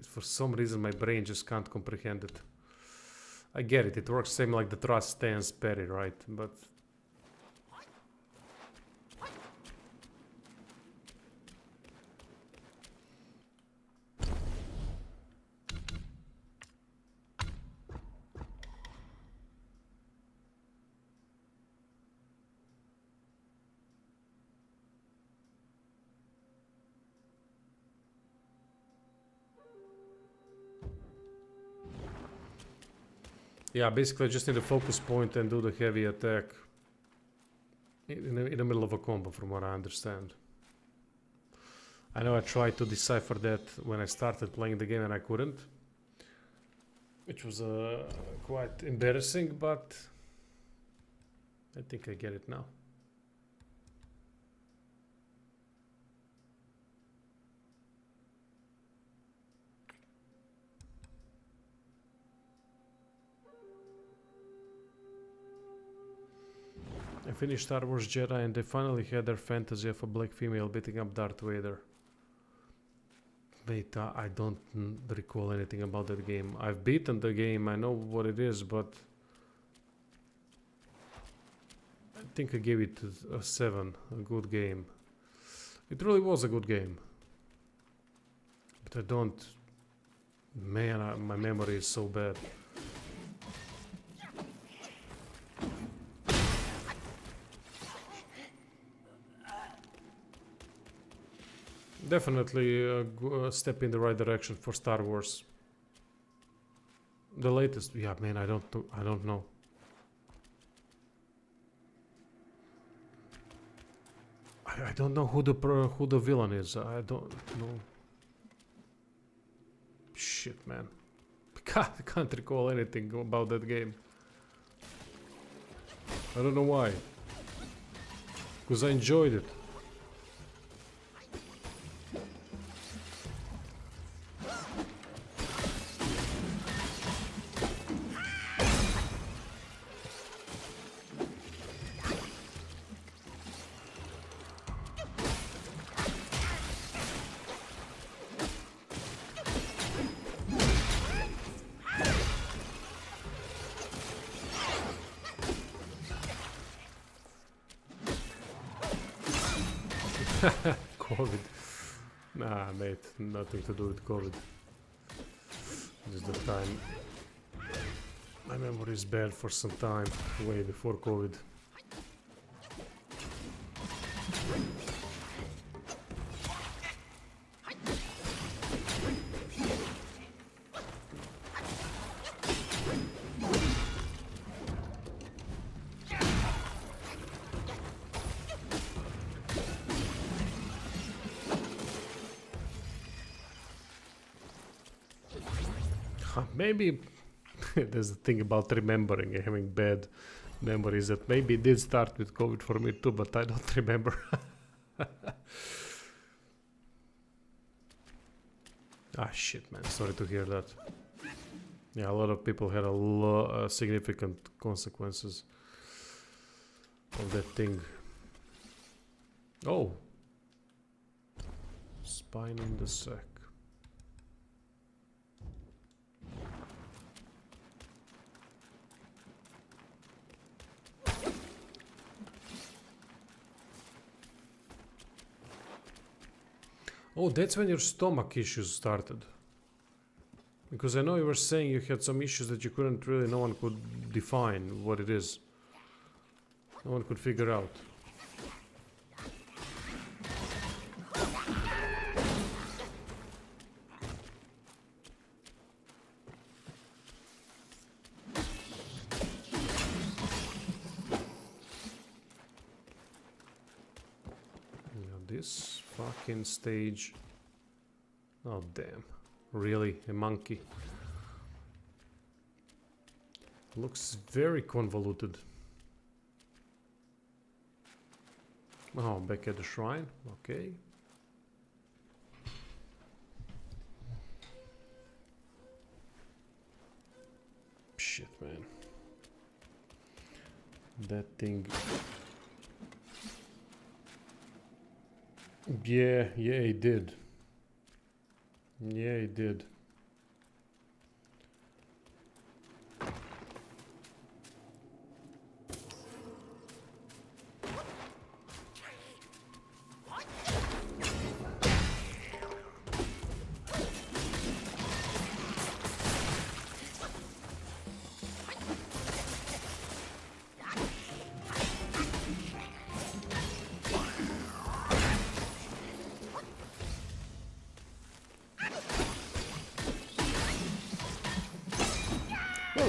For some reason my brain just can't comprehend it. I get it, it works same like the thrust stance parry, right? But... Yeah, basically I just need a focus point and do the heavy attack in the middle of a combo, from what I understand. I know I tried to decipher that when I started playing the game and I couldn't, which was quite embarrassing, but I think I get it now. I finished Star Wars Jedi and they finally had their fantasy of a black female beating up Darth Vader. Wait, I don't recall anything about that game. I've beaten the game, I know what it is, but I think I gave it a 7, a good game. It really was a good game. But I don't... Man, my memory is so bad. Definitely a step in the right direction for Star Wars. The latest, yeah, man, I don't know. I don't know who the villain is. I don't know. Shit, man. I can't recall anything about that game. I don't know why. Because I enjoyed it. COVID. Nah, mate, nothing to do with COVID. Just the time. My memory is bad for some time, way before COVID. Maybe there's a thing about remembering and having bad memories that maybe it did start with COVID for me too, but I don't remember. Ah, shit, man. Sorry to hear that. Yeah, a lot of people had significant consequences of that thing. Oh. Spine in the sack. Oh, that's when your stomach issues started. Because I know you were saying you had some issues that you couldn't really, no one could define what it is. No one could figure out. This fucking stage. Oh damn. Really? A monkey? Looks very convoluted. Oh, back at the shrine. Okay. Shit, man. That thing. Yeah, he did. Yeah, he did.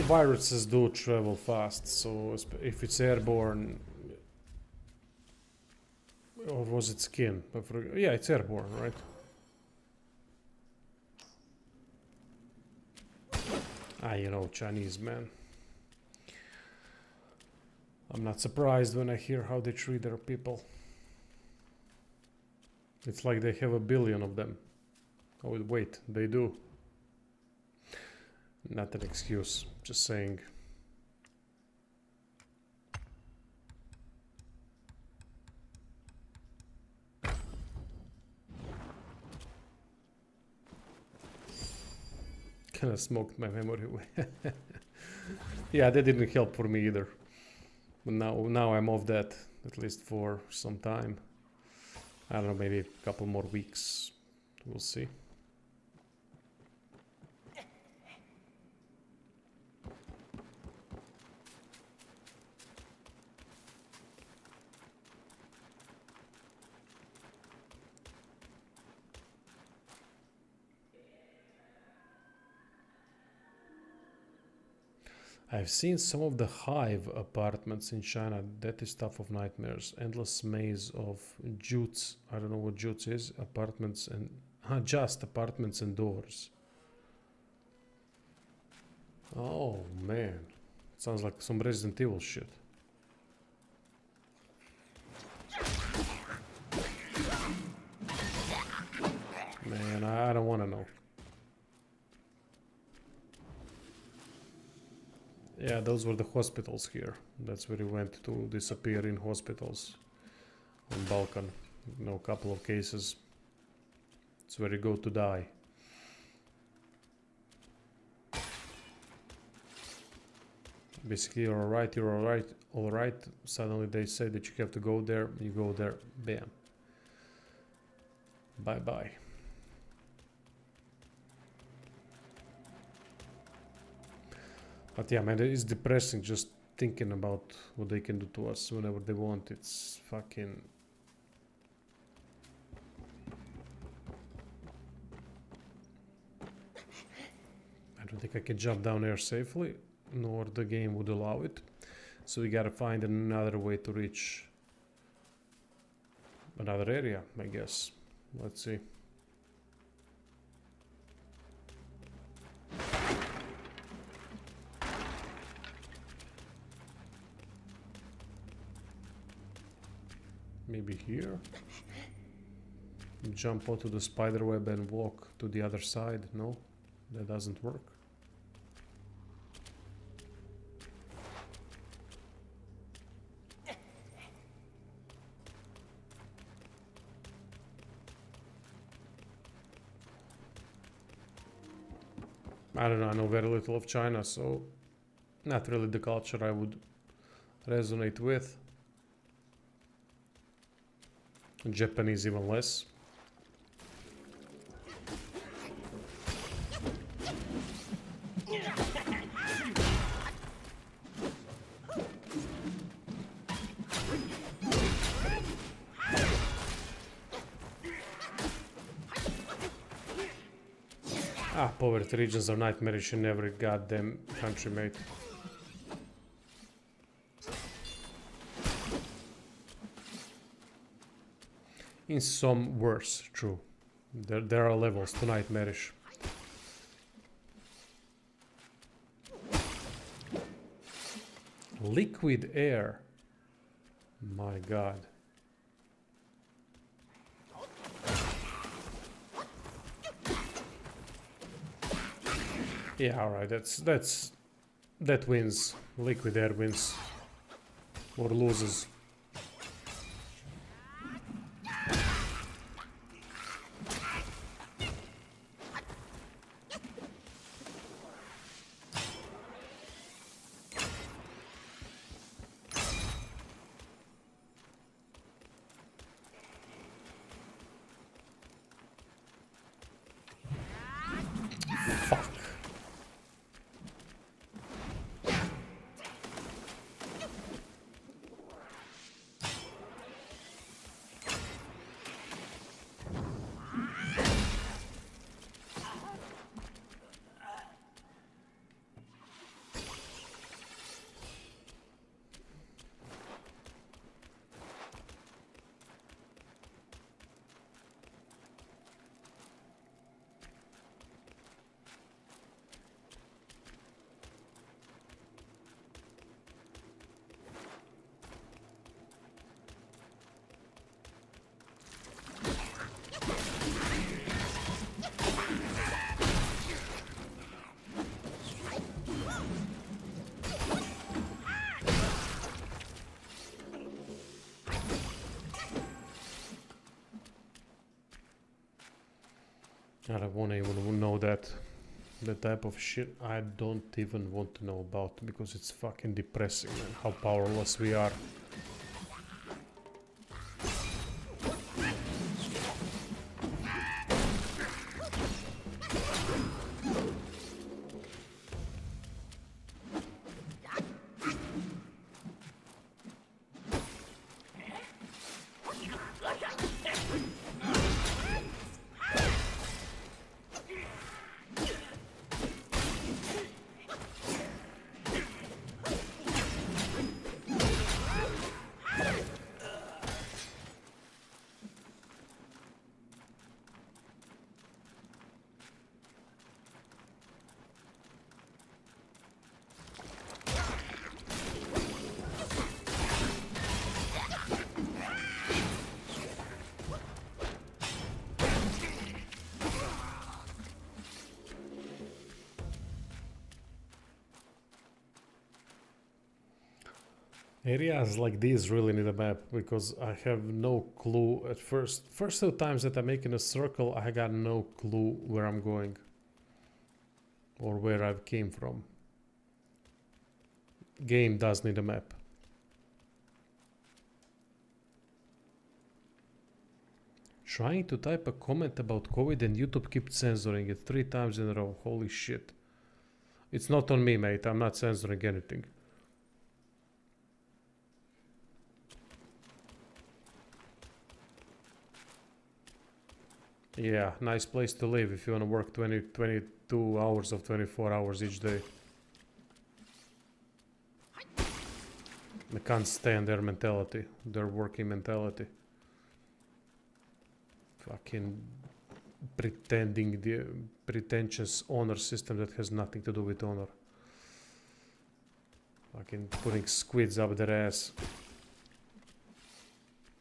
viruses do travel fast, so if it's airborne, or was it skin? Yeah, it's airborne, right? Ah, you know, Chinese, man. I'm not surprised when I hear how they treat their people. It's like they have a billion of them. Oh, wait, they do. Not an excuse, just saying. Kinda smoked my memory away. Yeah, that didn't help for me either. But now I'm off that, at least for some time. I don't know, maybe a couple more weeks. We'll see. I've seen some of the Hive apartments in China. That is stuff of nightmares. Endless maze of jutes. I don't know what jutes is. Apartments and... just apartments and doors. Oh, man. Sounds like some Resident Evil shit. Man, I don't want to know. Yeah, those were the hospitals here. That's where he went to disappear in hospitals on Balkan. You know, a couple of cases. It's where you go to die. Basically, you're alright. Suddenly they say that you have to go there. You go there, bam. Bye-bye. But yeah, man, it is depressing just thinking about what they can do to us whenever they want. It's fucking... I don't think I can jump down here safely, nor the game would allow it. So we gotta find another way to reach another area, I guess. Let's see. Maybe here? Jump onto the spider web and walk to the other side? No, that doesn't work. I don't know, I know very little of China, so not really the culture I would resonate with. Japanese even less. Poverty regions are nightmarish in every goddamn country, mate. In some worse, true. There are levels to nightmarish. Liquid air. My god. Yeah, alright, that wins. Liquid air wins. Or loses. I don't want to even know that. The type of shit I don't even want to know about because it's fucking depressing, man, how powerless we are. Areas like these really need a map because I have no clue at first. First 2 times that I'm making a circle, I got no clue where I'm going or where I came from. Game does need a map. Trying to type a comment about COVID and YouTube keeps censoring it 3 times in a row. Holy shit. It's not on me, mate. I'm not censoring anything. Yeah, nice place to live if you want to work 22 hours of 24 hours each day. I can't stand their mentality, their working mentality. Fucking pretending the pretentious honor system that has nothing to do with honor. Fucking putting squids up their ass.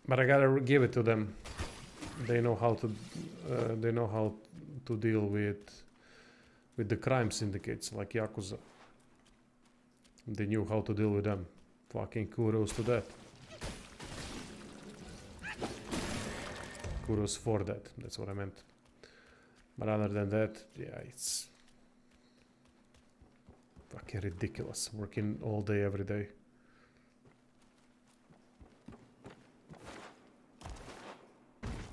But I gotta give it to them. They know how to deal with the crime syndicates like Yakuza. They knew how to deal with them. Fucking kudos to that. Kudos for that. That's what I meant. But other than that, yeah, it's fucking ridiculous. Working all day, every day.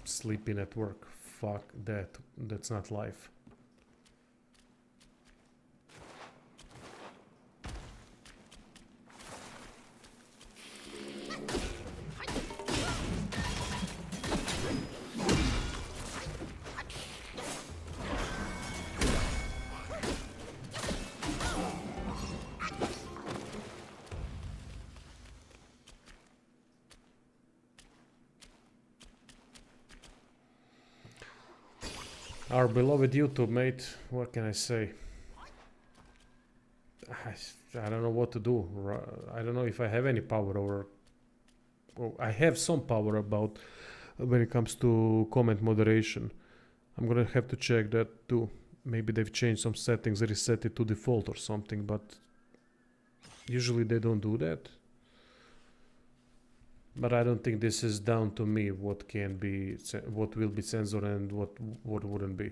Sleeping at work. Fuck that. That's not life. Our beloved YouTube, mate. What can I say? I don't know what to do. I don't know if I have any power over... Well, I have some power about when it comes to comment moderation. I'm gonna have to check that too. Maybe they've changed some settings, reset it to default or something, but usually they don't do that. But I don't think this is down to me what can be, what will be censored and what wouldn't be.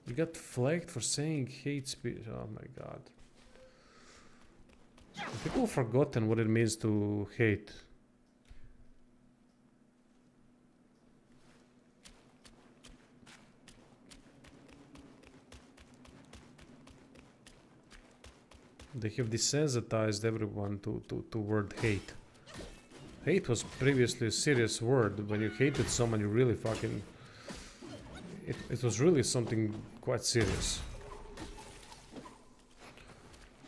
You got flagged for saying hate speech. Oh my god. People have forgotten what it means to hate. They have desensitized everyone to word hate. Hate was previously a serious word. When you hated someone, you really fucking... It was really something quite serious.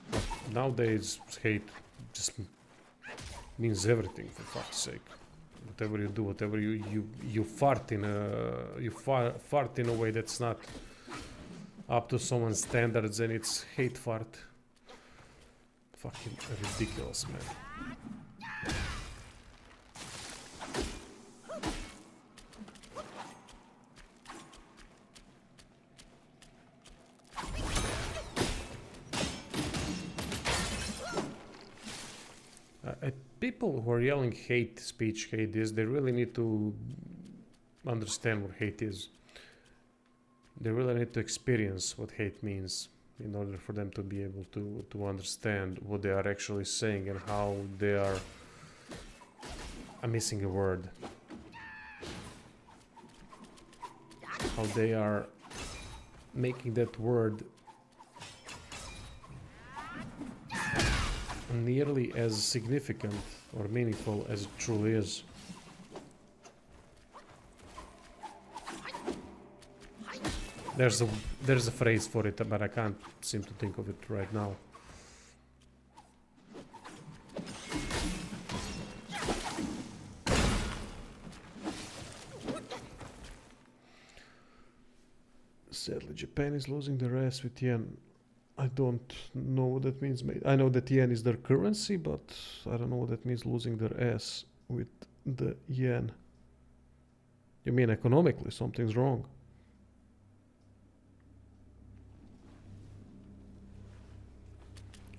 But nowadays, hate just means everything, for fuck's sake. Whatever you do, whatever you fart in a way that's not up to someone's standards, and it's hate fart. Fucking ridiculous, man. People who are yelling hate speech, hate this, they really need to understand what hate is. They really need to experience what hate means in order for them to be able to understand what they are actually saying and how they are... I'm missing a word. How they are making that word nearly as significant or meaningful as it truly is. There's a phrase for it, but I can't seem to think of it right now. Sadly, Japan is losing their ass with yen. I don't know what that means. I know that yen is their currency, but I don't know what that means, losing their ass with the yen. You mean economically something's wrong?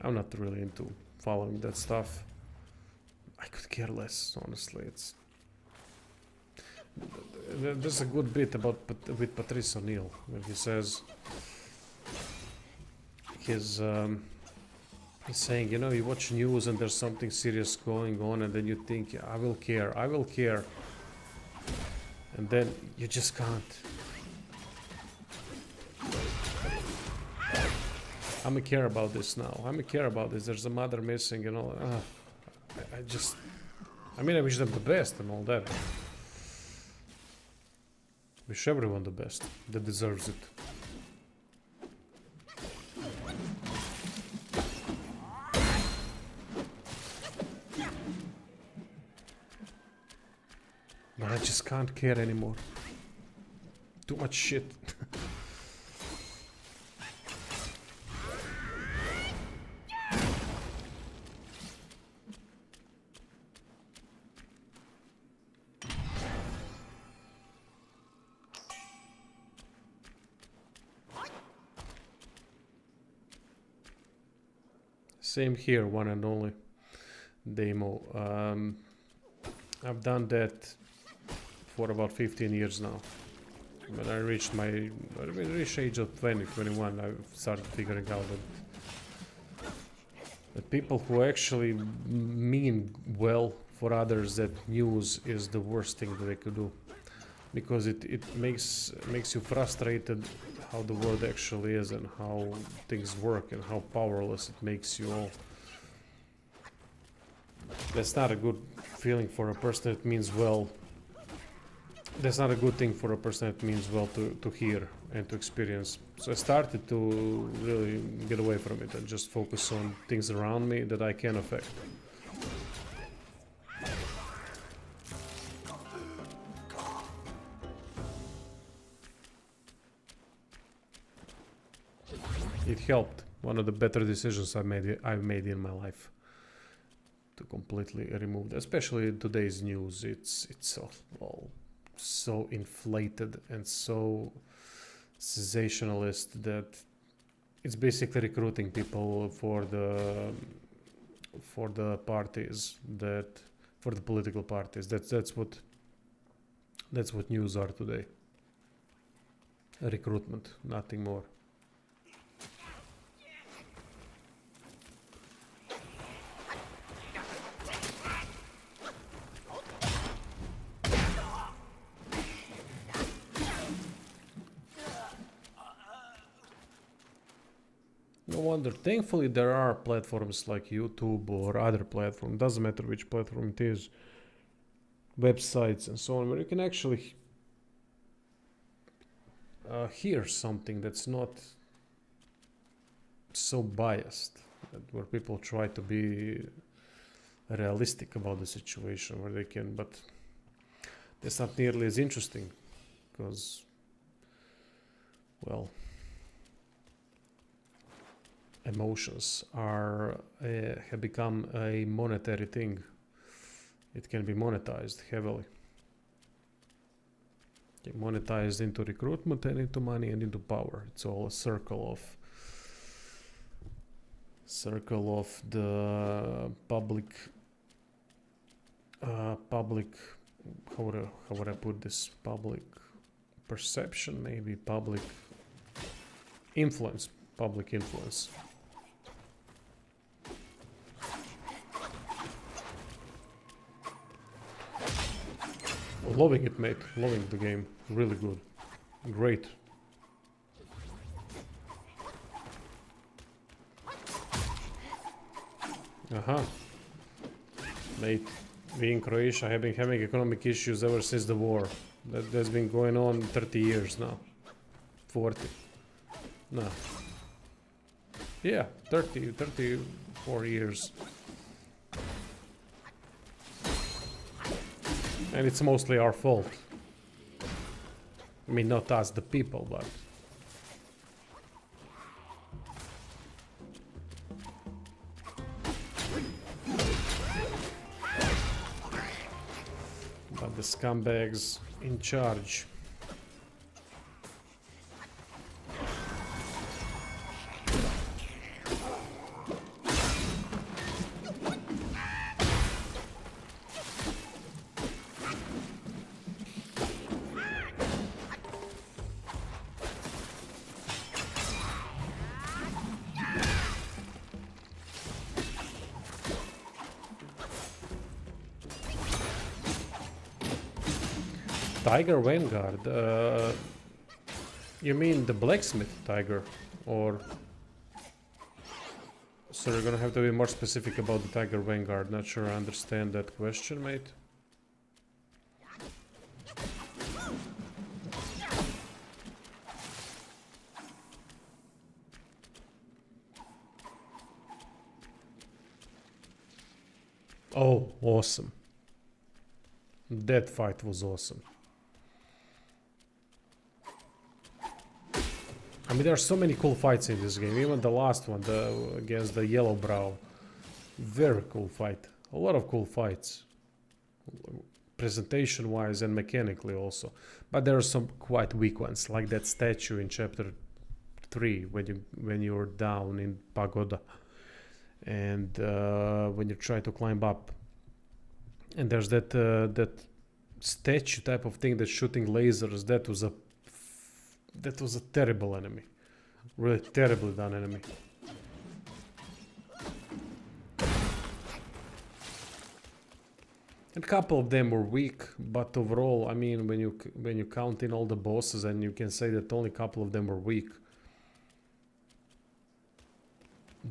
I'm not really into following that stuff. I could care less, honestly. It's... There's a good bit about with Patrice O'Neill when he says he's saying, you know, you watch news and there's something serious going on, and then you think, I will care, and then you just can't. I'm gonna care about this now. I'm gonna care about this. There's a mother missing and all. I just... I mean, I wish them the best and all that. Wish everyone the best that deserves it. But I just can't care anymore. Too much shit. Same here, one and only demo. I've done that for about 15 years now. When I reached age of 20, 21, I started figuring out that people who actually mean well for others, that news is the worst thing that they could do. Because it makes you frustrated how the world actually is and how things work and how powerless it makes you all. That's not a good feeling for a person that means well. That's not a good thing for a person that means well to hear and to experience. So I started to really get away from it and just focus on things around me that I can affect. It helped. One of the better decisions I've made in my life, to completely remove that. Especially in today's news, it's all so inflated and so sensationalist that it's basically recruiting people for the parties, for the political parties. That's what news are today. Recruitment, nothing more. No wonder. Thankfully, there are platforms like YouTube or other platforms, doesn't matter which platform it is, websites and so on, where you can actually hear something that's not so biased, where people try to be realistic about the situation, where they can, but that's not nearly as interesting, because, well, emotions have become a monetary thing. It can be monetized heavily. Monetized into recruitment and into money and into power. It's all a circle of the public how would I put this? Public perception, maybe public influence. Public influence. Loving it, mate. Loving the game. Really good. Great. Mate, we in Croatia have been having economic issues ever since the war. That's been going on 30 years now. 40. No. Yeah, 34 years. And it's mostly our fault. I mean, not us, the people, but... But the scumbags in charge. Tiger Vanguard. You mean the blacksmith tiger, or? So you're gonna have to be more specific about the Tiger Vanguard. Not sure I understand that question, mate. Oh, awesome. That fight was awesome. I mean, there are so many cool fights in this game. Even the last one, against the Yellow Brow. Very cool fight. A lot of cool fights. Presentation-wise and mechanically also. But there are some quite weak ones, like that statue in chapter 3, when you're down in Pagoda. And when you try to climb up. And there's that statue type of thing that's shooting lasers. That was a terrible enemy. Really terribly done enemy. A couple of them were weak, but overall, I mean, when you count in all the bosses, and you can say that only a couple of them were weak,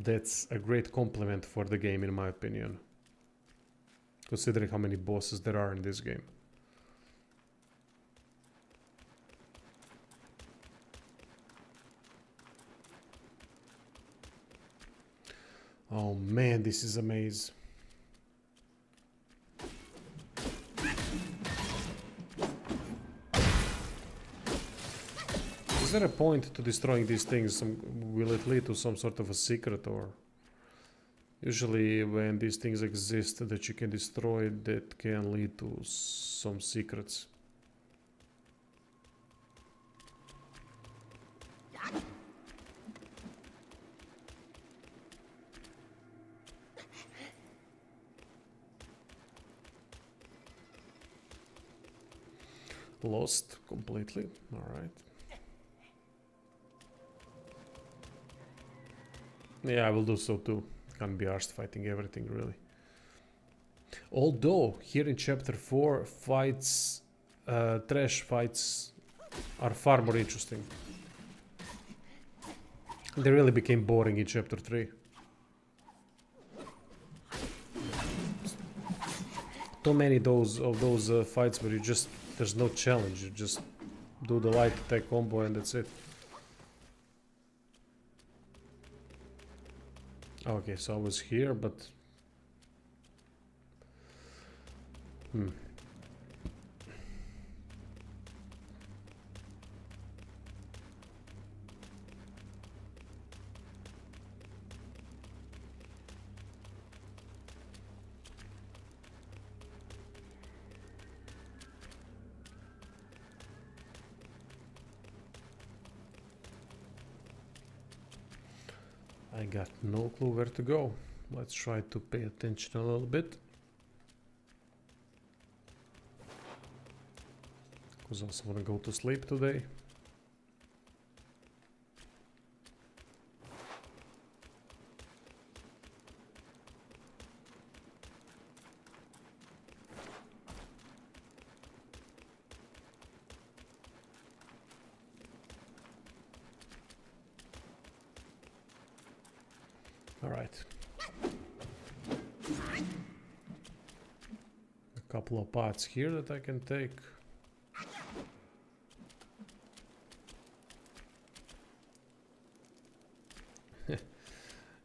that's a great compliment for the game, in my opinion. Considering how many bosses there are in this game. Oh man, this is a maze. Is there a point to destroying these things? Will it lead to some sort of a secret, or... Usually when these things exist that you can destroy, that can lead to some secrets. Lost completely. All right. Yeah, I will do so too. Can't be arsed fighting everything, really. Although here in chapter 4, fights, trash fights, are far more interesting. They really became boring in chapter 3. Too many of those fights where you just, there's no challenge. You just do the light attack combo and that's it. Okay, so I was here, but... I got no clue where to go. Let's try to pay attention a little bit. Because I also want to go to sleep today. All right. A couple of paths here that I can take.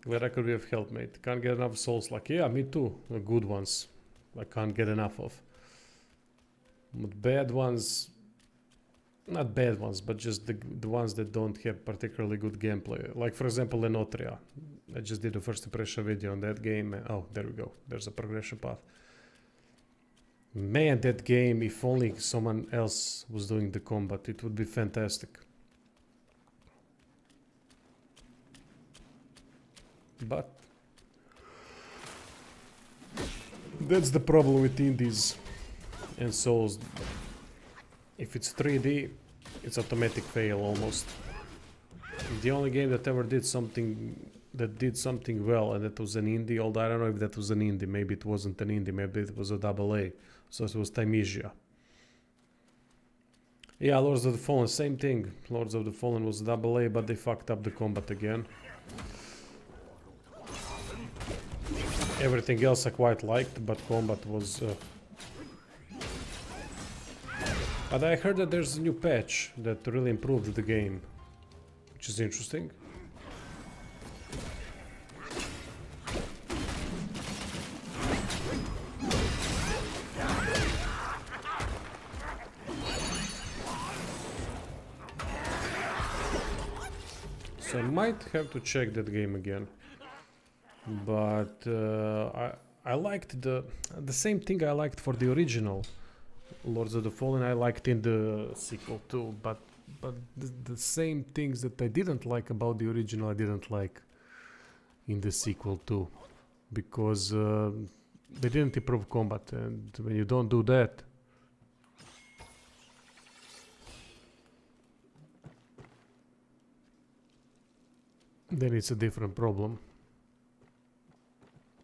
Glad I could be of help, mate. Can't get enough souls. Like, yeah, me too. The good ones I can't get enough of. But bad ones, not bad ones, but just the ones that don't have particularly good gameplay. Like, for example, Lenotria. I just did a first impression video on that game. Oh, there we go. There's a progression path. Man, that game, if only someone else was doing the combat, it would be fantastic. But that's the problem with indies and Souls. If it's 3D, it's automatic fail almost. The only game that ever did something well, and that was an indie, although I don't know if that was an indie, maybe it wasn't an indie, maybe it was a AA. So it was Timesia. Yeah, Lords of the Fallen, same thing. Lords of the Fallen was AA, but they fucked up the combat again. Everything else I quite liked, but combat was... But I heard that there's a new patch that really improved the game, which is interesting. So I might have to check that game again. But I liked the same thing I liked for the original Lords of the Fallen. I liked in the sequel too, but the same things that I didn't like about the original I didn't like in the sequel too, because they didn't improve combat, and when you don't do that, then it's a different problem.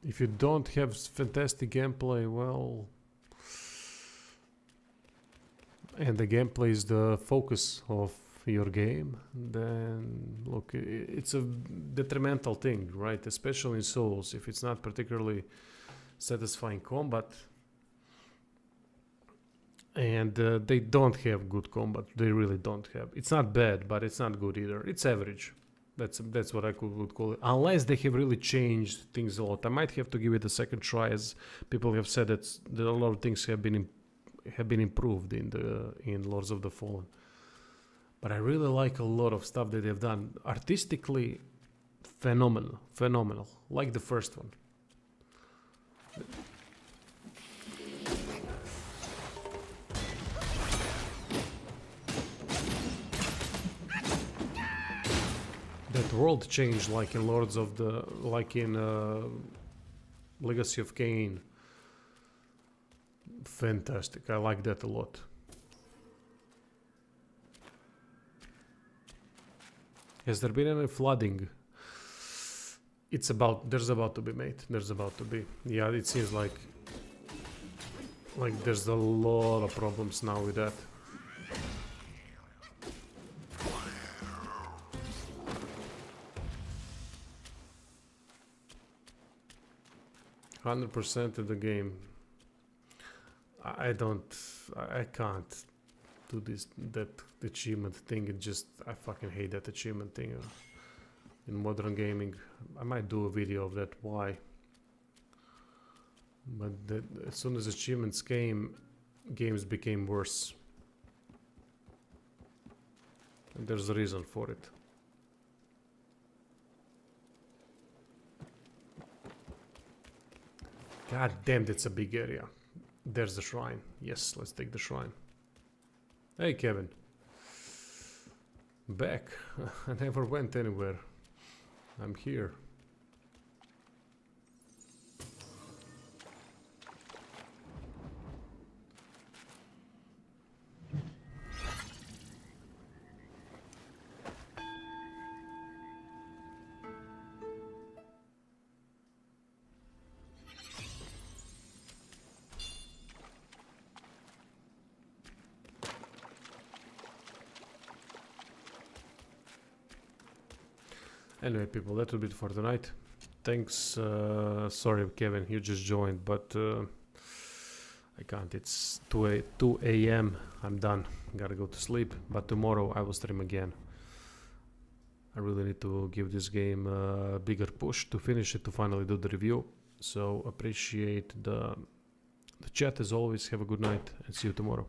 If you don't have fantastic gameplay, well, and the gameplay is the focus of your game, then look, it's a detrimental thing, right? Especially in Souls, if it's not particularly satisfying combat, and they don't have good combat. They really don't have. It's not bad, but it's not good either. It's average. That's what I would call it. Unless they have really changed things a lot. I might have to give it a second try, as people have said that a lot of things have been improved in Lords of the Fallen. But I really like a lot of stuff that they've done. Artistically, phenomenal. Like the first one. That world changed, like in Legacy of Kain. Fantastic. I like that a lot. Has there been any flooding? There's about to be, mate. There's about to be. Yeah, it seems like there's a lot of problems now with that. 100% of the game. I can't do that achievement thing. I fucking hate that achievement thing in modern gaming. I might do a video of that, why. But as soon as achievements came, games became worse. And there's a reason for it. God damn, that's a big area. There's the shrine. Yes, let's take the shrine. Hey, Kevin. Back. I never went anywhere. I'm here. Anyway, people, that will be it for tonight. Thanks. Sorry, Kevin, you just joined, but I can't. It's 2 a.m. I'm done. Gotta go to sleep. But tomorrow I will stream again. I really need to give this game a bigger push to finish it, to finally do the review. So appreciate the chat as always. Have a good night and see you tomorrow.